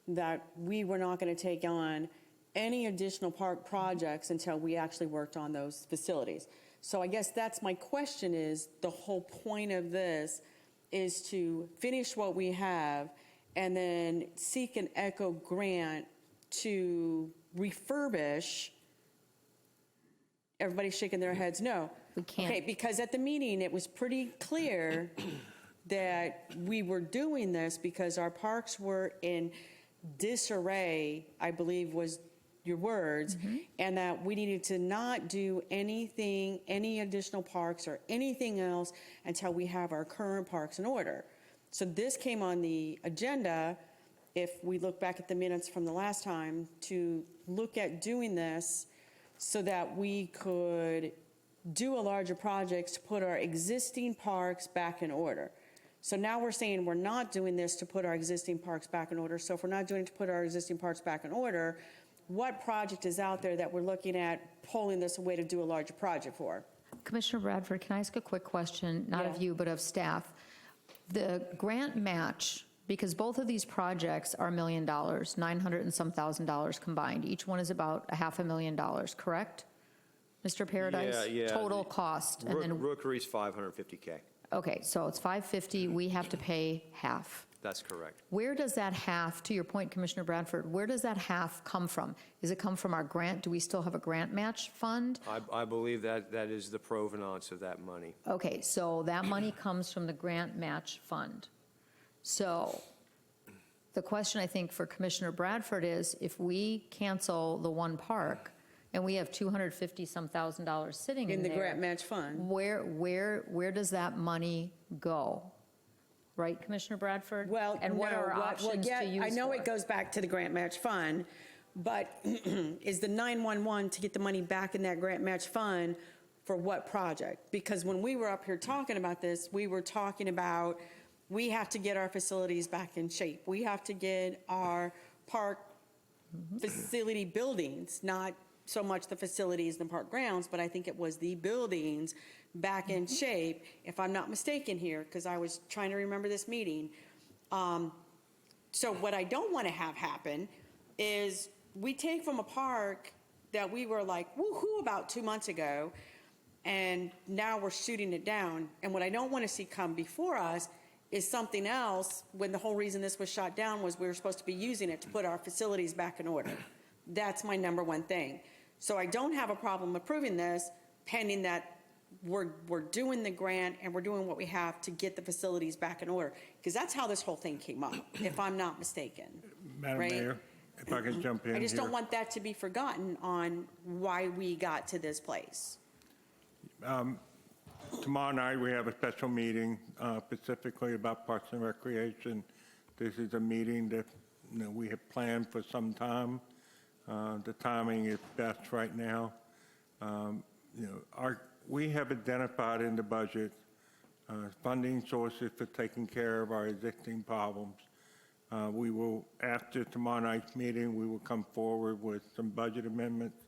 that we were not going to take on any additional park projects until we actually worked on those facilities. So I guess that's my question is, the whole point of this is to finish what we have and then seek an ECHO grant to refurbish. Everybody's shaking their heads no. We can't. Okay, because at the meeting, it was pretty clear that we were doing this because our parks were in disarray, I believe was your words, and that we needed to not do anything, any additional parks or anything else until we have our current parks in order. So this came on the agenda, if we look back at the minutes from the last time, to look at doing this so that we could do a larger project to put our existing parks back in order. So now we're saying we're not doing this to put our existing parks back in order. So if we're not doing it to put our existing parks back in order, what project is out there that we're looking at pulling this away to do a larger project for? Commissioner Bradford, can I ask a quick question, not of you, but of staff? The grant match, because both of these projects are $1 million, 900 and some $1,000 combined. Each one is about $500,000, correct? Mr. Paradise? Yeah. Total cost. And then, Rookery's $550K. okay, so it's 550, we have to pay half. That's correct. Where does that half, to your point, Commissioner Bradford, where does that half come from? Does it come from our grant? Do we still have a grant match fund? I believe that is the provenance of that money. Okay, so that money comes from the grant match fund. So the question I think for Commissioner Bradford is, if we cancel the one park and we have $250,000 sitting in there. In the grant match fund. Where does that money go? Right, Commissioner Bradford? Well, and what are our options to use I know for it goes back to the grant match fund, but is the 911 to get the money back in that grant match fund for what project? Because when we were up here talking about this, we were talking about we have to get our facilities back in shape. We have to get our park facility buildings, not so much the facilities and the park grounds, but I think it was the buildings back in shape, if I'm not mistaken here, because I was trying to remember this meeting. So what I don't want to have happen is we take from a park that we were like, woohoo, about 2 months ago, and now we're shooting it down. And what I don't want to see come before us is something else, when the whole reason this was shot down was we were supposed to be using it to put our facilities back in order. That's my number one thing. So I don't have a problem approving this, pending that we're doing the grant and we're doing what we have to get the facilities back in order. Because that's how this whole thing came up, if I'm not mistaken. Madam right? Mayor, if I can jump in I just here. don't want that to be forgotten on why we got to this place. Tomorrow night, we have a special meeting specifically about Parks and Recreation. This is a meeting that we have planned for some time. The timing is best right now. We have identified in the budget funding sources for taking care of our existing problems. We will, after tomorrow night's meeting, we will come forward with some budget amendments.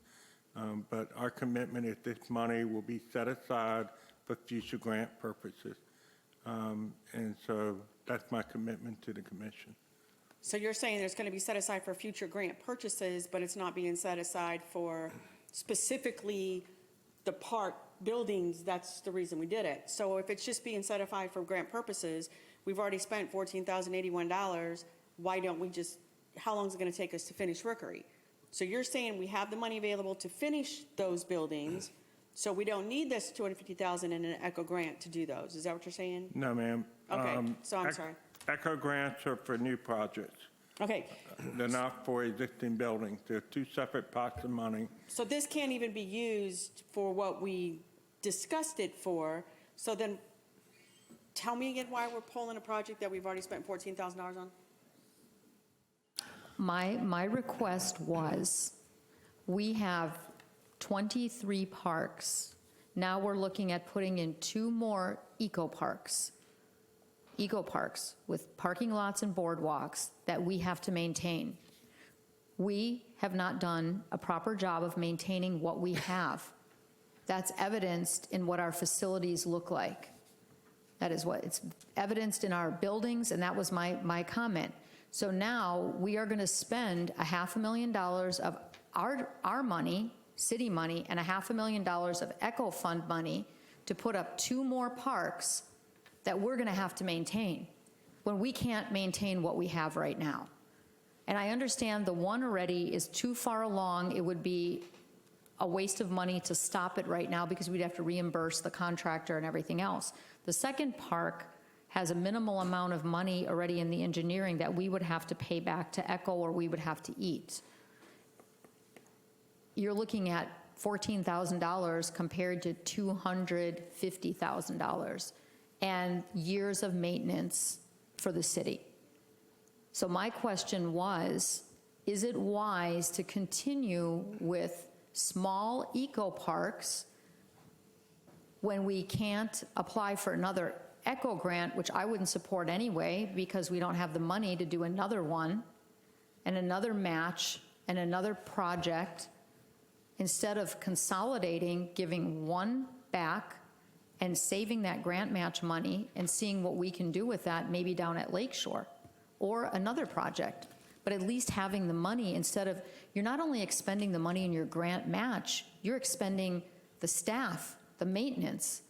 But our commitment is this money will be set aside for future grant purposes. And so that's my commitment to the commission. So you're saying there's going to be set aside for future grant purchases, but it's not being set aside for specifically the park buildings. That's the reason we did it. So if it's just being set aside for grant purposes, we've already spent $14,081. Why don't we just, how long is it going to take us to finish Rookery? So you're saying we have the money available to finish those buildings, so we don't need this $250,000 in an ECHO grant to do those. Is that what you're saying? No, ma'am. Okay, so I'm sorry. ECHO grants are for new projects. Okay, They're not for existing buildings. They're two separate pots of money. so this can't even be used for what we discussed it for. So then, tell me again why we're pulling a project that we've already spent $14,000 on? My request was, we have 23 parks. Now we're looking at putting in 2 more eco parks with parking lots and boardwalks that we have to maintain. We have not done a proper job of maintaining what we have. That's evidenced in what our facilities look like. That is what, it's evidenced in our buildings, and that was my comment. So now we are going to spend $500,000 of our money, city money, and $500,000 of Echo Fund money to put up 2 more parks that we're going to have to maintain when we can't maintain what we have right now. And I understand the one already is too far along. It would be a waste of money to stop it right now because we'd have to reimburse the contractor and everything else. The second park has a minimal amount of money already in the engineering that we would have to pay back to Echo or we would have to eat. You're looking at $14,000 compared to $250,000 and years of maintenance for the city. So my question was, is it wise to continue with small eco parks when we can't apply for another Echo grant, which I wouldn't support anyway because we don't have the money to do another one and another match and another project, instead of consolidating, giving one back and saving that grant match money and seeing what we can do with that, maybe down at Lakeshore or another project. But at least having the money, instead of, you're not only expending the money in your grant match, you're expending the staff, the maintenance,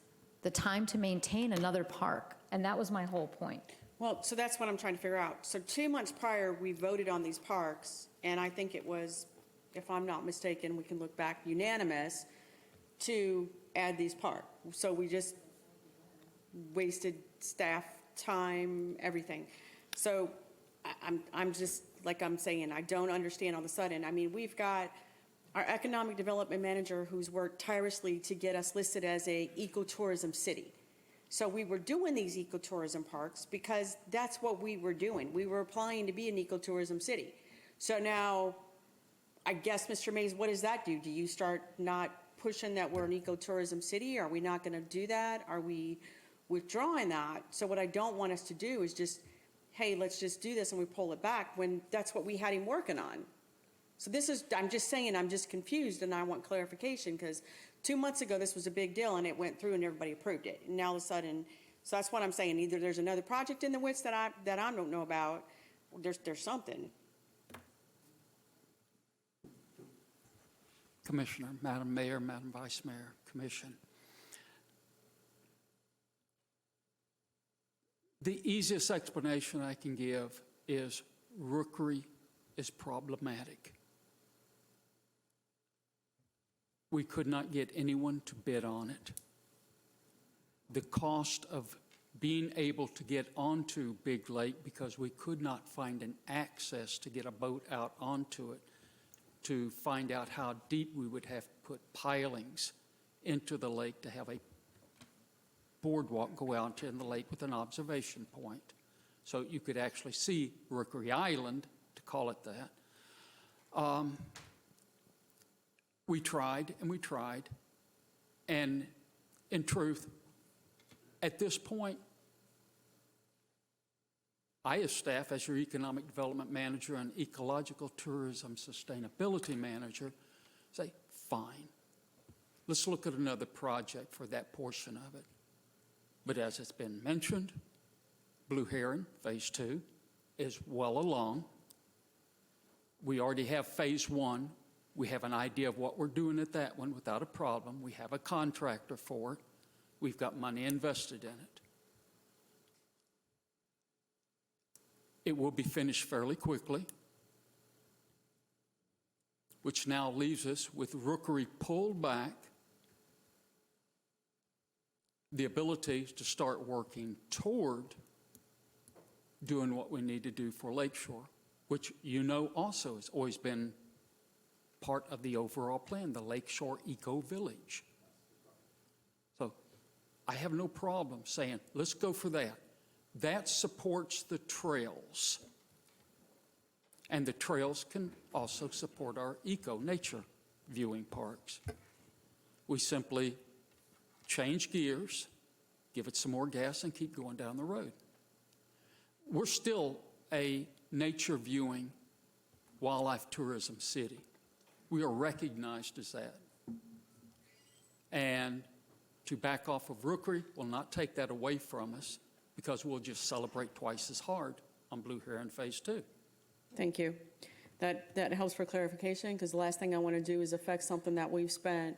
the time to maintain another park. And that was my whole point. Well, so that's what I'm trying to figure out. So 2 months prior, we voted on these parks, and I think it was, if I'm not mistaken, we can look back, unanimous to add these parks. So we just wasted staff, time, everything. So I'm just, like I'm saying, I don't understand all of a sudden. I mean, we've got our economic development manager who's worked tirelessly to get us listed as a ecotourism city. So we were doing these ecotourism parks because that's what we were doing. We were applying to be an ecotourism city. So now, I guess, Mr. Mays, what does that do? Do you start not pushing that we're an ecotourism city? Are we not going to do that? Are we withdrawing that? So what I don't want us to do is just, hey, let's just do this and we pull it back when that's what we had him working on. So this is, I'm just saying, I'm just confused and I want clarification because 2 months ago this was a big deal and it went through and everybody approved it. And now all of a sudden, so that's what I'm saying. Either there's another project in the woods that I don't know about, or there's something. Commissioner, Madam Mayor, Madam Vice Mayor, Commission. The easiest explanation I can give is Rookery is problematic. We could not get anyone to bid on it. The cost of being able to get onto Big Lake, because we could not find an access to get a boat out onto it, to find out how deep we would have to put pilings into the lake to have a boardwalk go out in the lake with an observation point. So you could actually see Rookery Island, to call it that. We tried and we tried, and in truth, at this point, I, as staff, as your economic development manager and ecological tourism sustainability manager, say, fine, let's look at another project for that portion of it. But as it's been mentioned, Blue Heron, Phase 2, is well along. We already have Phase 1. We have an idea of what we're doing at that one without a problem. We have a contractor for it. We've got money invested in it. It will be finished fairly quickly, which now leaves us with Rookery pulled back, the ability to start working toward doing what we need to do for Lakeshore. which you know also has always been part of the overall plan, the Lakeshore Eco Village. So I have no problem saying, let's go for that. That supports the trails. And the trails can also support our nature viewing parks. We simply change gears, give it some more gas, and keep going down the road. We're still a nature viewing wildlife tourism city. We are recognized as that. And to back off of Rookery will not take that away from us, because we'll just celebrate twice as hard on Blue Heron Phase 2. Thank you. That helps for clarification, because the last thing I want to do is affect something that we've spent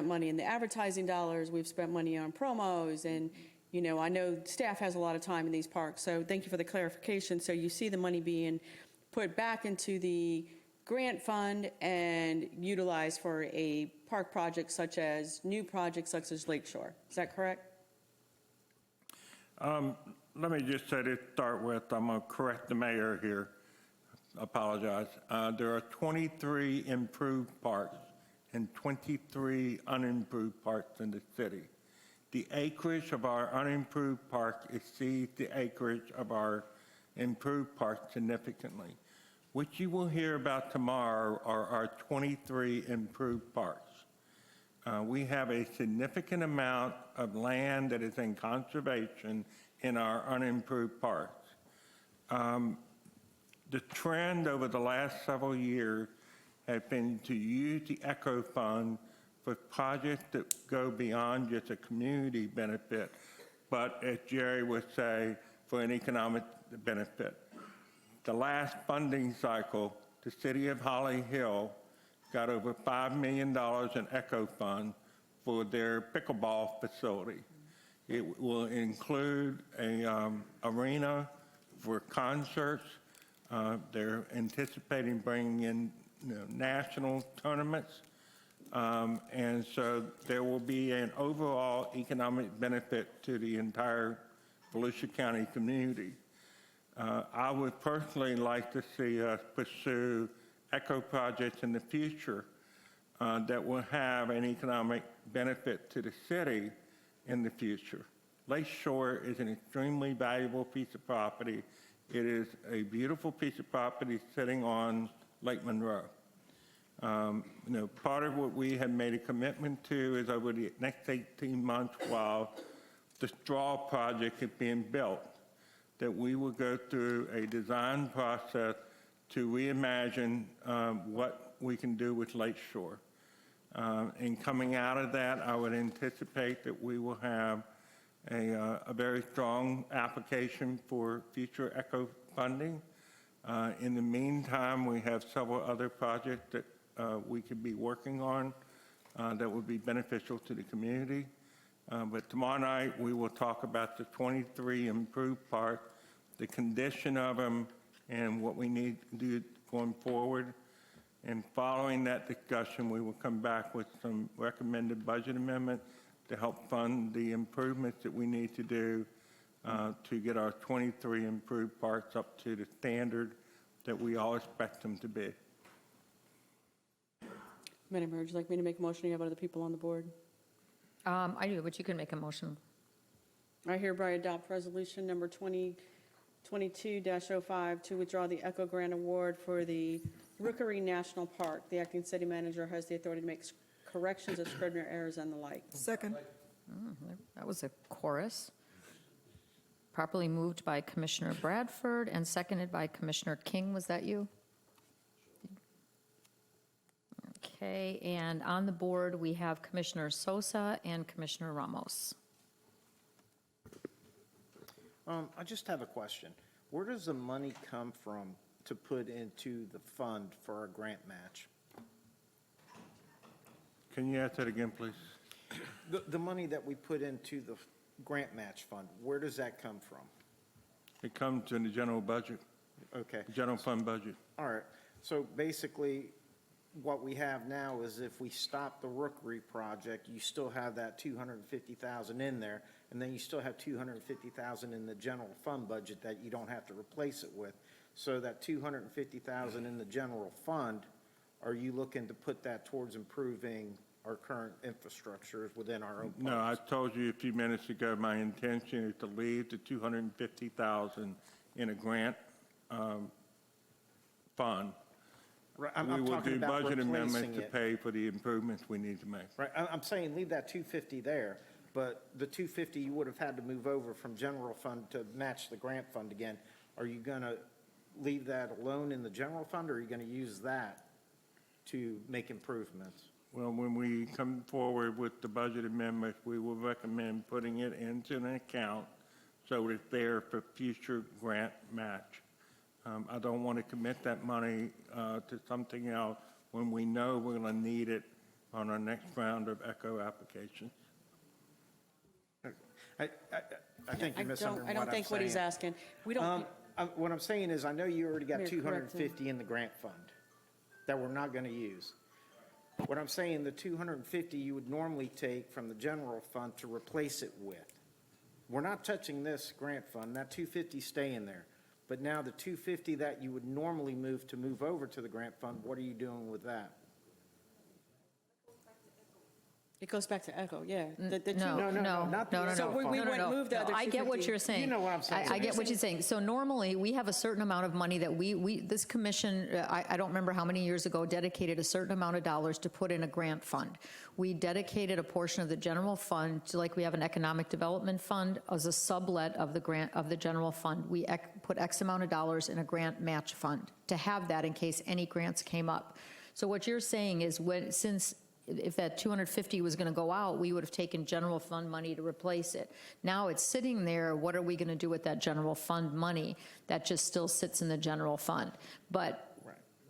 money in the advertising dollars, we've spent money on promos, and, you know, I know staff has a lot of time in these parks, so thank you for the clarification. So you see the money being put back into the grant fund and utilized for a park project new projects such as Lakeshore. Is that correct? Let me just say to start with, I'm going to correct the mayor here. Apologize. There are 23 improved parks and 23 unimproved parks in the city. The acreage of our unimproved park exceeds the acreage of our improved park significantly. What you will hear about tomorrow are our 23 improved parks. We have a significant amount of land that is in conservation in our unimproved parks. The trend over the last several years has been to use the ECHO Fund for projects that go beyond just a community benefit, but as Jerry would say, for an economic benefit. The last funding cycle, the city of Holly Hill got over $5 million in ECHO Fund for their pickleball facility. It will include a arena for concerts. They're anticipating bringing in national tournaments. And so there will be an overall economic benefit to the entire Volusia County community. I would personally like to see us pursue ECHO projects in the future that will have an economic benefit to the city in the future. Lakeshore is an extremely valuable piece of property. It is a beautiful piece of property sitting on Lake Monroe. Part of what we have made a commitment to is over the next 18 months while the Withdrawal project is being built, that we will go through a design process to reimagine what we can do with Lakeshore. And coming out of that, I would anticipate that we will have a very strong application for future ECHO funding. In the meantime, we have several other projects that we could be working on that would be beneficial to the community. But tomorrow night, we will talk about the 23 improved parks, the condition of them, and what we need to do going forward. And following that discussion, we will come back with some recommended budget amendments to help fund the improvements that we need to do to get our 23 improved parks up to the standard that we all expect them to be. Madam Mayor, would you like me to make a motion? You have other people on the board? I do, but you can make a motion. I hereby adopt resolution number 2022-05 to withdraw the ECHO Grant Award for the Rookery National Park. The acting city manager has the authority to make corrections of Scrivener errors and the like. Second. That was a chorus. Properly moved by Commissioner Bradford and seconded by Commissioner King. Was that you? Okay, and on the board, we have Commissioner Sosa and Commissioner Ramos. I just have a question. Where does the money come from to put into the fund for our grant match? Can you ask that again, please? The money that we put into the grant match fund, where does that come from? It comes in the general budget. Okay. General fund budget. All right. So basically, what we have now is if we stop the Rookery project, you still have that $250,000 in there, and then you still have $250,000 in the general fund budget that you don't have to replace it with. So that 250,000 in the general fund, are you looking to put that towards improving our current infrastructure within our own No, I parks? told you a few minutes ago, my intention is to leave the 250,000 in a grant fund. Right, I'm We will talking do about budget amendments replacing to it. pay for the improvements we need to make. Right, I'm saying leave that 250 there, but the 250 you would have had to move over from general fund to match the grant fund again. Are you going to leave that alone in the general fund, or are you going to use that to make improvements? Well, when we come forward with the budget amendment, we will recommend putting it into an account so it's there for future grant match. I don't want to commit that money to something else when we know we're going to need it on our next round of ECHO applications. I think you're misunderstanding I don't think what he's asking. We don't, What I'm saying is, I know you already got Mayor, correct 250 in the grant fund that we're not going to use. What I'm saying, the 250 you would normally take from the general fund to replace it with. We're not touching this grant fund, that 250 staying there. But now the 250 that you would normally move over to the grant fund, what are you doing with that? it goes back to ECHO, yeah. No, not the So we wouldn't move the other I get what 250. you're saying. You know what I'm saying. I get what you're saying. So normally, we have a certain amount of money that this commission, I don't remember how many years ago, dedicated a certain amount of dollars to put in a grant fund. We dedicated a portion of the general fund, to, like we have an economic development fund, as a sublet of the general fund. We put X amount of dollars in a grant match fund to have that in case any grants came up. So what you're saying is, if that 250 was going to go out, we would have taken general fund money to replace it. Now it's sitting there, what are we going to do with that general fund money? That just still sits in the general fund. But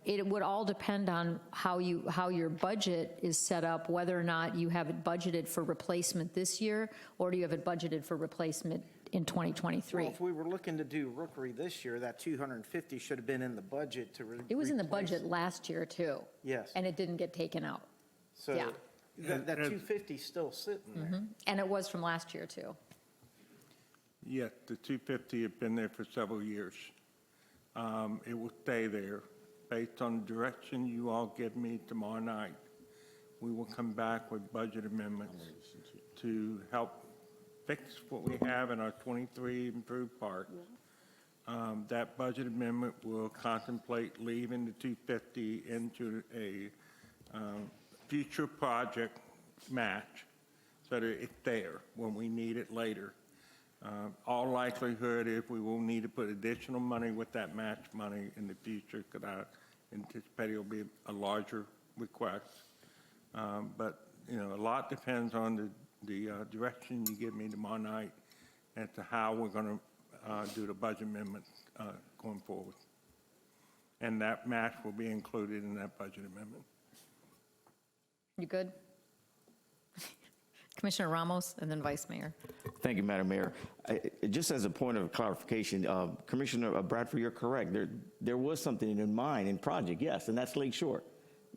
it would all depend on how your budget is set up, whether or not you have it budgeted for replacement this year, or do you have it budgeted for replacement in 2023? Well, if we were looking to do Rookery this year, that 250 should have been in the budget to It was in the replace budget last year, too. Yes. And it didn't get taken out. So Yeah. that 250 is still sitting there. And it was from last year, too. Yes, the 250 have been there for several years. It will stay there. Based on the direction you all give me tomorrow night, we will come back with budget amendments to help fix what we have in our 23 improved parks. That budget amendment will contemplate leaving the 250 into a future project match so that it's there when we need it later. All likelihood is we will need to put additional money with that match money in the future, because I anticipate it'll be a larger request. But, you know, a lot depends on the direction you give me tomorrow night as to how we're going to do the budget amendment going forward. And that match will be included in that budget amendment. You good? Commissioner Ramos, and then Vice Mayor. Thank you, Madam Mayor. Just as a point of clarification, Commissioner Bradford, you're correct. There was something in mind in project, yes, and that's Lake Shore.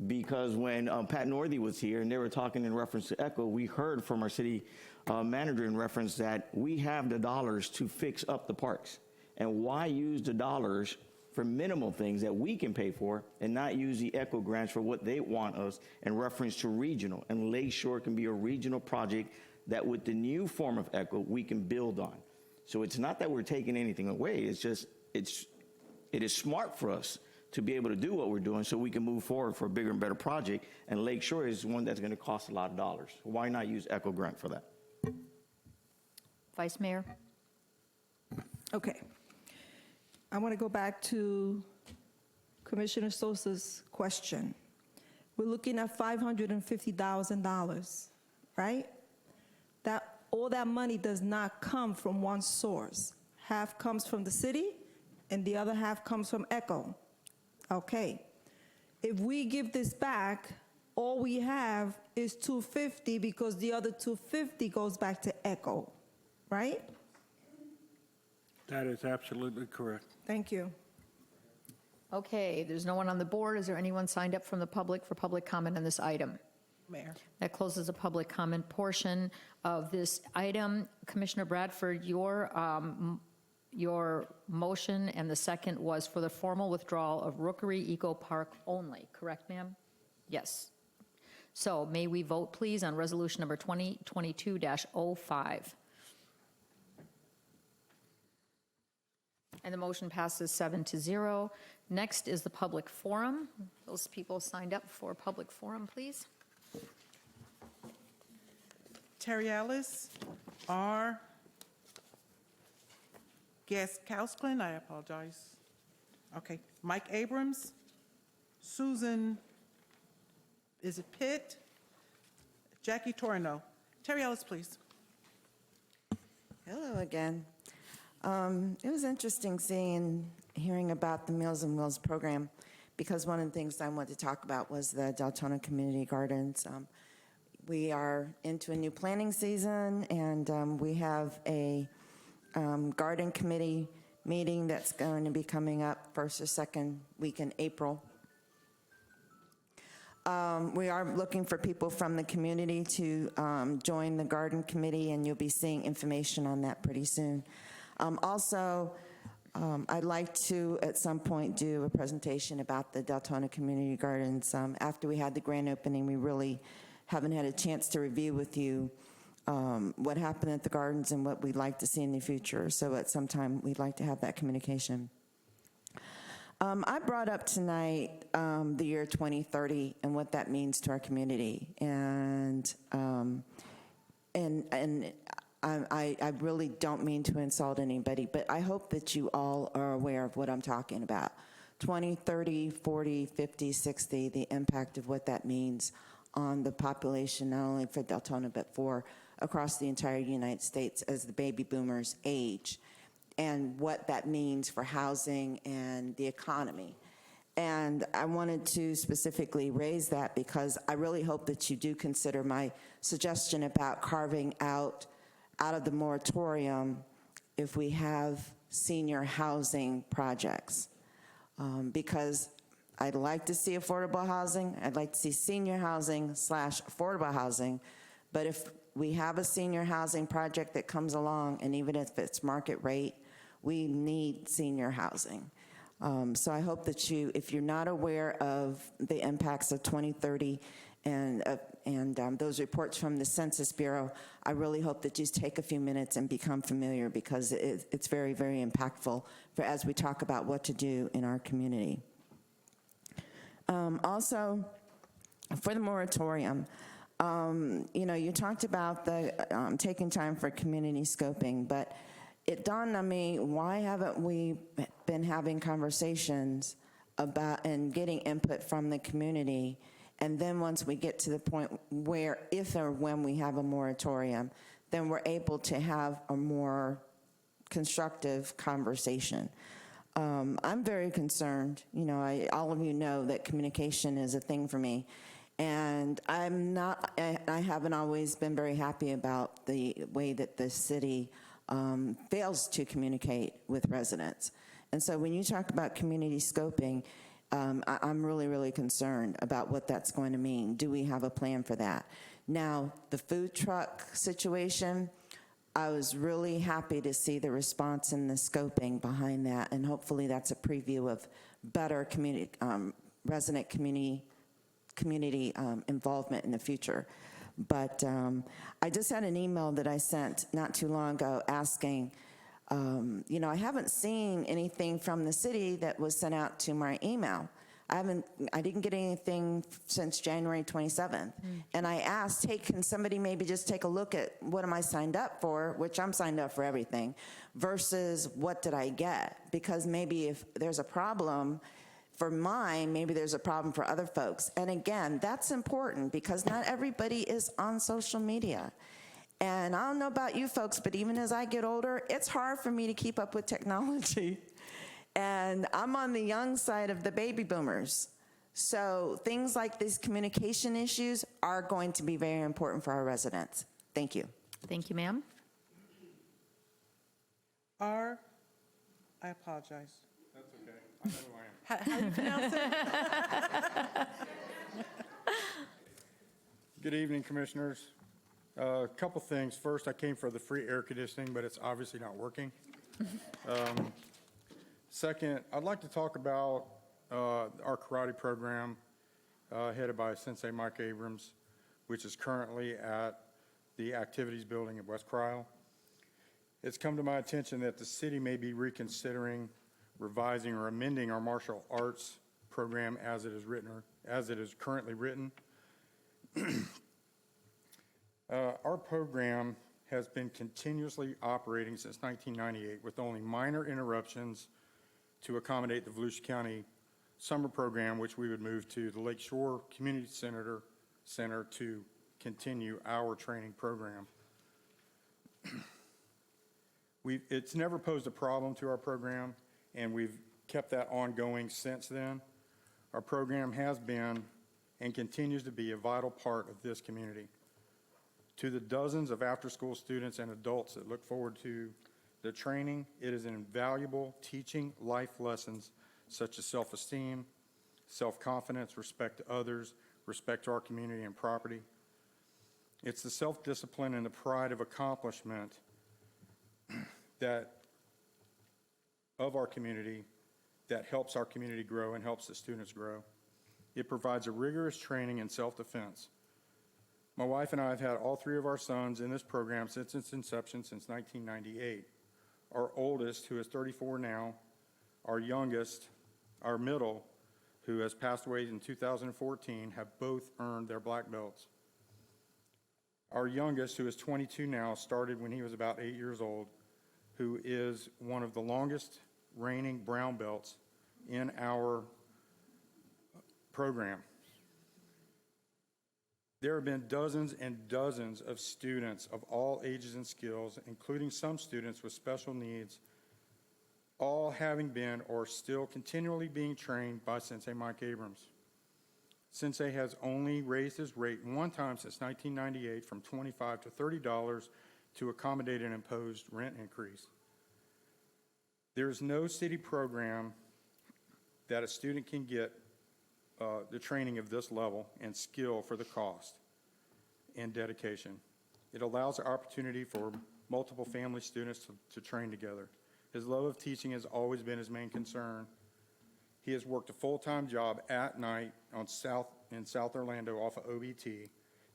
Because when Pat Northey was here and they were talking in reference to ECHO, we heard from our city manager in reference that we have the dollars to fix up the parks. And why use the dollars for minimal things that we can pay for and not use the ECHO grants for what they want us in reference to regional? And Lake Shore can be a regional project that with the new form of ECHO, we can build on. So it's not that we're taking anything away. It's just, it is smart for us to be able to do what we're doing so we can move forward for a bigger and better project. And Lake Shore is one that's going to cost a lot of dollars. Why not use ECHO grant for that? Vice Mayor? Okay. I want to go back to Commissioner Sosa's question. We're looking at $550,000, right? All that money does not come from one source. Half comes from the city, and the other half comes from ECHO. Okay. If we give this back, all we have is $250 because the other $250 goes back to ECHO, right? That is absolutely correct. Thank you. Okay, there's no one on the board. Is there anyone signed up from the public for public comment on this item? Mayor. That closes the public comment portion of this item. Commissioner Bradford, your your motion and the second was for the formal withdrawal of Rookery Eco Park only, correct, ma'am? Yes. So may we vote, please, on resolution number 2022-05? And the motion passes 7-0. Next is the public forum. Those people signed up for public forum, please. Terry Ellis, R. Gaskowsklin, I apologize. Okay, Mike Abrams, Susan, is it Pitt? Jackie Torino. Terry Ellis, please. Hello again. It was interesting hearing about the Meals on Wheels program, because one of the things I wanted to talk about was the Deltona Community Gardens. We are into a new planning season, and we have a garden committee meeting that's going to be coming up first or second week in April. We are looking for people from the community to join the garden committee, and you'll be seeing information on that pretty soon. Also, I'd like to, at some point, do a presentation about the Deltona Community Gardens. After we had the grand opening, we really haven't had a chance to review with you what happened at the gardens and what we'd like to see in the future. So at some time, we'd like to have that communication. I brought up tonight the year 2030 and what that means to our community. And I really don't mean to insult anybody, but I hope that you all are aware of what I'm talking about. 20, 30, 40, 50, 60, the impact of what that means on the population, not only for Deltona, but for across the entire United States as the baby boomers age, and what that means for housing and the economy. And I wanted to specifically raise that because I really hope that you do consider my suggestion about carving out of the moratorium if we have senior housing projects. Because I'd like to see affordable housing, I'd like to see senior housing / affordable housing, but if we have a senior housing project that comes along, and even if it's market rate, we need senior housing. So I hope that you, if you're not aware of the impacts of 2030 and those reports from the Census Bureau, I really hope that you take a few minutes and become familiar, because it's very, very impactful as we talk about what to do in our community. Also, for the moratorium, you talked about the taking time for community scoping, but it dawned on me, why haven't we been having conversations about and getting input from the community? And then once we get to the point where, if or when we have a moratorium, then we're able to have a more constructive conversation. I'm very concerned. All of you know that communication is a thing for me. And I haven't always been very happy about the way that the city fails to communicate with residents. And so when you talk about community scoping, I'm really, really concerned about what that's going to mean. Do we have a plan for that? Now, the food truck situation, I was really happy to see the response and the scoping behind that, and hopefully that's a preview of better community, resident community involvement in the future. But I just had an email that I sent not too long ago asking, I haven't seen anything from the city that was sent out to my email. I didn't get anything since January 27th. And I asked, hey, can somebody maybe just take a look at what am I signed up for, which I'm signed up for everything, versus what did I get? Because maybe if there's a problem for mine, maybe there's a problem for other folks. And again, that's important because not everybody is on social media. And I don't know about you folks, but even as I get older, it's hard for me to keep up with technology. And I'm on the young side of the baby boomers. So things like these communication issues are going to be very important for our residents. Thank you. Thank you, ma'am. I apologize. That's okay. I know who I am. How do you pronounce it? Good evening, Commissioners. A couple things. First, I came for the free air conditioning, but it's obviously not working. Second, I'd like to talk about our karate program headed by Sensei Mike Abrams, which is currently at the Activities Building at West Cryle. It's come to my attention that the city may be reconsidering revising or amending our martial arts program as it is currently written. Our program has been continuously operating since 1998 with only minor interruptions to accommodate the Volusia County summer program, which we would move to the Lakeshore Community Center to continue our training program. It's never posed a problem to our program, and we've kept that ongoing since then. Our program has been and continues to be a vital part of this community. To the dozens of after-school students and adults that look forward to the training, it is invaluable teaching life lessons such as self-esteem, self-confidence, respect to others, respect to our community and property. It's the self-discipline and the pride of accomplishment of our community that helps our community grow and helps the students grow. It provides a rigorous training in self-defense. My wife and I have had all three of our sons in this program since its inception, since 1998. Our oldest, who is 34 now, our youngest, our middle, who has passed away in 2014, have both earned their black belts. Our youngest, who is 22 now, started when he was about 8 years old, who is one of the longest reigning brown belts in our program. There have been dozens and dozens of students of all ages and skills, including some students with special needs, all having been or still continually being trained by Sensei Mike Abrams. Sensei has only raised his rate one time since 1998 from $25 to $30 to accommodate an imposed rent increase. There is no city program that a student can get the training of this level and skill for the cost and dedication. It allows the opportunity for multiple family students to train together. His love of teaching has always been his main concern. He has worked a full-time job at night in South Orlando off of OBT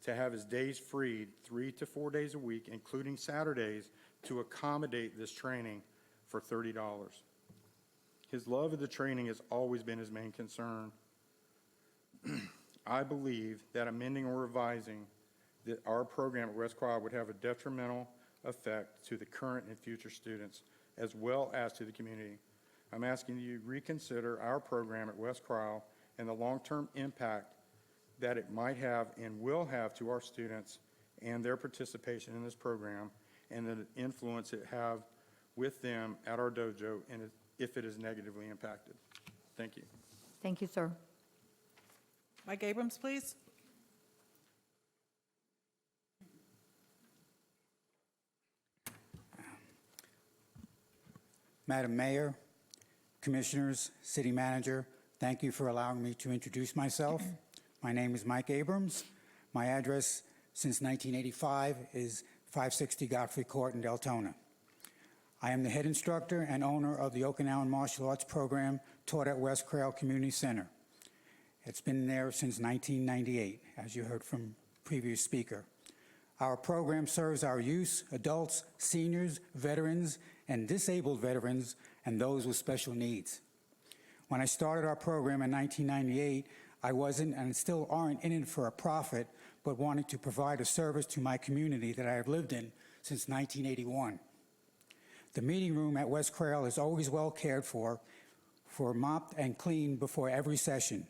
to have his days freed 3 to 4 days a week, including Saturdays, to accommodate this training for $30. His love of the training has always been his main concern. I believe that amending or revising our program at West Cryle would have a detrimental effect to the current and future students, as well as to the community. I'm asking you to reconsider our program at West Cryle and the long-term impact that it might have and will have to our students and their participation in this program, and the influence it have with them at our dojo, and if it is negatively impacted. Thank you. Thank you, sir. Mike Abrams, please. Madam Mayor, Commissioners, City Manager, thank you for allowing me to introduce myself. My name is Mike Abrams. My address since 1985 is 560 Godfrey Court in Deltona. I am the head instructor and owner of the Okinawan Martial Arts program taught at West Cryle Community Center. It's been there since 1998, as you heard from previous speaker. Our program serves our youth, adults, seniors, veterans, and disabled veterans, and those with special needs. When I started our program in 1998, I wasn't and still aren't in it for a profit, but wanted to provide a service to my community that I have lived in since 1981. The meeting room at West Cryle is always well cared for mopped and cleaned before every session.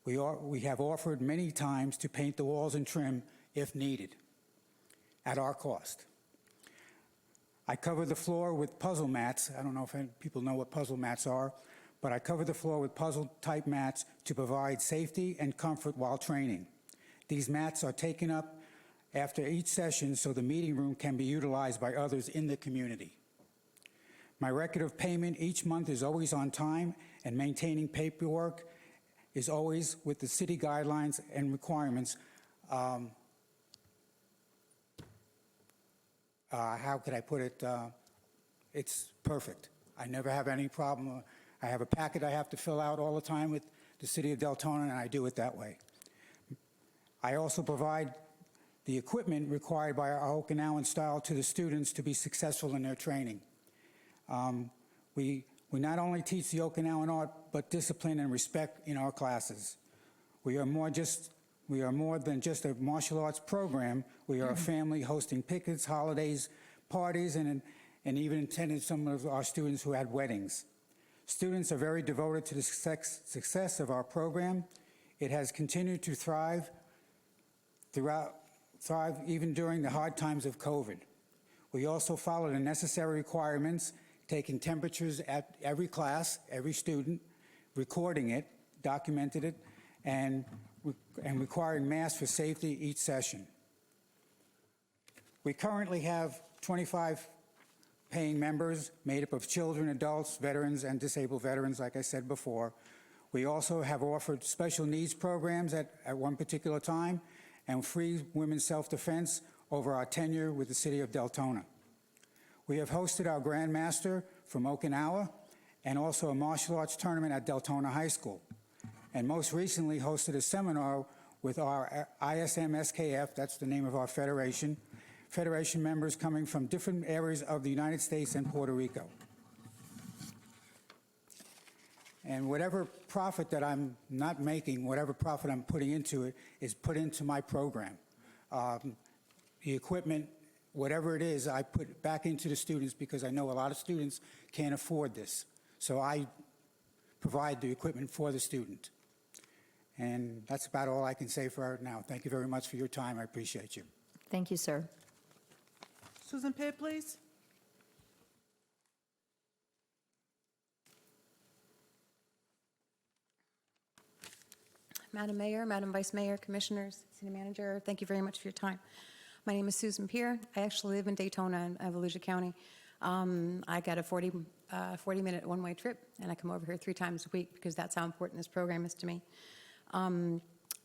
We have offered many times to paint the walls and trim if needed, at our cost. I cover the floor with puzzle mats. I don't know if any people know what puzzle mats are, but I cover the floor with puzzle-type mats to provide safety and comfort while training. These mats are taken up after each session so the meeting room can be utilized by others in the community. My record of payment each month is always on time, and maintaining paperwork is always with the city guidelines and requirements. How could I put it? It's perfect. I never have any problem. I have a packet I have to fill out all the time with the city of Deltona, and I do it that way. I also provide the equipment required by our Okinawan style to the students to be successful in their training. We not only teach the Okinawan art, but discipline and respect in our classes. We are more than just a martial arts program. We are a family hosting picnics, holidays, parties, and even attended some of our students who had weddings. Students are very devoted to the success of our program. It has continued to thrive even during the hard times of COVID. We also follow the necessary requirements, taking temperatures at every class, every student, recording it, documented it, and requiring masks for safety each session. We currently have 25 paying members made up of children, adults, veterans, and disabled veterans, like I said before. We also have offered special needs programs at one particular time and free women's self-defense over our tenure with the city of Deltona. We have hosted our Grand Master from Okinawa and also a martial arts tournament at Deltona High School. And most recently hosted a seminar with our ISM SKF, that's the name of our federation members coming from different areas of the United States and Puerto Rico. And whatever profit that I'm not making, whatever profit I'm putting into it, is put into my program. The equipment, whatever it is, I put back into the students because I know a lot of students can't afford this. So I provide the equipment for the student. And that's about all I can say for right now. Thank you very much for your time. I appreciate you. Thank you, sir. Susan Pitt, please. Madam Mayor, Madam Vice Mayor, Commissioners, City Manager, thank you very much for your time. My name is Susan Peer. I actually live in Daytona in Volusia County. I got a 40-minute one-way trip, and I come over here 3 times a week because that's how important this program is to me.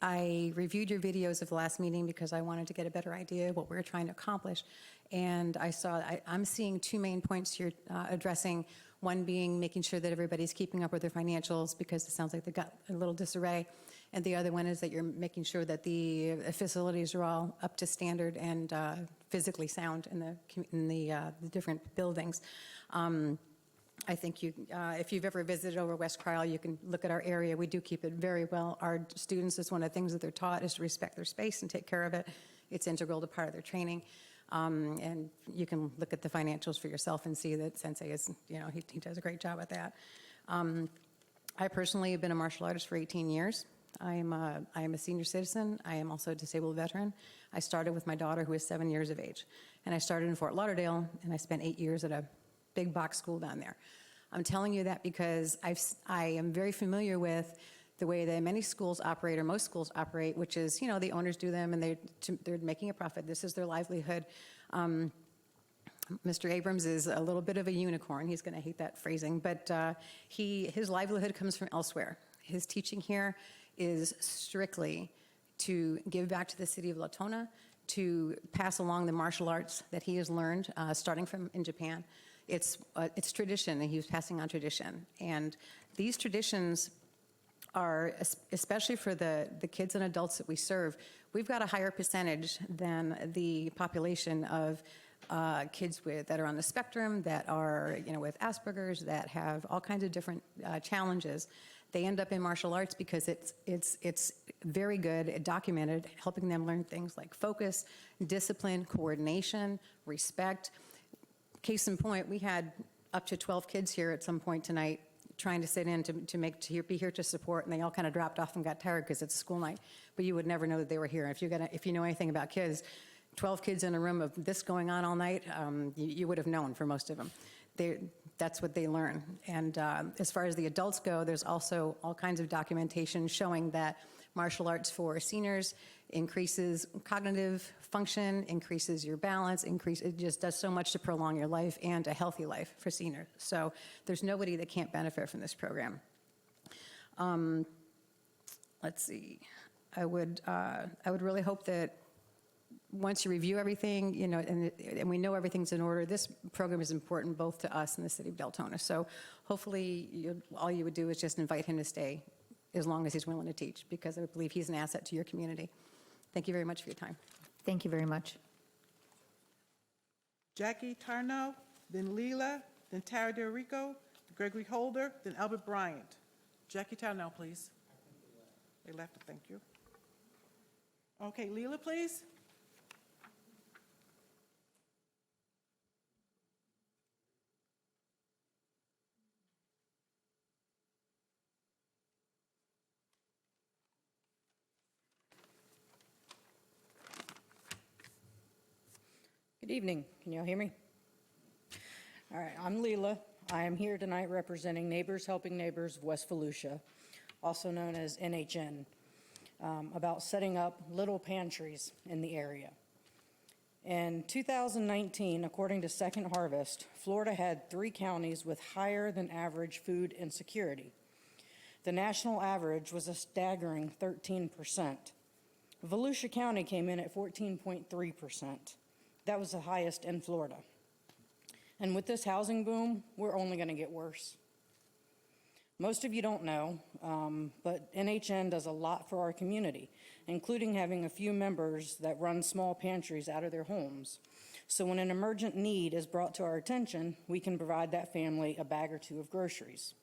I reviewed your videos of the last meeting because I wanted to get a better idea of what we were trying to accomplish, and I'm seeing 2 main points you're addressing. One being making sure that everybody's keeping up with their financials because it sounds like they've got a little disarray. And the other one is that you're making sure that the facilities are all up to standard and physically sound in the different buildings. I think if you've ever visited over West Cryle, you can look at our area. We do keep it very well. Our students, it's one of the things that they're taught is to respect their space and take care of it. It's integral to part of their training. And you can look at the financials for yourself and see that Sensei is, he does a great job at that. I personally have been a martial artist for 18 years. I am a senior citizen. I am also a disabled veteran. I started with my daughter, who is 7 years of age. And I started in Fort Lauderdale, and I spent 8 years at a big box school down there. I'm telling you that because I am very familiar with the way that many schools operate, or most schools operate, which is, the owners do them, and they're making a profit. This is their livelihood. Mr. Abrams is a little bit of a unicorn. He's going to hate that phrasing, but his livelihood comes from elsewhere. His teaching here is strictly to give back to the city of Deltona, to pass along the martial arts that he has learned, starting from in Japan. It's tradition, and he was passing on tradition. And these traditions are, especially for the kids and adults that we serve, we've got a higher percentage than the population of kids that are on the spectrum, that are with Asperger's, that have all kinds of different challenges. They end up in martial arts because it's very good, documented, helping them learn things like focus, discipline, coordination, respect. Case in point, we had up to 12 kids here at some point tonight trying to sit in to be here to support, and they all kind of dropped off and got tired because it's a school night. But you would never know that they were here. If you know anything about kids, 12 kids in a room of this going on all night, you would have known for most of them. That's what they learn. And as far as the adults go, there's also all kinds of documentation showing that martial arts for seniors increases cognitive function, increases your balance, it just does so much to prolong your life and a healthy life for seniors. So there's nobody that can't benefit from this program. Let's see. I would really hope that once you review everything, you know, and we know everything's in order, this program is important both to us and the city of Deltona. So hopefully, all you would do is just invite him to stay as long as he's willing to teach, because I believe he's an asset to your community. Thank you very much for your time. Thank you very much. Jackie Tarnow, then Leela, then Tara DeRico, Gregory Holder, then Albert Bryant. Jackie Tarnow, please. They left, thank you. Okay, Leela, please. Good evening. Can you all hear me? All right, I'm Leela. I am here tonight representing Neighbors Helping Neighbors of West Volusia, also known as NHN, about setting up little pantries in the area. In 2019, according to Second Harvest, Florida had 3 counties with higher than average food insecurity. The national average was a staggering 13%. Volusia County came in at 14.3%. That was the highest in Florida. And with this housing boom, we're only going to get worse. Most of you don't know, but NHN does a lot for our community, including having a few members that run small pantries out of their homes. So when an emergent need is brought to our attention, we can provide that family a bag or 2 of groceries.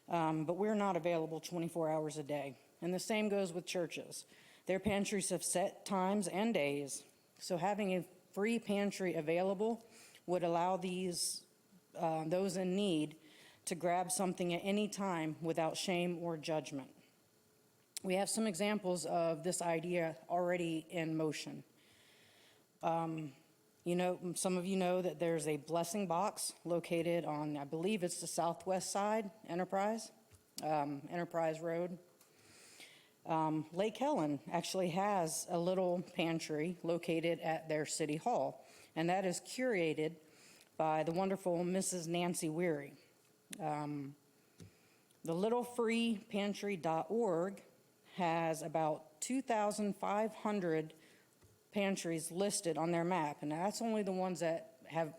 But we're not available 24 hours a day. And the same goes with churches. Their pantries have set times and days, so having a free pantry available would allow those in need to grab something at any time without shame or judgment. We have some examples of this idea already in motion. You know, some of you know that there's a blessing box located on, I believe it's the southwest side, Enterprise Road. Lake Helen actually has a little pantry located at their city hall, and that is curated by the wonderful Mrs. Nancy Weary. The littlefreepantry.org has about 2,500 pantries listed on their map, and that's only the ones that have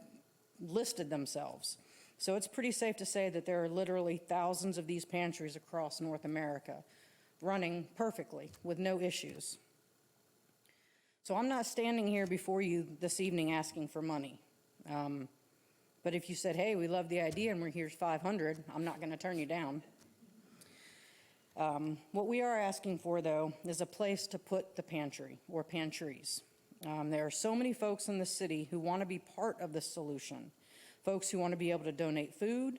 listed themselves. So it's pretty safe to say that there are literally thousands of these pantries across North America, running perfectly with no issues. So I'm not standing here before you this evening asking for money. But if you said, hey, we love the idea and here's 500, I'm not going to turn you down. What we are asking for, though, is a place to put the pantry or pantries. There are so many folks in the city who want to be part of the solution, folks who want to be able to donate food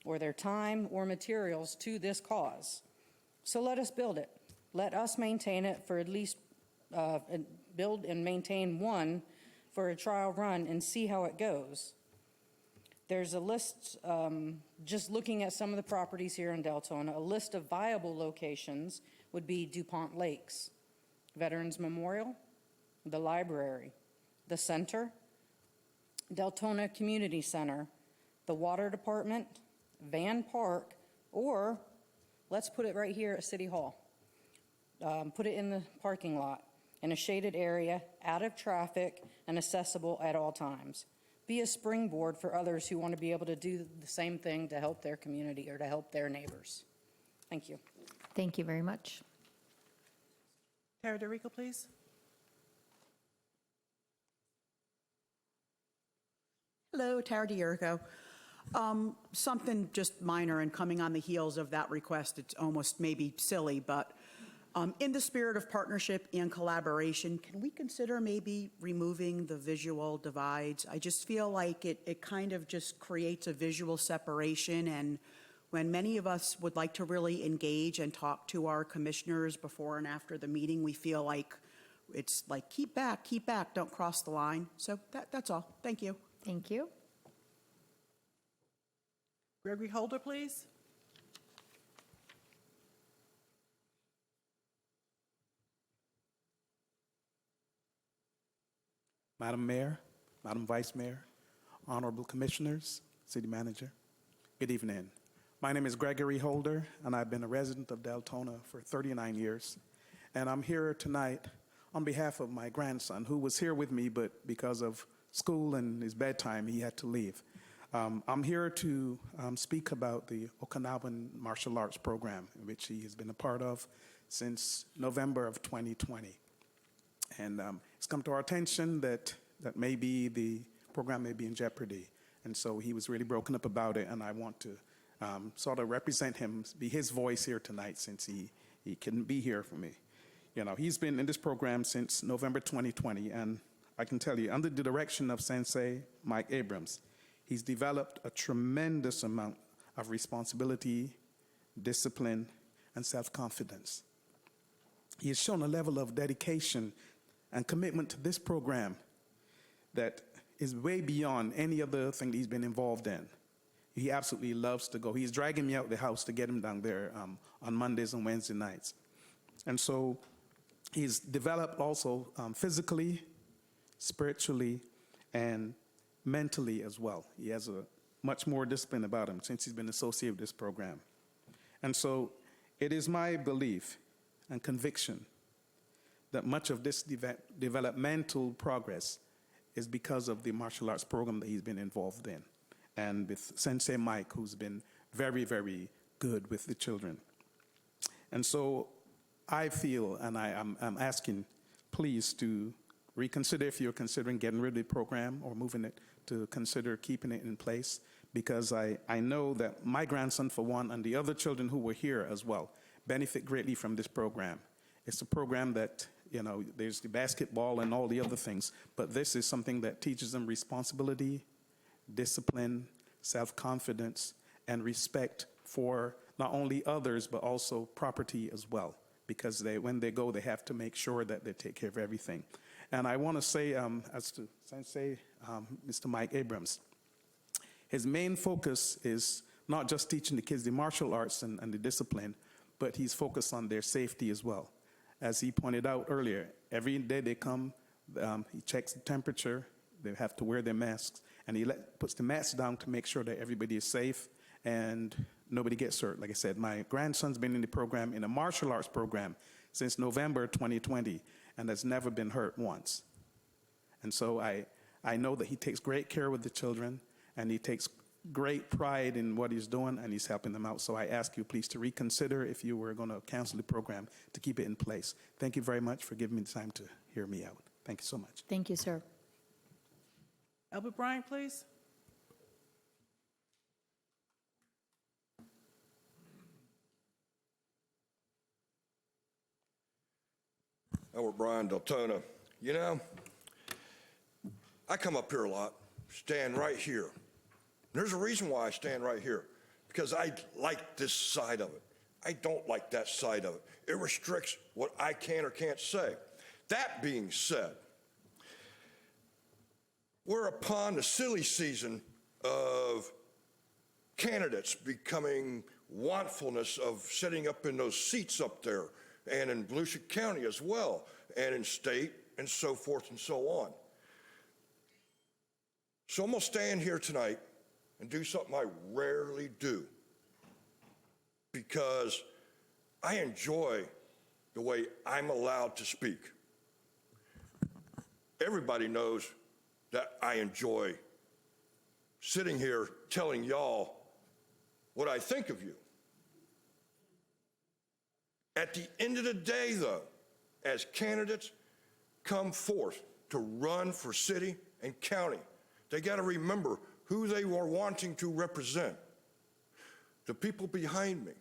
or their time or materials to this cause. So let us build it. Let us maintain it for at least, build and maintain one for a trial run and see how it goes. There's a list, just looking at some of the properties here in Deltona, a list of viable locations would be DuPont Lakes, Veterans Memorial, the library, the center, Deltona Community Center, the water department, Van Park, or let's put it right here at City Hall. Put it in the parking lot, in a shaded area, out of traffic, and accessible at all times. Be a springboard for others who want to be able to do the same thing to help their community or to help their neighbors. Thank you. Thank you very much. Tara DeRico, please. Hello, Tara DeRico. Something just minor and coming on the heels of that request. It's almost maybe silly, but in the spirit of partnership and collaboration, can we consider maybe removing the visual divides? I just feel like it kind of just creates a visual separation, and when many of us would like to really engage and talk to our commissioners before and after the meeting, we feel like it's like, keep back, don't cross the line. So that's all. Thank you. Thank you. Gregory Holder, please. Madam Mayor, Madam Vice Mayor, Honorable Commissioners, City Manager, good evening. My name is Gregory Holder, and I've been a resident of Deltona for 39 years. And I'm here tonight on behalf of my grandson, who was here with me, but because of school and his bedtime, he had to leave. I'm here to speak about the Okinawan Martial Arts Program, which he has been a part of since November of 2020. And it's come to our attention that maybe the program may be in jeopardy. And so he was really broken up about it, and I want to sort of represent him, be his voice here tonight since he couldn't be here for me. You know, he's been in this program since November 2020, and I can tell you, under the direction of Sensei Mike Abrams, he's developed a tremendous amount of responsibility, discipline, and self-confidence. He has shown a level of dedication and commitment to this program that is way beyond any other thing that he's been involved in. He absolutely loves to go. He's dragging me out the house to get him down there on Mondays and Wednesday nights. And so he's developed also physically, spiritually, and mentally as well. He has a much more discipline about him since he's been associated with this program. And so it is my belief and conviction that much of this developmental progress is because of the martial arts program that he's been involved in, and with Sensei Mike, who's been very, very good with the children. And so I feel, and I'm asking, please to reconsider if you're considering getting rid of the program or moving it, to consider keeping it in place, because I know that my grandson, for one, and the other children who were here as well, benefit greatly from this program. It's a program that, you know, there's the basketball and all the other things, but this is something that teaches them responsibility, discipline, self-confidence, and respect for not only others, but also property as well, because when they go, they have to make sure that they take care of everything. And I want to say, as to Sensei, Mr. Mike Abrams, his main focus is not just teaching the kids the martial arts and the discipline, but he's focused on their safety as well. As he pointed out earlier, every day they come, he checks the temperature, they have to wear their masks, and he puts the masks down to make sure that everybody is safe and nobody gets hurt. Like I said, my grandson's been in the program, in a martial arts program, since November 2020, and has never been hurt once. And so I know that he takes great care with the children, and he takes great pride in what he's doing, and he's helping them out. So I ask you, please, to reconsider if you were going to cancel the program, to keep it in place. Thank you very much for giving me the time to hear me out. Thank you so much. Thank you, sir. Albert Bryant, please. Albert Bryan, Deltona. You know, I come up here a lot, stand right here. There's a reason why I stand right here, because I like this side of it. I don't like that side of it. It restricts what I can or can't say. That being said, we're upon the silly season of candidates becoming wantfulness of sitting up in those seats up there, and in Volusia County as well, and in state, and so forth and so on. So I'm gonna stand here tonight and do something I rarely do, because I enjoy the way I'm allowed to speak. Everybody knows that I enjoy sitting here telling y'all what I think of you. At the end of the day, though, as candidates come forth to run for city and county, they got to remember who they were wanting to represent. The people behind me.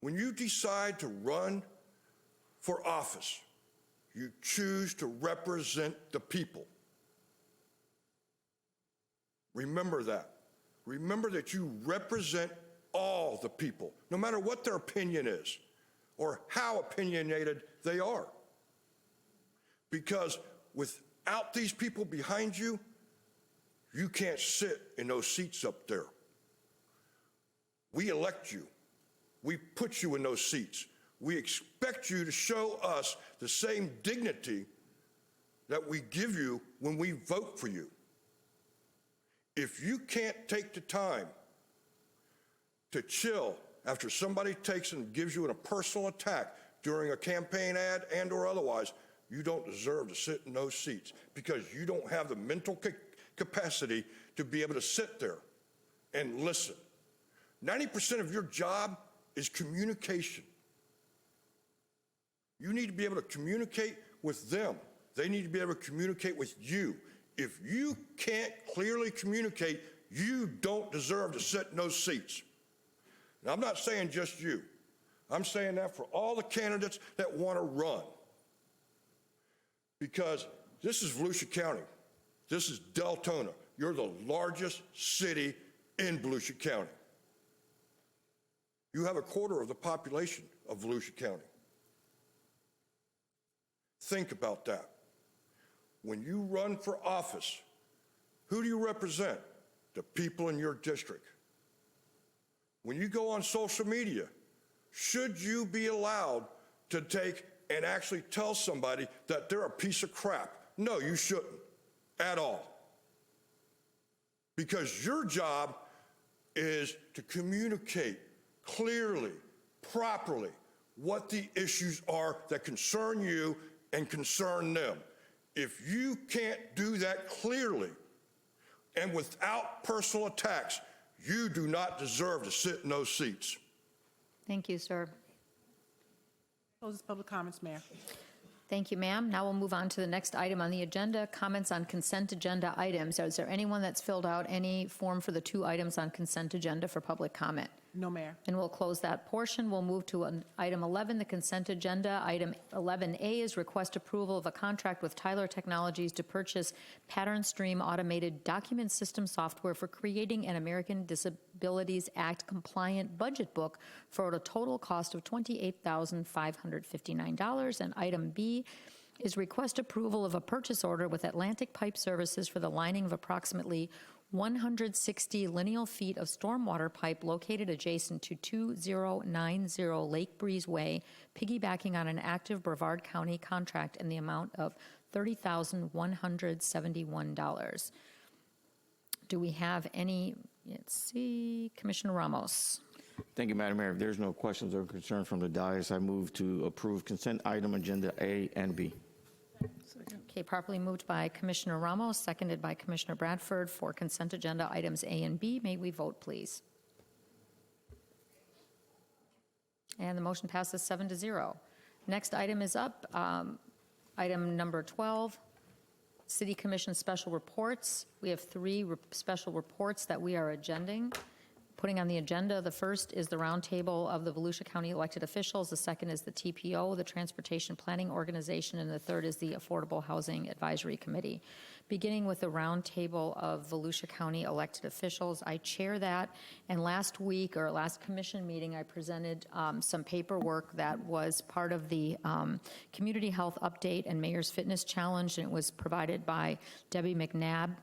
When you decide to run for office, you choose to represent the people. Remember that. Remember that you represent all the people, no matter what their opinion is or how opinionated they are. Because without these people behind you, you can't sit in those seats up there. We elect you. We put you in those seats. We expect you to show us the same dignity that we give you when we vote for you. If you can't take the time to chill after somebody takes and gives you a personal attack during a campaign ad and or otherwise, you don't deserve to sit in those seats because you don't have the mental capacity to be able to sit there and listen. 90% of your job is communication. You need to be able to communicate with them. They need to be able to communicate with you. If you can't clearly communicate, you don't deserve to sit in those seats. Now, I'm not saying just you. I'm saying that for all the candidates that want to run. Because this is Volusia County. This is Deltona. You're the largest city in Volusia County. You have a quarter of the population of Volusia County. Think about that. When you run for office, who do you represent? The people in your district. When you go on social media, should you be allowed to take and actually tell somebody that they're a piece of crap? No, you shouldn't at all. Because your job is to communicate clearly, properly, what the issues are that concern you and concern them. If you can't do that clearly and without personal attacks, you do not deserve to sit in those seats. Thank you, sir. Closes public comments, Mayor. Thank you, ma'am. Now we'll move on to the next item on the agenda, comments on consent agenda items. Is there anyone that's filled out any form for the 2 items on consent agenda for public comment? No, Mayor. And we'll close that portion. We'll move to item 11, the consent agenda. Item 11A is request approval of a contract with Tyler Technologies to purchase Pattern Stream automated document system software for creating an American Disabilities Act compliant budget book for a total cost of $28,559. And item B is request approval of a purchase order with Atlantic Pipe Services for the lining of approximately 160 lineal feet of stormwater pipe located adjacent to 2090 Lake Breeze Way, piggybacking on an active Brevard County contract in the amount of $30,171. Do we have any? Let's see. Commissioner Ramos. Thank you, Madam Mayor. If there's no questions or concerns from the dais, I move to approve consent item agenda A and B. Okay, properly moved by Commissioner Ramos, seconded by Commissioner Bradford for consent agenda items A and B. May we vote, please? And the motion passes 7-0. Next item is up. Item number 12, City Commission special reports. We have 3 special reports that we are putting on the agenda. The first is the roundtable of the Volusia County elected officials. The second is the TPO, the Transportation Planning Organization, and the third is the Affordable Housing Advisory Committee. Beginning with the roundtable of Volusia County elected officials, I chair that, and last week, or last commission meeting, I presented some paperwork that was part of the Community Health Update and Mayor's Fitness Challenge, and it was provided by Debbie McNabb.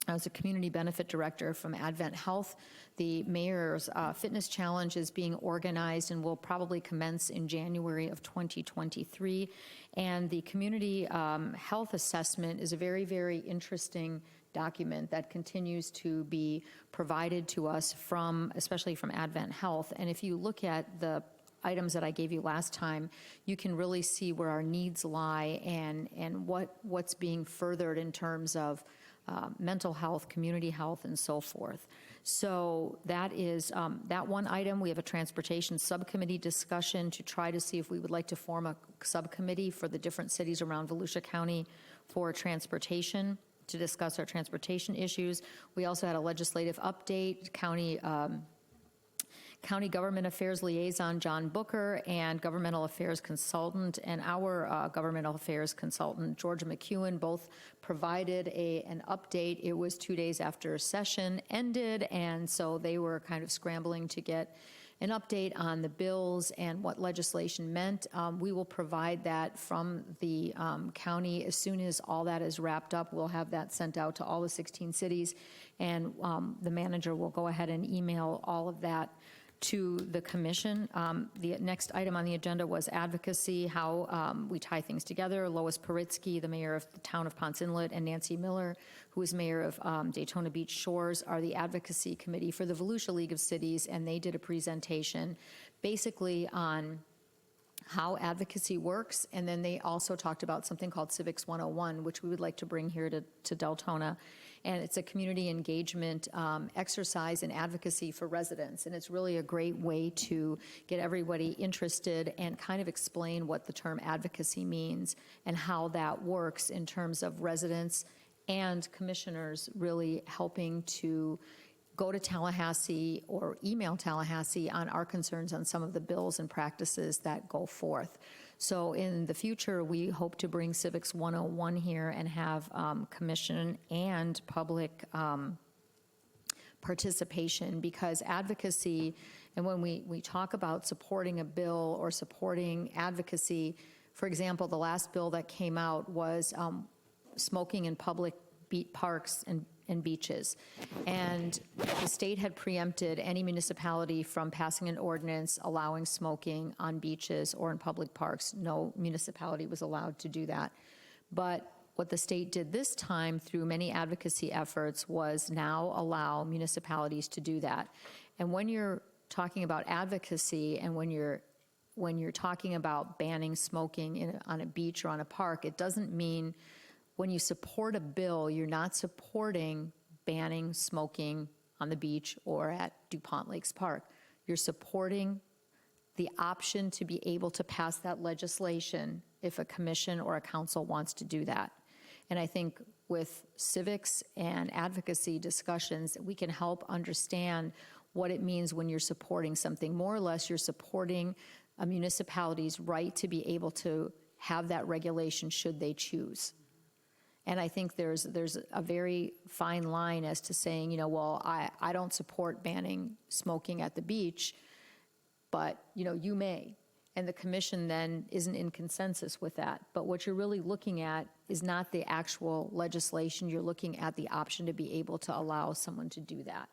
I was a community benefit director from Advent Health. The Mayor's Fitness Challenge is being organized and will probably commence in January of 2023. And the Community Health Assessment is a very, very interesting document that continues to be provided to us especially from Advent Health. And if you look at the items that I gave you last time, you can really see where our needs lie and what's being furthered in terms of mental health, community health, and so forth. So that is that one item. We have a transportation subcommittee discussion to try to see if we would like to form a subcommittee for the different cities around Volusia County for transportation, to discuss our transportation issues. We also had a legislative update. County Government Affairs Liaison John Booker and Governmental Affairs Consultant and our Governmental Affairs Consultant Georgia McEwen both provided an update. It was 2 days after session ended, and so they were kind of scrambling to get an update on the bills and what legislation meant. We will provide that from the county as soon as all that is wrapped up. We'll have that sent out to all the 16 cities, and the manager will go ahead and email all of that to the commission. The next item on the agenda was advocacy, how we tie things together. Lois Paritsky, the mayor of the town of Ponce Inlet, and Nancy Miller, who is mayor of Daytona Beach Shores, are the advocacy committee for the Volusia League of Cities, and they did a presentation basically on how advocacy works, and then they also talked about something called Civics 101, which we would like to bring here to Deltona. And it's a community engagement exercise in advocacy for residents. And it's really a great way to get everybody interested and kind of explain what the term advocacy means and how that works in terms of residents and commissioners really helping to go to Tallahassee or email Tallahassee on our concerns on some of the bills and practices that go forth. So in the future, we hope to bring Civics 101 here and have commission and public participation, because advocacy, and when we talk about supporting a bill or supporting advocacy, for example, the last bill that came out was smoking in public parks and beaches. And the state had preempted any municipality from passing an ordinance allowing smoking on beaches or in public parks. No municipality was allowed to do that. But what the state did this time through many advocacy efforts was now allow municipalities to do that. And when you're talking about advocacy and when you're talking about banning smoking on a beach or on a park, it doesn't mean when you support a bill, you're not supporting banning smoking on the beach or at DuPont Lakes Park. You're supporting the option to be able to pass that legislation if a commission or a council wants to do that. And I think with civics and advocacy discussions, we can help understand what it means when you're supporting something. More or less, you're supporting a municipality's right to be able to have that regulation should they choose. And I think there's a very fine line as to saying, well, I don't support banning smoking at the beach, but, you may. And the commission then isn't in consensus with that. But what you're really looking at is not the actual legislation. You're looking at the option to be able to allow someone to do that.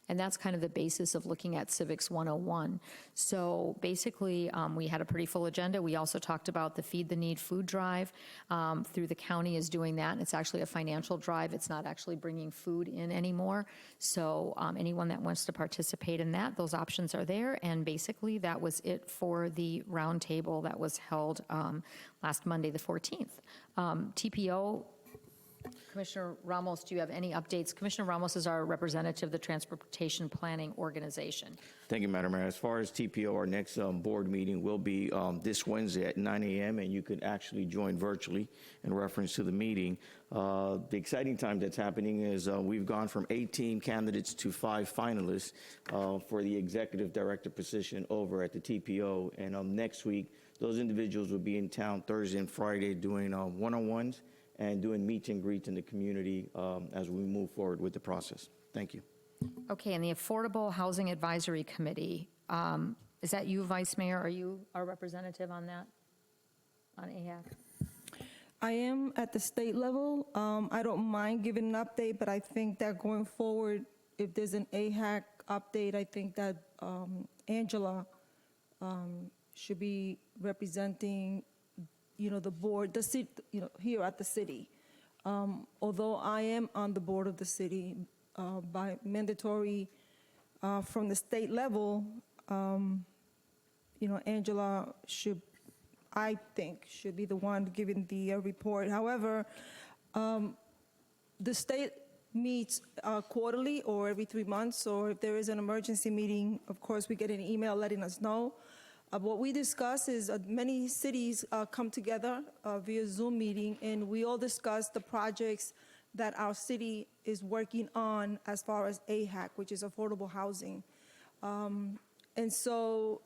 And that's kind of the basis of looking at Civics 101. So basically, we had a pretty full agenda. We also talked about the Feed the Need food drive. Through the county is doing that, and it's actually a financial drive. It's not actually bringing food in anymore. So anyone that wants to participate in that, those options are there. And basically, that was it for the roundtable that was held last Monday, the 14th. TPO, Commissioner Ramos, do you have any updates? Commissioner Ramos is our representative of the Transportation Planning Organization. Thank you, Madam Mayor. As far as TPO, our next board meeting will be this Wednesday at 9 a.m., and you could actually join virtually in reference to the meeting. The exciting time that's happening is we've gone from 18 candidates to 5 finalists for the executive director position over at the TPO. And next week, those individuals will be in town Thursday and Friday doing one-on-ones and doing meet and greets in the community as we move forward with the process. Thank you. Okay, and the Affordable Housing Advisory Committee, is that you, Vice Mayor? Are you our representative on that, on AHAC? I am at the state level. I don't mind giving an update, but I think that going forward, if there's an AHAC update, I think that Angela should be representing the board, the city, here at the city. Although I am on the board of the city by mandatory from the state level, Angela I think, should be the one giving the report. However, the state meets quarterly or every 3 months, or if there is an emergency meeting, of course, we get an email letting us know. What we discuss is many cities come together via Zoom meeting, and we all discuss the projects that our city is working on as far as AHAC, which is affordable housing. And so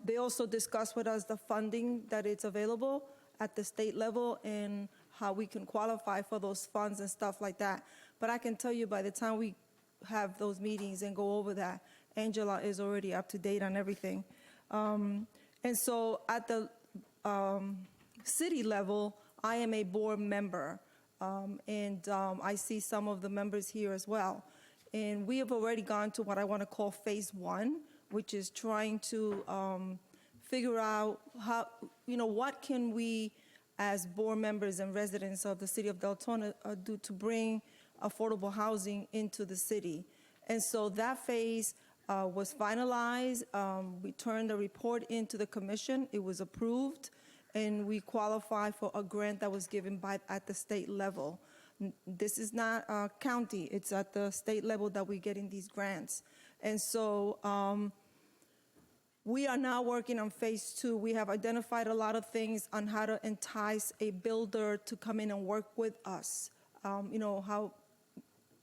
they also discuss with us the funding that is available at the state level and how we can qualify for those funds and stuff like that. But I can tell you, by the time we have those meetings and go over that, Angela is already up to date on everything. And so at the city level, I am a board member, and I see some of the members here as well. And we have already gone to what I want to call phase 1, which is trying to figure out how, what can we as board members and residents of the city of Deltona do to bring affordable housing into the city. And so that phase was finalized. We turned the report into the commission. It was approved, and we qualified for a grant that was given at the state level. This is not county. It's at the state level that we're getting these grants. And so we are now working on phase 2. We have identified a lot of things on how to entice a builder to come in and work with us. How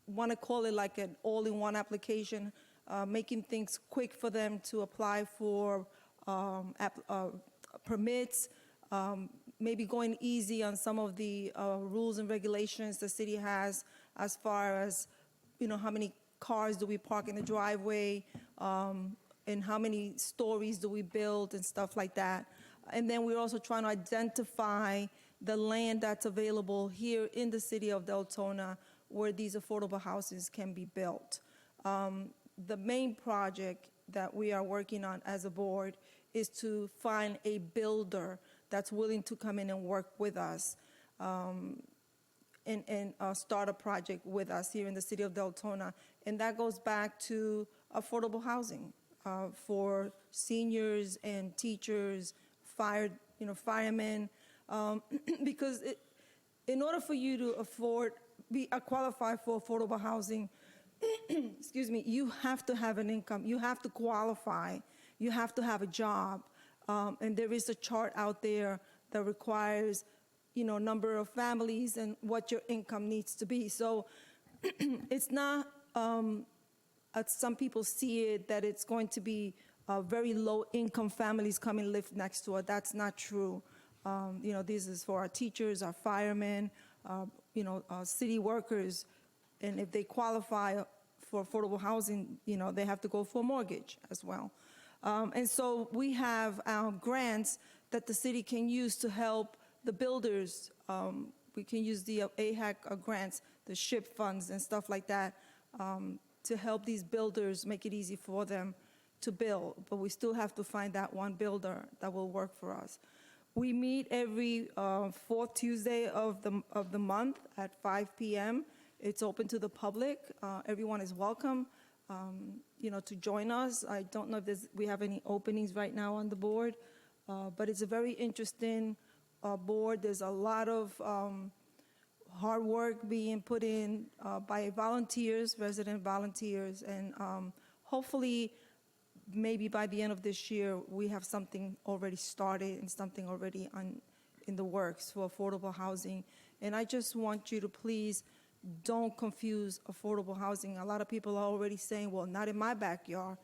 want to call it like an all-in-one application, making things quick for them to apply for permits, maybe going easy on some of the rules and regulations the city has as far as, how many cars do we park in the driveway, and how many stories do we build and stuff like that. And then we're also trying to identify the land that's available here in the city of Deltona where these affordable houses can be built. The main project that we are working on as a board is to find a builder that's willing to come in and work with us and start a project with us here in the city of Deltona. And that goes back to affordable housing for seniors and teachers, firemen, because in order for you to qualify for affordable housing, excuse me, you have to have an income. You have to qualify. You have to have a job. And there is a chart out there that requires, number of families and what your income needs to be. So it's not, as some people see it, that it's going to be very low-income families come and live next to us. That's not true. This is for our teachers, our firemen, city workers. And if they qualify for affordable housing, they have to go for a mortgage as well. And so we have grants that the city can use to help the builders. We can use the AHAC grants, the SHIP funds and stuff like that, to help these builders make it easy for them to build. But we still have to find that one builder that will work for us. We meet every fourth Tuesday of the month at 5 p.m. It's open to the public. Everyone is welcome, to join us. I don't know if we have any openings right now on the board, but it's a very interesting board. There's a lot of hard work being put in by volunteers, resident volunteers, and hopefully maybe by the end of this year, we have something already started and something already in the works for affordable housing. And I just want you to please don't confuse affordable housing. A lot of people are already saying, well, not in my backyard.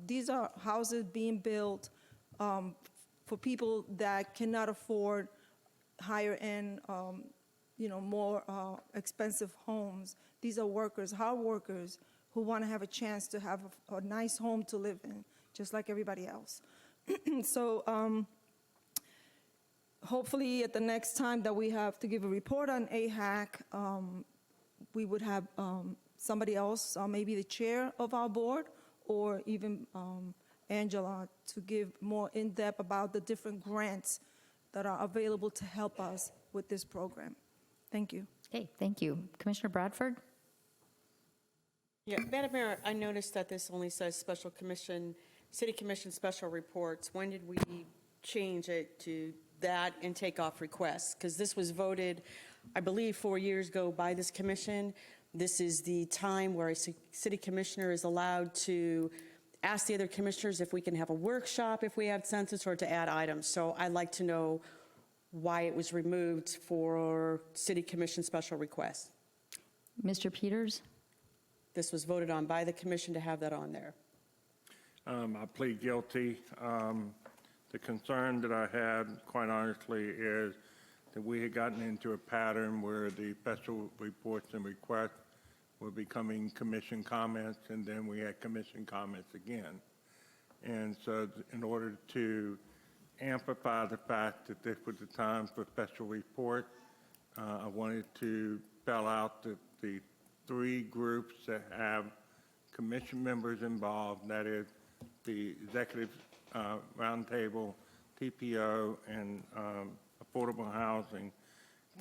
These are houses being built for people that cannot afford higher end, more expensive homes. These are workers, hard workers, who want to have a chance to have a nice home to live in, just like everybody else. So hopefully at the next time that we have to give a report on AHAC, we would have somebody else, maybe the chair of our board, or even Angela, to give more in-depth about the different grants that are available to help us with this program. Thank you. Okay, thank you. Commissioner Bradford? Yeah, Madam Mayor, I noticed that this only says special commission, city commission special reports. When did we change it to that and take off requests? Because this was voted, I believe, 4 years ago by this commission. This is the time where a city commissioner is allowed to ask the other commissioners if we can have a workshop if we have census, or to add items. So I'd like to know why it was removed for city commission special requests. Mr. Peters? This was voted on by the commission to have that on there. I plead guilty. The concern that I had, quite honestly, is that we had gotten into a pattern where the special reports and requests were becoming commission comments, and then we had commission comments again. And so in order to amplify the fact that this was the time for special report, I wanted to spell out the three groups that have commission members involved, that is the Executive Roundtable, TPO, and Affordable Housing.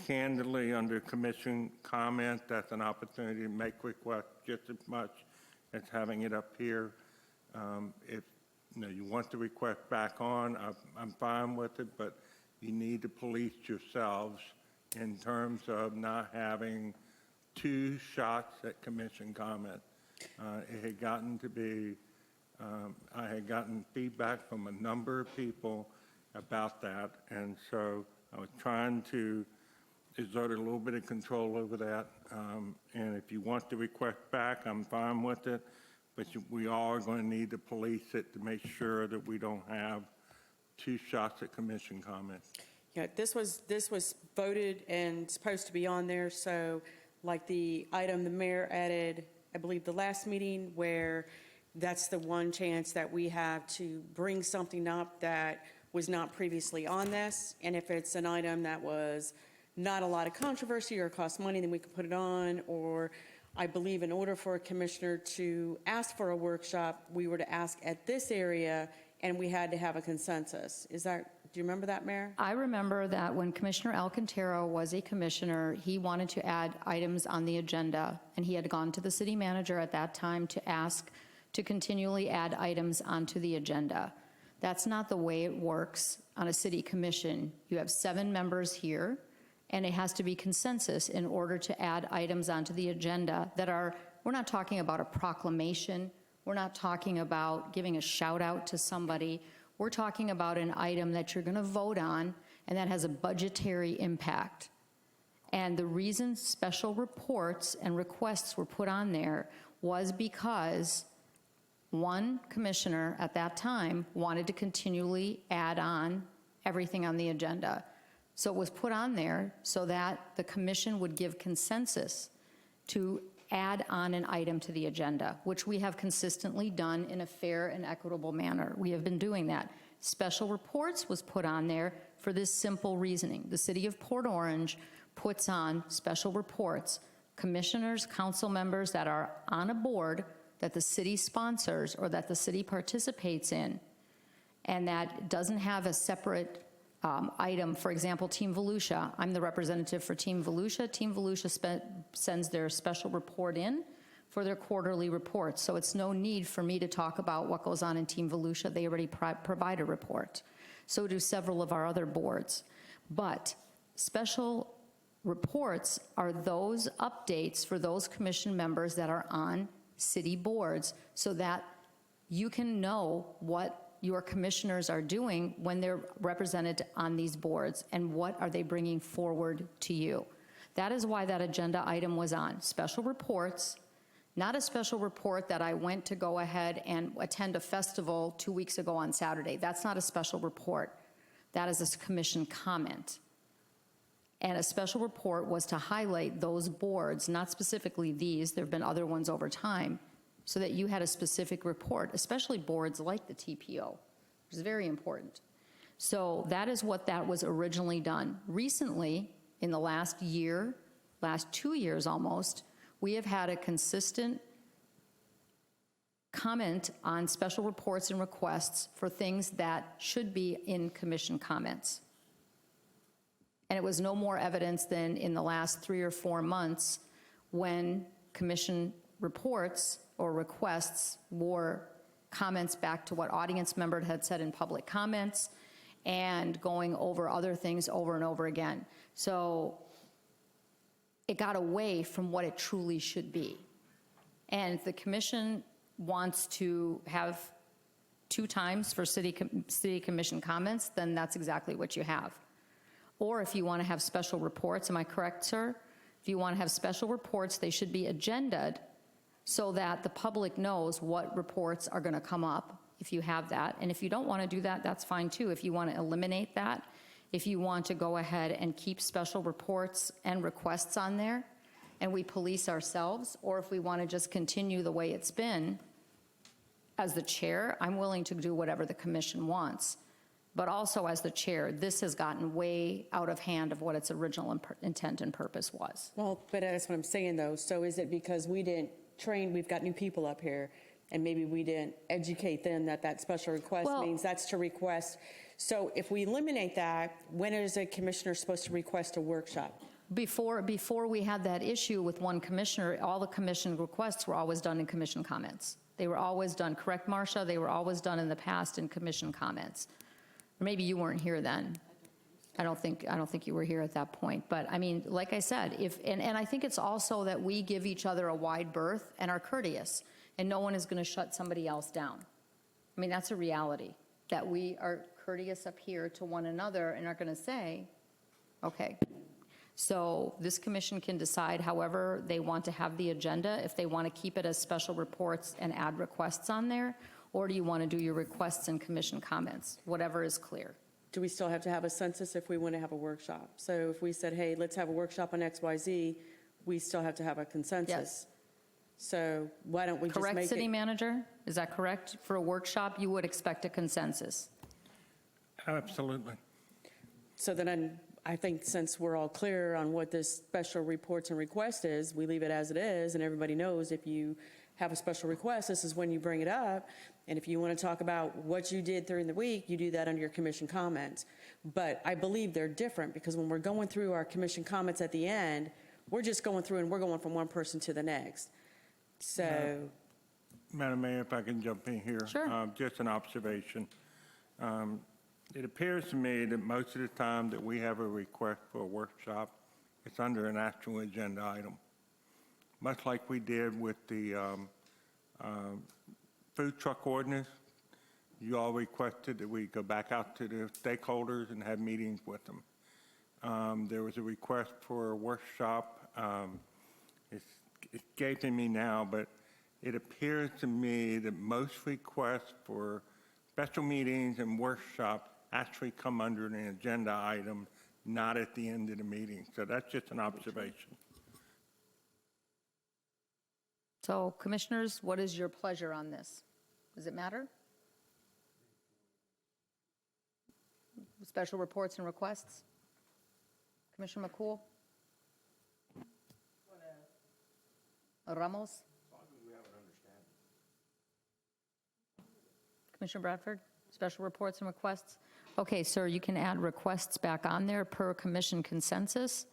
Candidly, under commission comment, that's an opportunity to make requests just as much as having it up here. If you want the request back on, I'm fine with it, but you need to police yourselves in terms of not having 2 shots at commission comment. It had gotten to be, I had gotten feedback from a number of people about that, and so I was trying to exert a little bit of control over that. And if you want the request back, I'm fine with it, but we are going to need to police it to make sure that we don't have 2 shots at commission comments. Yeah, this was voted and supposed to be on there, so like the item the mayor added, I believe the last meeting, where that's the one chance that we have to bring something up that was not previously on this, and if it's an item that was not a lot of controversy or cost money, then we could put it on, or I believe in order for a commissioner to ask for a workshop, we were to ask at this area, and we had to have a consensus. Do you remember that, Mayor? I remember that when Commissioner Alcantara was a commissioner, he wanted to add items on the agenda, and he had gone to the city manager at that time to ask to continually add items onto the agenda. That's not the way it works on a city commission. You have 7 members here, and it has to be consensus in order to add items onto the agenda that are, we're not talking about a proclamation, we're not talking about giving a shout out to somebody, we're talking about an item that you're going to vote on and that has a budgetary impact. And the reason special reports and requests were put on there was because one commissioner at that time wanted to continually add on everything on the agenda. So it was put on there so that the commission would give consensus to add on an item to the agenda, which we have consistently done in a fair and equitable manner. We have been doing that. Special reports was put on there for this simple reasoning. The city of Port Orange puts on special reports. Commissioners, council members that are on a board that the city sponsors or that the city participates in, and that doesn't have a separate item. For example, Team Volusia. I'm the representative for Team Volusia. Team Volusia sends their special report in for their quarterly reports. So it's no need for me to talk about what goes on in Team Volusia. They already provide a report. So do several of our other boards. But special reports are those updates for those commission members that are on city boards so that you can know what your commissioners are doing when they're represented on these boards and what are they bringing forward to you. That is why that agenda item was on. Special reports, not a special report that I went to go ahead and attend a festival 2 weeks ago on Saturday. That's not a special report. That is a commission comment. And a special report was to highlight those boards, not specifically these, there have been other ones over time, so that you had a specific report, especially boards like the TPO, which is very important. So that is what that was originally done. Recently, in the last year, last 2 years almost, we have had a consistent comment on special reports and requests for things that should be in commission comments. And it was no more evidence than in the last 3 or 4 months when commission reports or requests were comments back to what audience member had said in public comments and going over other things over and over again. So it got away from what it truly should be. And if the commission wants to have 2 times for city commission comments, then that's exactly what you have. Or if you want to have special reports, am I correct, sir? If you want to have special reports, they should be agenda'd so that the public knows what reports are going to come up if you have that. And if you don't want to do that, that's fine too. If you want to eliminate that, if you want to go ahead and keep special reports and requests on there and we police ourselves, or if we want to just continue the way it's been, as the chair, I'm willing to do whatever the commission wants. But also as the chair, this has gotten way out of hand of what its original intent and purpose was. Well, but that's what I'm saying though. So is it because we didn't train, we've got new people up here, and maybe we didn't educate them that that special request means that's to request. So if we eliminate that, when is a commissioner supposed to request a workshop? Before we had that issue with one commissioner, all the commission requests were always done in commission comments. They were always done, correct, Marcia? They were always done in the past in commission comments. Or maybe you weren't here then. I don't think you were here at that point. But I mean, like I said, and I think it's also that we give each other a wide berth and are courteous, and no one is going to shut somebody else down. I mean, that's a reality, that we are courteous up here to one another and are going to say, okay. So this commission can decide however they want to have the agenda, if they want to keep it as special reports and add requests on there, or do you want to do your requests and commission comments, whatever is clear. Do we still have to have a census if we want to have a workshop? So if we said, hey, let's have a workshop on XYZ, we still have to have a consensus. Yes. So why don't we just make it? Correct, City Manager? Is that correct? For a workshop, you would expect a consensus. Absolutely. So then I think since we're all clear on what this special reports and request is, we leave it as it is, and everybody knows if you have a special request, this is when you bring it up. And if you want to talk about what you did during the week, you do that under your commission comments. But I believe they're different because when we're going through our commission comments at the end, we're just going through and we're going from one person to the next. So. Madam Mayor, if I can jump in here. Sure. Just an observation. It appears to me that most of the time that we have a request for a workshop, it's under an actual agenda item. Much like we did with the food truck ordinance, you all requested that we go back out to the stakeholders and have meetings with them. There was a request for a workshop. It's escaping me now, but it appears to me that most requests for special meetings and workshops actually come under an agenda item, not at the end of the meeting. So that's just an observation. So, commissioners, what is your pleasure on this? Does it matter? Special reports and requests? Commissioner McCool? Ramos? Commissioner Bradford? Special reports and requests? Okay, sir, you can add requests back on there per commission consensus.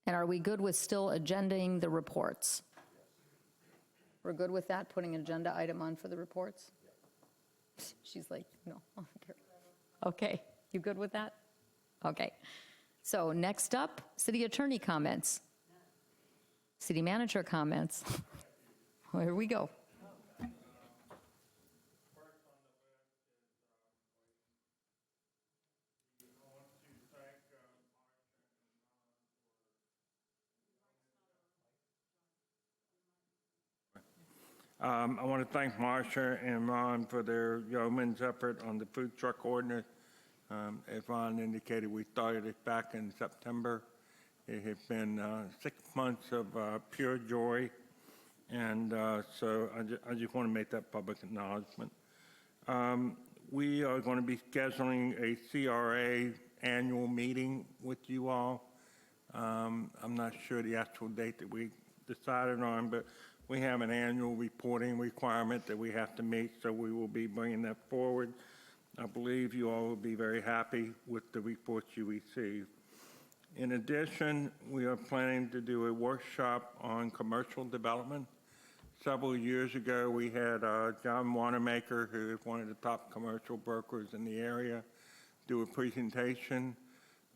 And are we good with still agendaing the reports? We're good with that, putting an agenda item on for the reports? She's like, no. Okay, you good with that? Okay. So next up, city attorney comments. City manager comments. Here we go. I want to thank Marcia and Ron for their yeoman's effort on the food truck ordinance. As Ron indicated, we started it back in September. It has been 6 months of pure joy, and so I just want to make that public acknowledgement. We are going to be scheduling a CRA annual meeting with you all. I'm not sure the actual date that we decided on, but we have an annual reporting requirement that we have to meet, so we will be bringing that forward. I believe you all will be very happy with the reports you receive. In addition, we are planning to do a workshop on commercial development. Several years ago, we had John Wanamaker, who is one of the top commercial brokers in the area, do a presentation.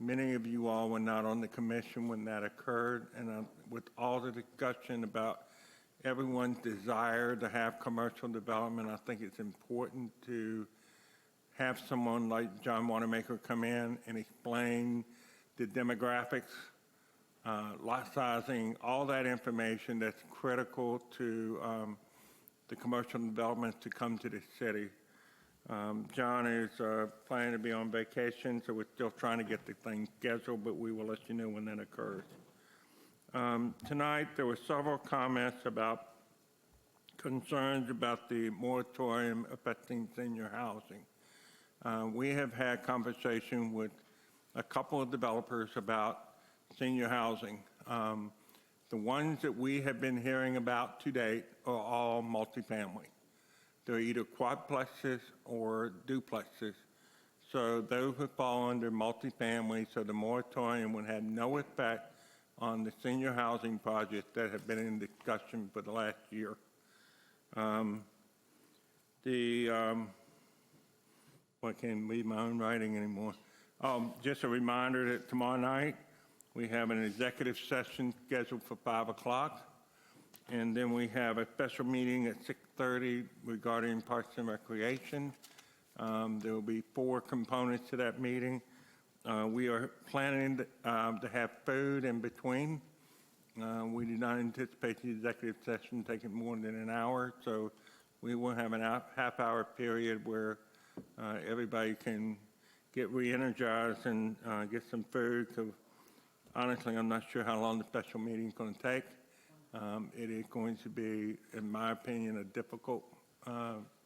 Many of you all were not on the commission when that occurred, and with all the discussion about everyone's desire to have commercial development, I think it's important to have someone like John Wanamaker come in and explain the demographics, lot sizing, all that information that's critical to the commercial development to come to the city. John is planning to be on vacation, so we're still trying to get the thing scheduled, but we will let you know when that occurs. Tonight, there were several comments about concerns about the moratorium affecting senior housing. We have had conversation with a couple of developers about senior housing. The ones that we have been hearing about to date are all multifamily. They're either quadplexes or duplexes. So those would fall under multifamily, so the moratorium would have no effect on the senior housing projects that have been in discussion for the last year. I can't read my own writing anymore. Just a reminder that tomorrow night, we have an executive session scheduled for 5 o'clock. And then we have a special meeting at 6:30 regarding Parks and Recreation. There will be 4 components to that meeting. We are planning to have food in between. We do not anticipate the executive session taking more than an hour, so we will have a half-hour period where everybody can get re-energized and get some food. So honestly, I'm not sure how long the special meeting is going to take. It is going to be, in my opinion, a difficult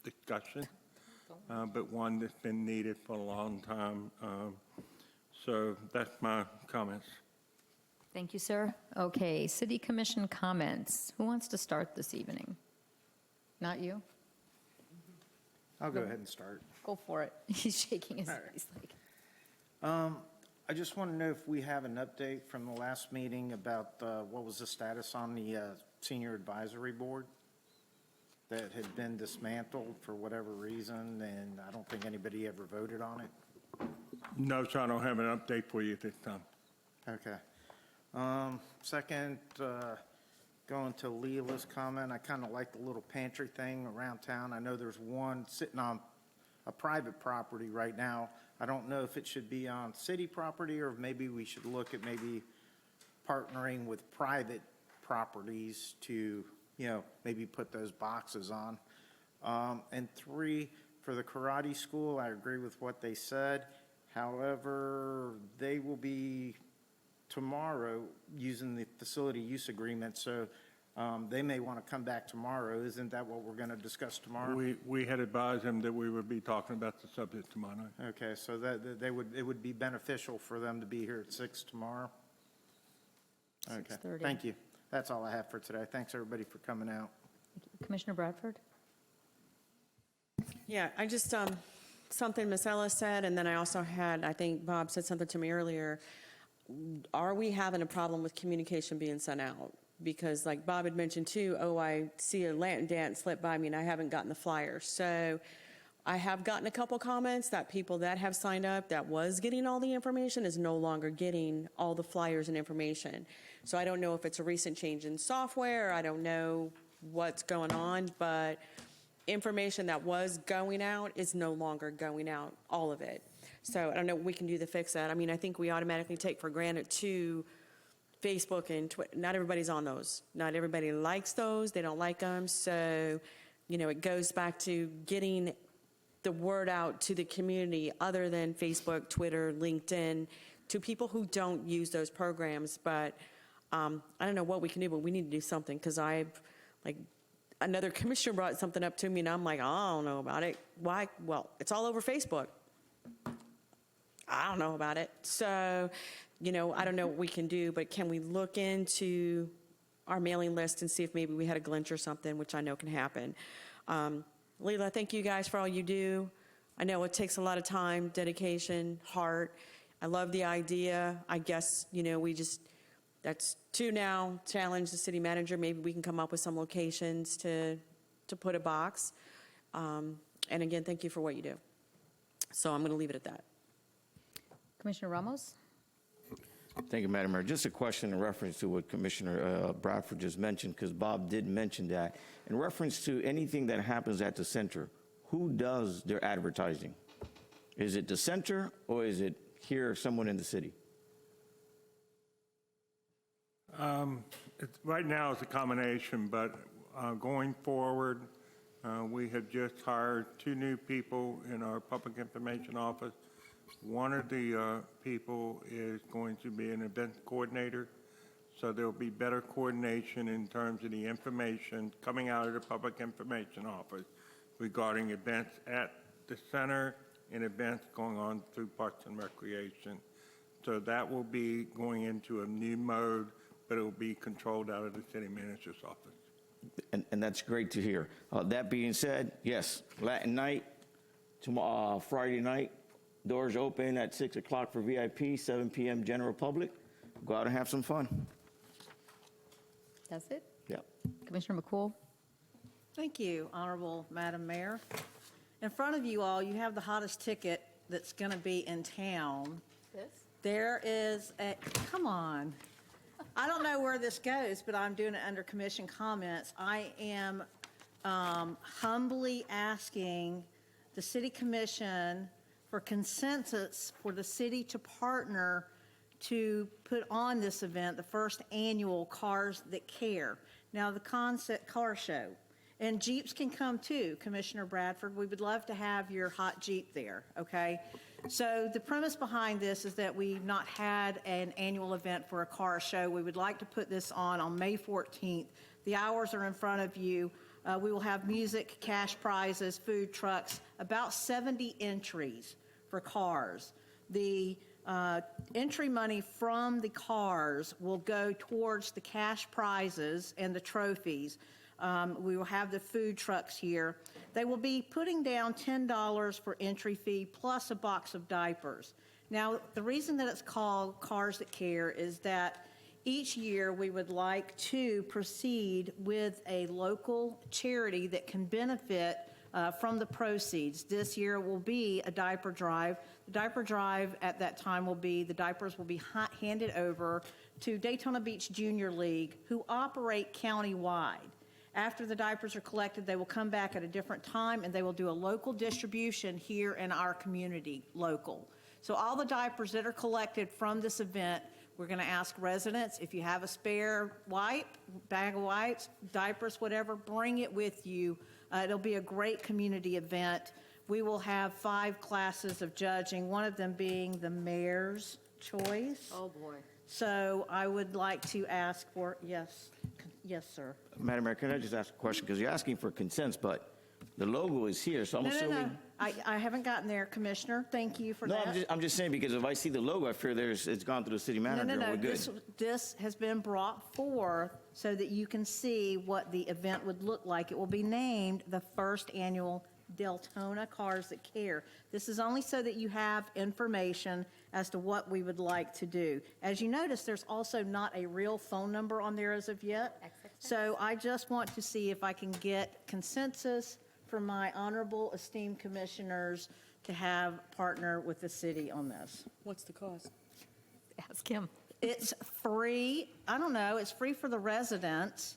discussion, but one that's been needed for a long time. So that's my comments. Thank you, sir. Okay, City Commission comments. Who wants to start this evening? Not you? I'll go ahead and start. Go for it. He's shaking his head. He's like, I just want to know if we have an update from the last meeting about what was the status on the Senior Advisory Board that had been dismantled for whatever reason, and I don't think anybody ever voted on it. No, sir, I don't have an update for you at this time. Okay. Second, going to Leila's comment, I kind of like the little pantry thing around town. I know there's one sitting on a private property right now. I don't know if it should be on city property or maybe we should look at maybe partnering with private properties to, maybe put those boxes on. And 3, for the karate school, I agree with what they said. However, they will be tomorrow using the facility use agreement, so they may want to come back tomorrow. Isn't that what we're going to discuss tomorrow? We had advised them that we would be talking about the subject tomorrow night. Okay, so that it would be beneficial for them to be here at 6 tomorrow? Okay, 6:30. thank you. That's all I have for today. Thanks, everybody, for coming out. Commissioner Bradford? Yeah, I just, something Ms. Ellis said, and then I also had, I think Bob said something to me earlier. Are we having a problem with communication being sent out? Because like Bob had mentioned too, I see a lantern dance slip by me and I haven't gotten the flyer. So I have gotten a couple comments that people that have signed up that was getting all the information is no longer getting all the flyers and information. So I don't know if it's a recent change in software. I don't know what's going on, but information that was going out is no longer going out, all of it. So I don't know what we can do to fix that. I mean, I think we automatically take for granted too Facebook and Twitter. Not everybody's on those. Not everybody likes those. They don't like them. So, it goes back to getting the word out to the community other than Facebook, Twitter, LinkedIn, to people who don't use those programs. But I don't know what we can do, but we need to do something because another commissioner brought something up to me and I'm like, I don't know about it. Why? Well, it's all over Facebook. I don't know about it. So, I don't know what we can do, but can we look into our mailing list and see if maybe we had a glitch or something, which I know can happen. Leila, thank you guys for all you do. I know it takes a lot of time, dedication, heart. I love the idea. I guess, that's 2 now, challenge the city manager. Maybe we can come up with some locations to put a box. And again, thank you for what you do. So I'm going to leave it at that. Commissioner Ramos? Thank you, Madam Mayor. Just a question in reference to what Commissioner Bradford just mentioned, because Bob did mention that. In reference to anything that happens at the center, who does their advertising? Is it the center or is it here, someone in the city? Right now it's a combination, but going forward, we have just hired 2 new people in our public information office. One of the people is going to be an event coordinator, so there will be better coordination in terms of the information coming out of the public information office regarding events at the center and events going on through Parks and Recreation. So that will be going into a new mode, but it will be controlled out of the city manager's office. And that's great to hear. That being said, yes, Latin night, tomorrow, Friday night, Doors open at 6 o'clock for VIP, 7 p.m. general public. Go out and have some fun. That's it? Yep. Commissioner McCool? Thank you, Honorable Madam Mayor. In front of you all, you have the hottest ticket that's going to be in town. This? There is a, come on. I don't know where this goes, but I'm doing it under commission comments. I am humbly asking the city commission for consensus for the city to partner to put on this event, the first annual Cars That Care. Now, the concept car show. And Jeeps can come too, Commissioner Bradford. We would love to have your hot Jeep there, okay? So the premise behind this is that we've not had an annual event for a car show. We would like to put this on May 14th. The hours are in front of you. We will have music, cash prizes, food trucks, about 70 entries for cars. The entry money from the cars will go towards the cash prizes and the trophies. We will have the food trucks here. They will be putting down $10 for entry fee plus a box of diapers. Now, the reason that it's called Cars That Care is that each year we would like to proceed with a local charity that can benefit from the proceeds. This year will be a diaper drive. The diaper drive at that time will be, the diapers will be handed over to Daytona Beach Junior League, who operate countywide. After the diapers are collected, they will come back at a different time and they will do a local distribution here in our community, local. So all the diapers that are collected from this event, we're going to ask residents, if you have a spare wipe, bag of wipes, diapers, whatever, bring it with you. It'll be a great community event. We will have 5 classes of judging, one of them being the mayor's choice. Oh, boy. So I would like to ask for, yes, sir. Madam Mayor, can I just ask a question? Because you're asking for consents, but the logo is here, so I'm assuming... No. I haven't gotten there, Commissioner. Thank you for that. I'm just saying, because if I see the logo, I fear it's gone through the city manager, and we're good. This has been brought forth so that you can see what the event would look like. It will be named the first annual Deltona Cars That Care. This is only so that you have information as to what we would like to do. As you notice, there's also not a real phone number on there as of yet. So I just want to see if I can get consensus from my honorable esteemed commissioners to have partner with the city on this. What's the cost? Ask him. It's free. I don't know. It's free for the residents.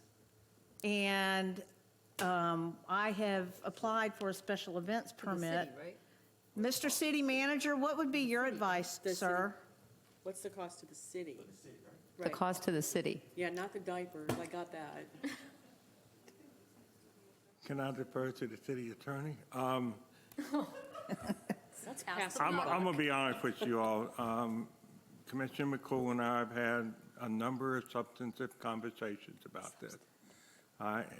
And I have applied for a special events permit. Mr. City Manager, what would be your advice, sir? What's the cost to the city? The cost to the city. Yeah, not the diapers. I got that. Can I defer to the city attorney? That's past I'm going to be honest with you all. Commissioner McCool and I have had a number of substantive conversations about this.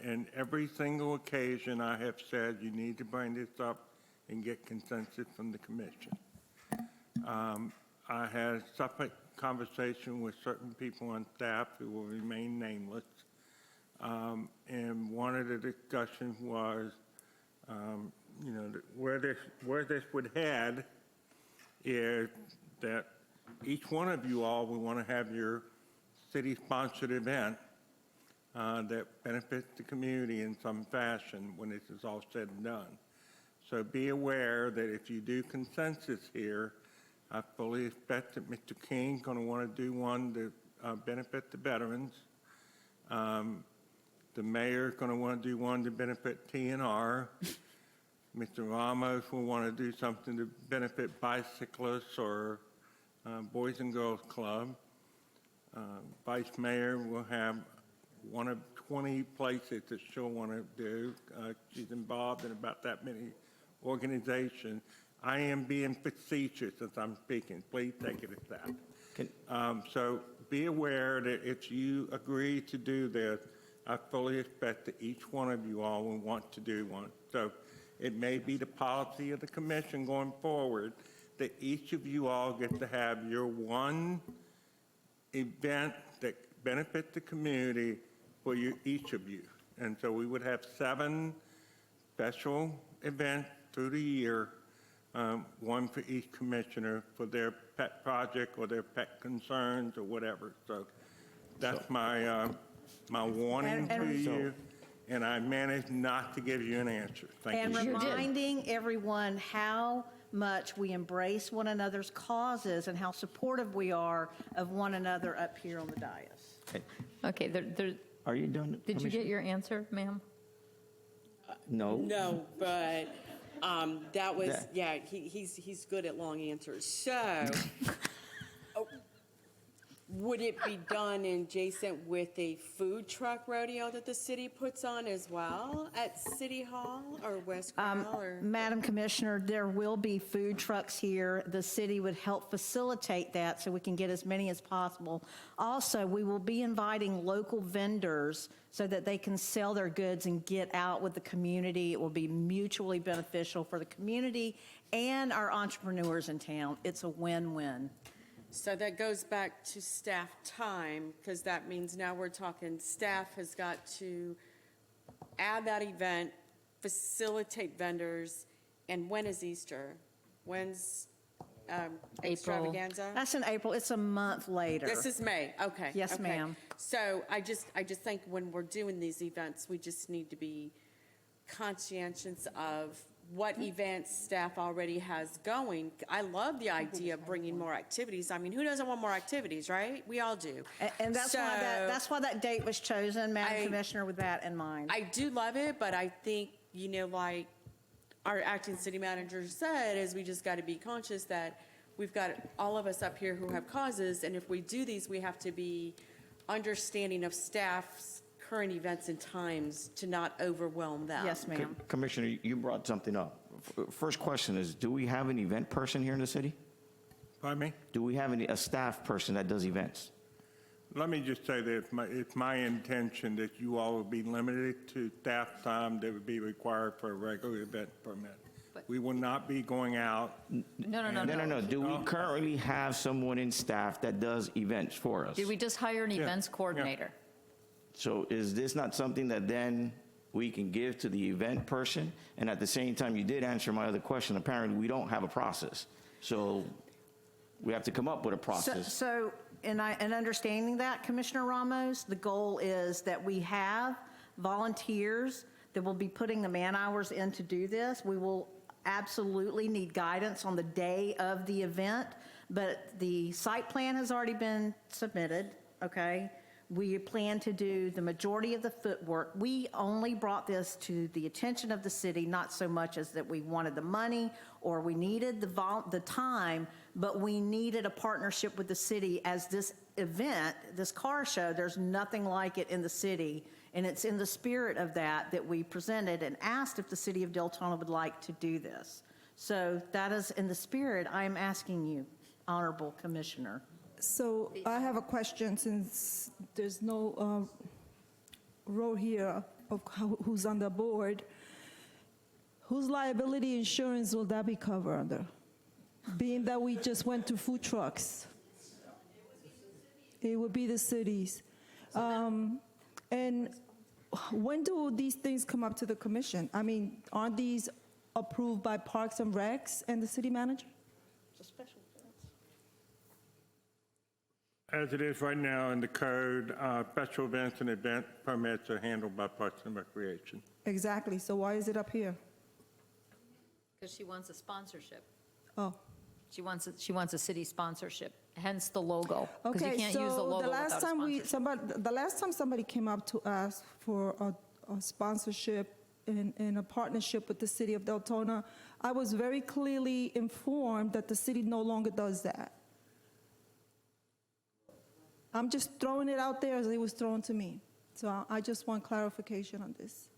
And every single occasion I have said, you need to bring this up and get consensus from the commission. I had a separate conversation with certain people on staff who will remain nameless. And one of the discussions was, where this would head is that each one of you all will want to have your city-sponsored event that benefits the community in some fashion when this is all said and done. So be aware that if you do consensus here, I fully expect that Mr. King's going to want to do one to benefit the veterans. The mayor's going to want to do one to benefit TNR. Mr. Ramos will want to do something to benefit bicyclists or Boys and Girls Club. Vice Mayor will have one of 20 places that she'll want to do. She's involved in about that many organizations. I am being facetious as I'm speaking. Please take it as that. So be aware that if you agree to do this, I fully expect that each one of you all will want to do one. So it may be the policy of the commission going forward that each of you all get to have your one event that benefits the community for each of you. And so we would have 7 special events through the year one for each commissioner for their pet project or their pet concerns or whatever. So that's my warning to you, and I managed not to give you an answer. Thank you. And reminding everyone how much we embrace one another's causes and how supportive we are of one another up here on the dais. Okay, Are you done? did you get your answer, ma'am? No. No, but that was, yeah, he's good at long answers. So, would it be done adjacent with a food truck rodeo that the city puts on as well at City Hall or West Grinnell? Or? Madam Commissioner, there will be food trucks here. The city would help facilitate that so we can get as many as possible. Also, we will be inviting local vendors so that they can sell their goods and get out with the community. It will be mutually beneficial for the community and our entrepreneurs in town. It's a win-win. So that goes back to staff time, because that means now we're talking staff has got to add that event, facilitate vendors, and when is Easter? When's extravaganza? That's in April. It's a month later. This is May, okay. Yes, okay. ma'am. So I just think when we're doing these events, we just need to be conscientious of what events staff already has going. I love the idea of bringing more activities. I mean, who doesn't want more activities, right? We all do. And that's why that date was chosen, Madam Commissioner, with that in mind. I do love it, but I think, like our acting city manager said, is we just got to be conscious that we've got all of us up here who have causes, and if we do these, we have to be understanding of staff's current events and times to not overwhelm them. Yes, ma'am. Commissioner, you brought something up. First question is, do we have an event person here in the city? Pardon me? Do we have a staff person that does events? Let me just say that it's my intention that you all will be limited to staff time that would be required for a regular event permit. We will not be going out. No. Do we currently have someone in staff that does events for us? Did we just hire an events coordinator? So is this not something that then we can give to the event person? And at the same time, you did answer my other question. Apparently, we don't have a process. So we have to come up with a process. So in understanding that, Commissioner Ramos, the goal is that we have volunteers that will be putting the man hours in to do this. We will absolutely need guidance on the day of the event, but the site plan has already been submitted, okay? We plan to do the majority of the footwork. We only brought this to the attention of the city, not so much as that we wanted the money or we needed the time, but we needed a partnership with the city as this event, this car show, there's nothing like it in the city. And it's in the spirit of that we presented and asked if the city of Deltona would like to do this. So that is in the spirit I am asking you, Honorable Commissioner. So I have a question, since there's no row here of who's on the board. Whose liability insurance will that be covered under? Being that we just went to food trucks. It would be the cities. And when do these things come up to the commission? I mean, aren't these approved by Parks and Recs and the city manager? It's a special As it is right now in the code, special events and event permits are handled by Parks and Recreation. Exactly, so why is it up here? Because she wants a sponsorship. Oh. She wants a city sponsorship, hence the logo. Because you Okay, can't use the so logo the last without a sponsorship. the last time somebody came up to ask for a sponsorship in a partnership with the city of Deltona, I was very clearly informed that the city no longer does that. I'm just throwing it out there as it was thrown to me. So I just want clarification on this.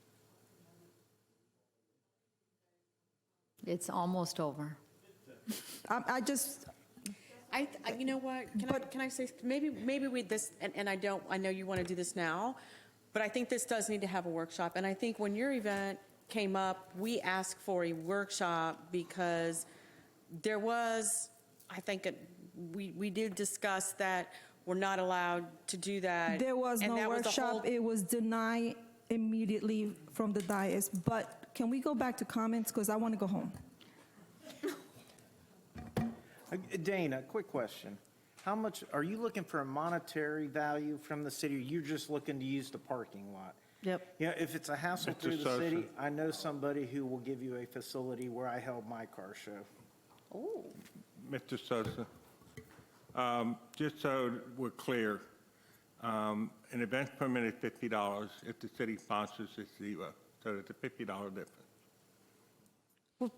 It's almost over. You know what? Can I say maybe we this and I know you want to do this now, but I think this does need to have a workshop. And I think when your event came up, we asked for a workshop because there was, I think we did discuss that we're not allowed to do that. There was and no that workshop. It was denied immediately from the dais. But can we go back to comments? Because I want to go home. Dana, quick question. How much, are you looking for a monetary value from the city, or you're just looking to use the parking lot? Yep. You know, if it's a hassle Mr. through the Sosa. city, I know somebody who will give you a facility where I held my car show. Oh. Mr. Sosa, just so we're clear, an event permit is $50. If the city sponsors, it's $0. So it's a $50 difference.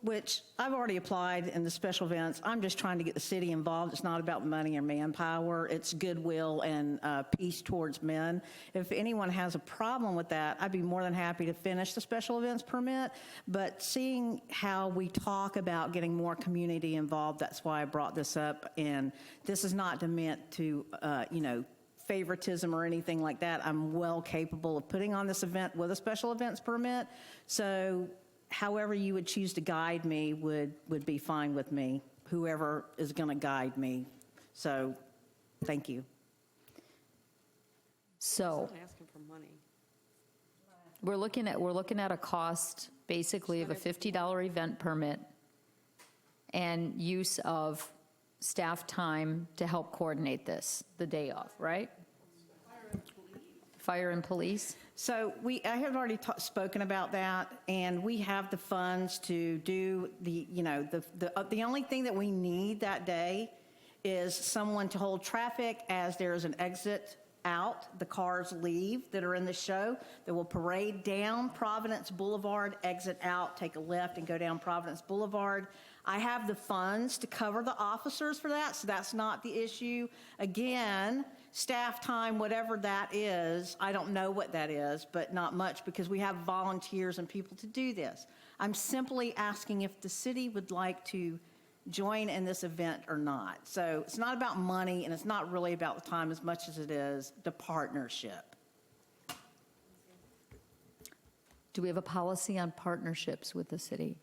Which I've already applied in the special events. I'm just trying to get the city involved. It's not about money or manpower. It's goodwill and peace towards men. If anyone has a problem with that, I'd be more than happy to finish the special events permit. But seeing how we talk about getting more community involved, that's why I brought this up. And this is not meant to, favoritism or anything like that. I'm well capable of putting on this event with a special events permit. So however you would choose to guide me would be fine with me, whoever is going to guide me. So, thank you. So Asking for money. we're looking at a cost basically of a $50 event permit and use of staff time to help coordinate this, the day of, right? Fire and police? So I have already spoken about that, and we have the funds to do the only thing that we need that day is someone to hold traffic as there's an exit out. The cars leave that are in the show. They will parade down Providence Boulevard, exit out, take a left, and go down Providence Boulevard. I have the funds to cover the officers for that, so that's not the issue. Again, staff time, whatever that is, I don't know what that is, but not much because we have volunteers and people to do this. I'm simply asking if the city would like to join in this event or not. So it's not about money, and it's not really about the time as much as it is the partnership. Do we have a policy on partnerships with the city?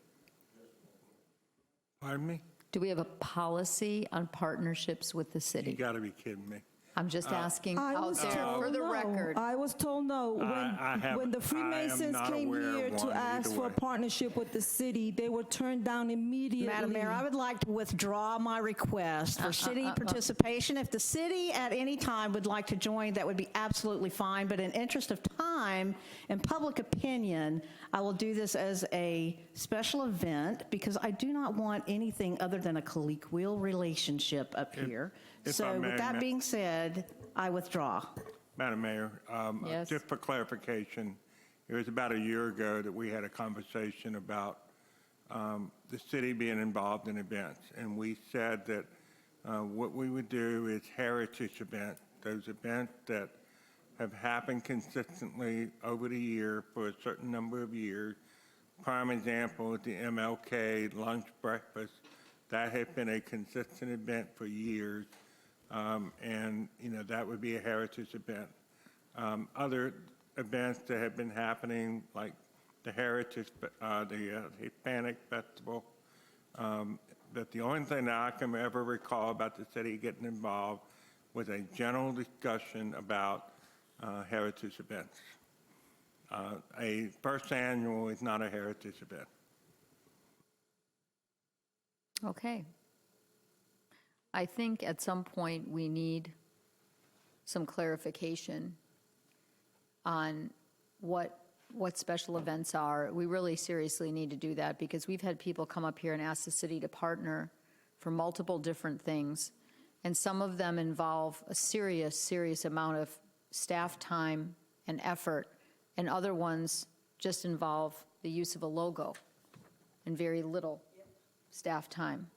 Pardon me? Do we have a policy on partnerships with the You city? got to be kidding me. I'm just asking I out was there told for the no. record. I was told no. When the Freemasons not came aware of here to one ask either for a way. partnership with the city, they were turned down immediately. Madam Mayor, I would like to withdraw my request for city participation. If the city at any time would like to join, that would be absolutely fine. But in interest of time and public opinion, I will do this as a special event because I do not want anything other than a colloquial relationship up here. if I So may, with that being said, I withdraw. Madam Mayor, Yes. just for clarification, it was about a year ago that we had a conversation about the city being involved in events. And we said that what we would do is heritage events, those events that have happened consistently over the year for a certain number of years. Prime example is the MLK lunch breakfast. That has been a consistent event for years. And, that would be a heritage event. Other events that have been happening, like the the Hispanic Festival, that the only thing that I can ever recall about the city getting involved was a general discussion about heritage events. A first annual is not a heritage event. Okay. I think at some point we need some clarification on what special events are. We really seriously need to do that because we've had people come up here and ask the city to partner for multiple different things. And some of them involve a serious amount of staff time and effort. And other ones just involve the use of a logo and very little staff time.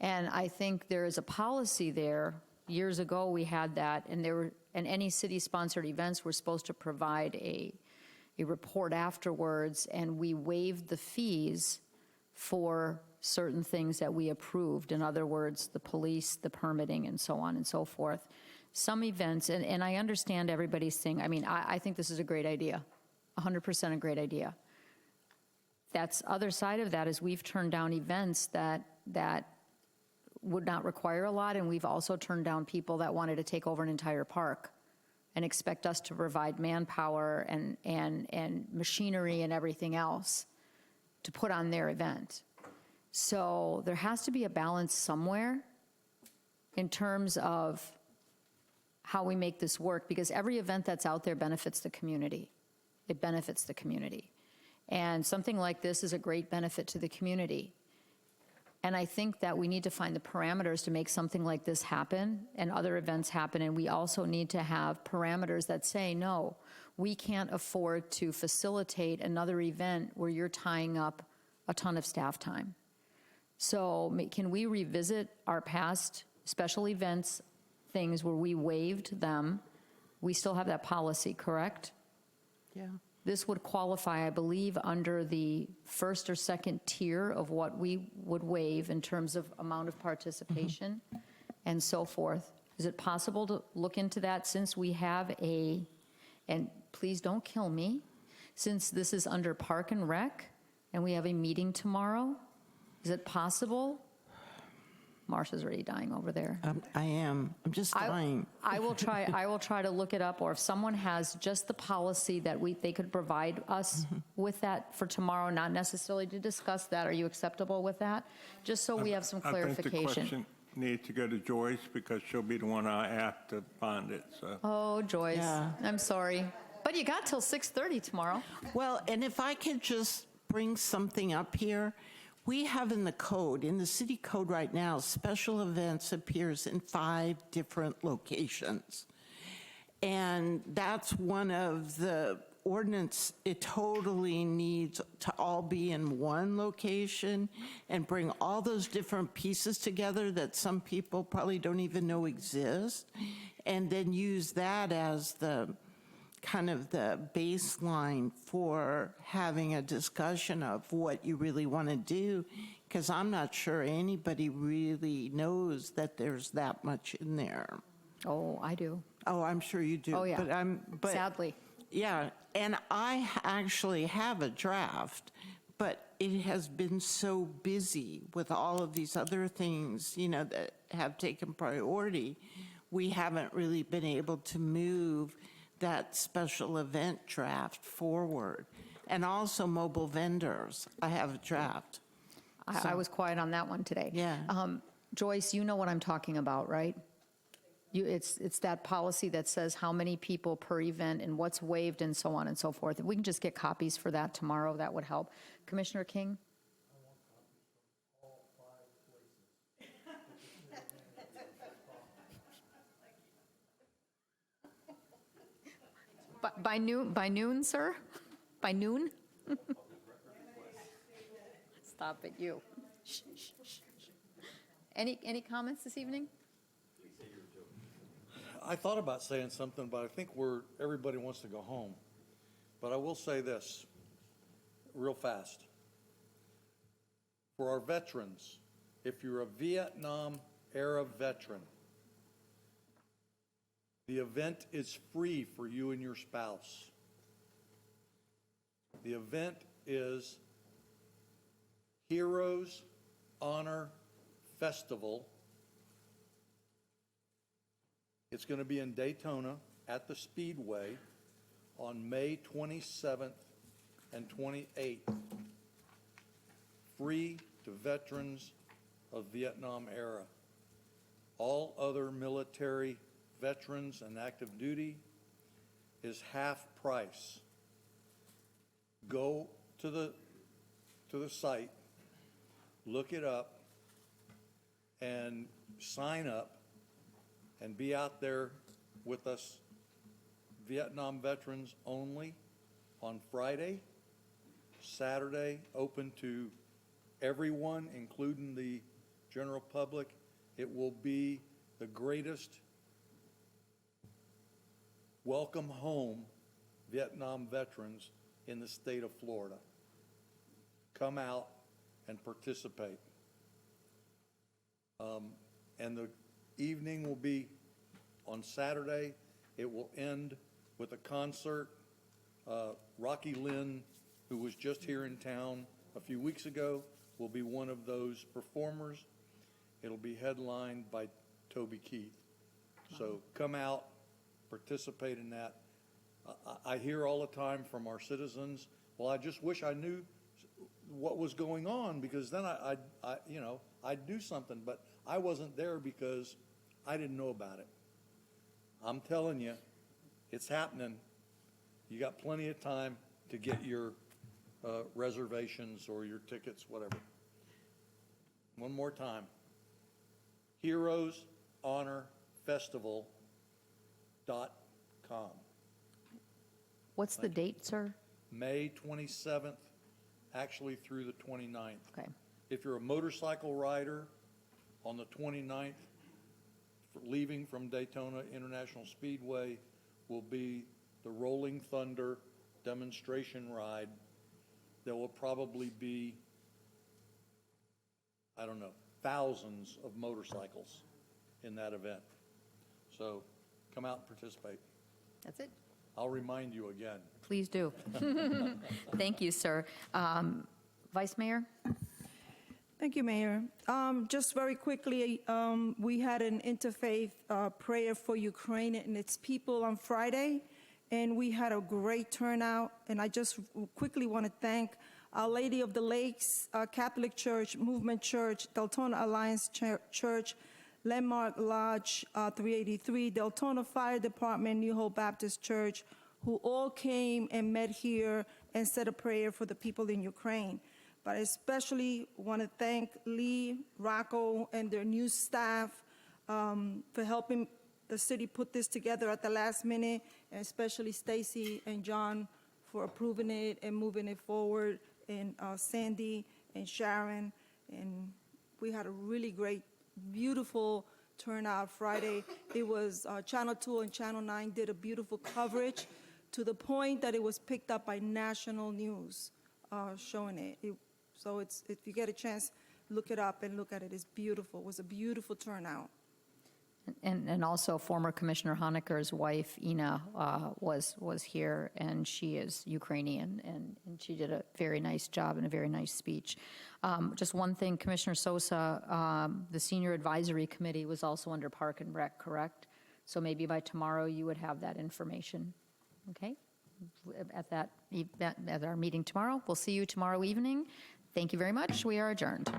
And I think there is a policy there. Years ago, we had that, and any city-sponsored events were supposed to provide a report afterwards, and we waived the fees for certain things that we approved. In other words, the police, the permitting, and so on and so forth. Some events, and I understand everybody's thing. I mean, I think this is a great idea, 100% a great idea. That's other side of that is we've turned down events that would not require a lot, and we've also turned down people that wanted to take over an entire park and expect us to provide manpower and machinery and everything else to put on their event. So there has to be a balance somewhere in terms of how we make this work, because every event that's out there benefits the community. It benefits the community. And something like this is a great benefit to the community. And I think that we need to find the parameters to make something like this happen and other events happen. And we also need to have parameters that say, no, we can't afford to facilitate another event where you're tying up a ton of staff time. So can we revisit our past special events, things where we waived them? We still have that policy, correct? Yeah. This would qualify, I believe, under the first or second tier of what we would waive in terms of amount of participation and so forth. Is it possible to look into that, since we have and please don't kill me, since this is under Park and Rec and we have a meeting tomorrow? Is it possible? Marcia's already dying over there. I am. I'm just dying. I will try to look it up, or if someone has just the policy that they could provide us with that for tomorrow, not necessarily to discuss that. Are you acceptable with that? Just so we have some I think the clarification. question needs to go to Joyce, because she'll be the one I ask to find it, so. Oh, Joyce, Yeah. I'm sorry. But you got till 6:30 tomorrow. Well, and if I could just bring something up here, we have in the code, in the city code right now, special events appears in 5 different locations. And that's one of the ordinance, it totally needs to all be in one location and bring all those different pieces together that some people probably don't even know exist, and then use that as the kind of the baseline for having a discussion of what you really want to do, because I'm not sure anybody really knows that there's that much in there. Oh, I do. Oh, I'm sure you do. Oh, yeah. But Sadly. yeah, and I actually have a draft, but it has been so busy with all of these other things, that have taken priority. We haven't really been able to move that special event draft forward. And also mobile vendors, I have a draft. I was quiet on that one today. Yeah. Joyce, you know what I'm talking about, right? It's that policy that says how many people per event and what's waived and so on and so forth. If we can just get copies for that tomorrow, that would help. Commissioner King? By noon, sir? By noon? Stop it, you. Shh, shh, shh, shh. Any comments this evening? I thought about saying something, but I think everybody wants to go home. But I will say this real fast. For our veterans, if you're a Vietnam-era veteran, the event is free for you and your spouse. The event is Heroes Honor Festival. It's going to be in Daytona at the Speedway on May 27th and 28th. Free to veterans of Vietnam era. All other military veterans and active duty is half price. Go to the site, look it up, and sign up and be out there with us, Vietnam veterans only, on Friday, Saturday, open to everyone, including the general public. It will be the greatest welcome home Vietnam veterans in the state of Florida. Come out and participate. And the evening will be on Saturday. It will end with a concert. Rocky Lynn, who was just here in town a few weeks ago, will be one of those performers. It'll be headlined by Toby Keith. So come out, participate in that. I hear all the time from our citizens, well, I just wish I knew what was going on, because then I'd do something, but I wasn't there because I didn't know about it. I'm telling you, it's happening. You got plenty of time to get your reservations or your tickets, whatever. One more time. HeroesHonorFestival.com. What's the date, sir? May 27th, actually through the 29th. Okay. If you're a motorcycle rider, on the 29th, leaving from Daytona International Speedway will be the Rolling Thunder demonstration ride. There will probably be, I don't know, thousands of motorcycles in that event. So come out and participate. That's it. I'll remind you again. Please do. Thank you, sir. Vice Mayor? Thank you, Mayor. Just very quickly, we had an interfaith prayer for Ukraine and its people on Friday, and we had a great turnout. And I just quickly want to thank Our Lady of the Lakes Catholic Church, Movement Church, Deltona Alliance Church, Landmark Lodge 383, Deltona Fire Department, New Hope Baptist Church, who all came and met here and said a prayer for the people in Ukraine. But I especially want to thank Lee, Rocco, and their new staff for helping the city put this together at the last minute, and especially Stacy and John for approving it and moving it forward, and Sandy and Sharon. And we had a really great, beautiful turnout Friday. It was Channel 2 and Channel 9 did a beautiful coverage to the point that it was picked up by national news showing it. So if you get a chance, look it up and look at it. It's beautiful. It was a beautiful turnout. And also former Commissioner Honecker's wife, Ina, was here, and she is Ukrainian, and she did a very nice job and a very nice speech. Just one thing, Commissioner Sosa, the Senior Advisory Committee was also under Park and Rec, correct? So maybe by tomorrow you would have that information, okay? At our meeting tomorrow. We'll see you tomorrow evening. Thank you very much. We are adjourned.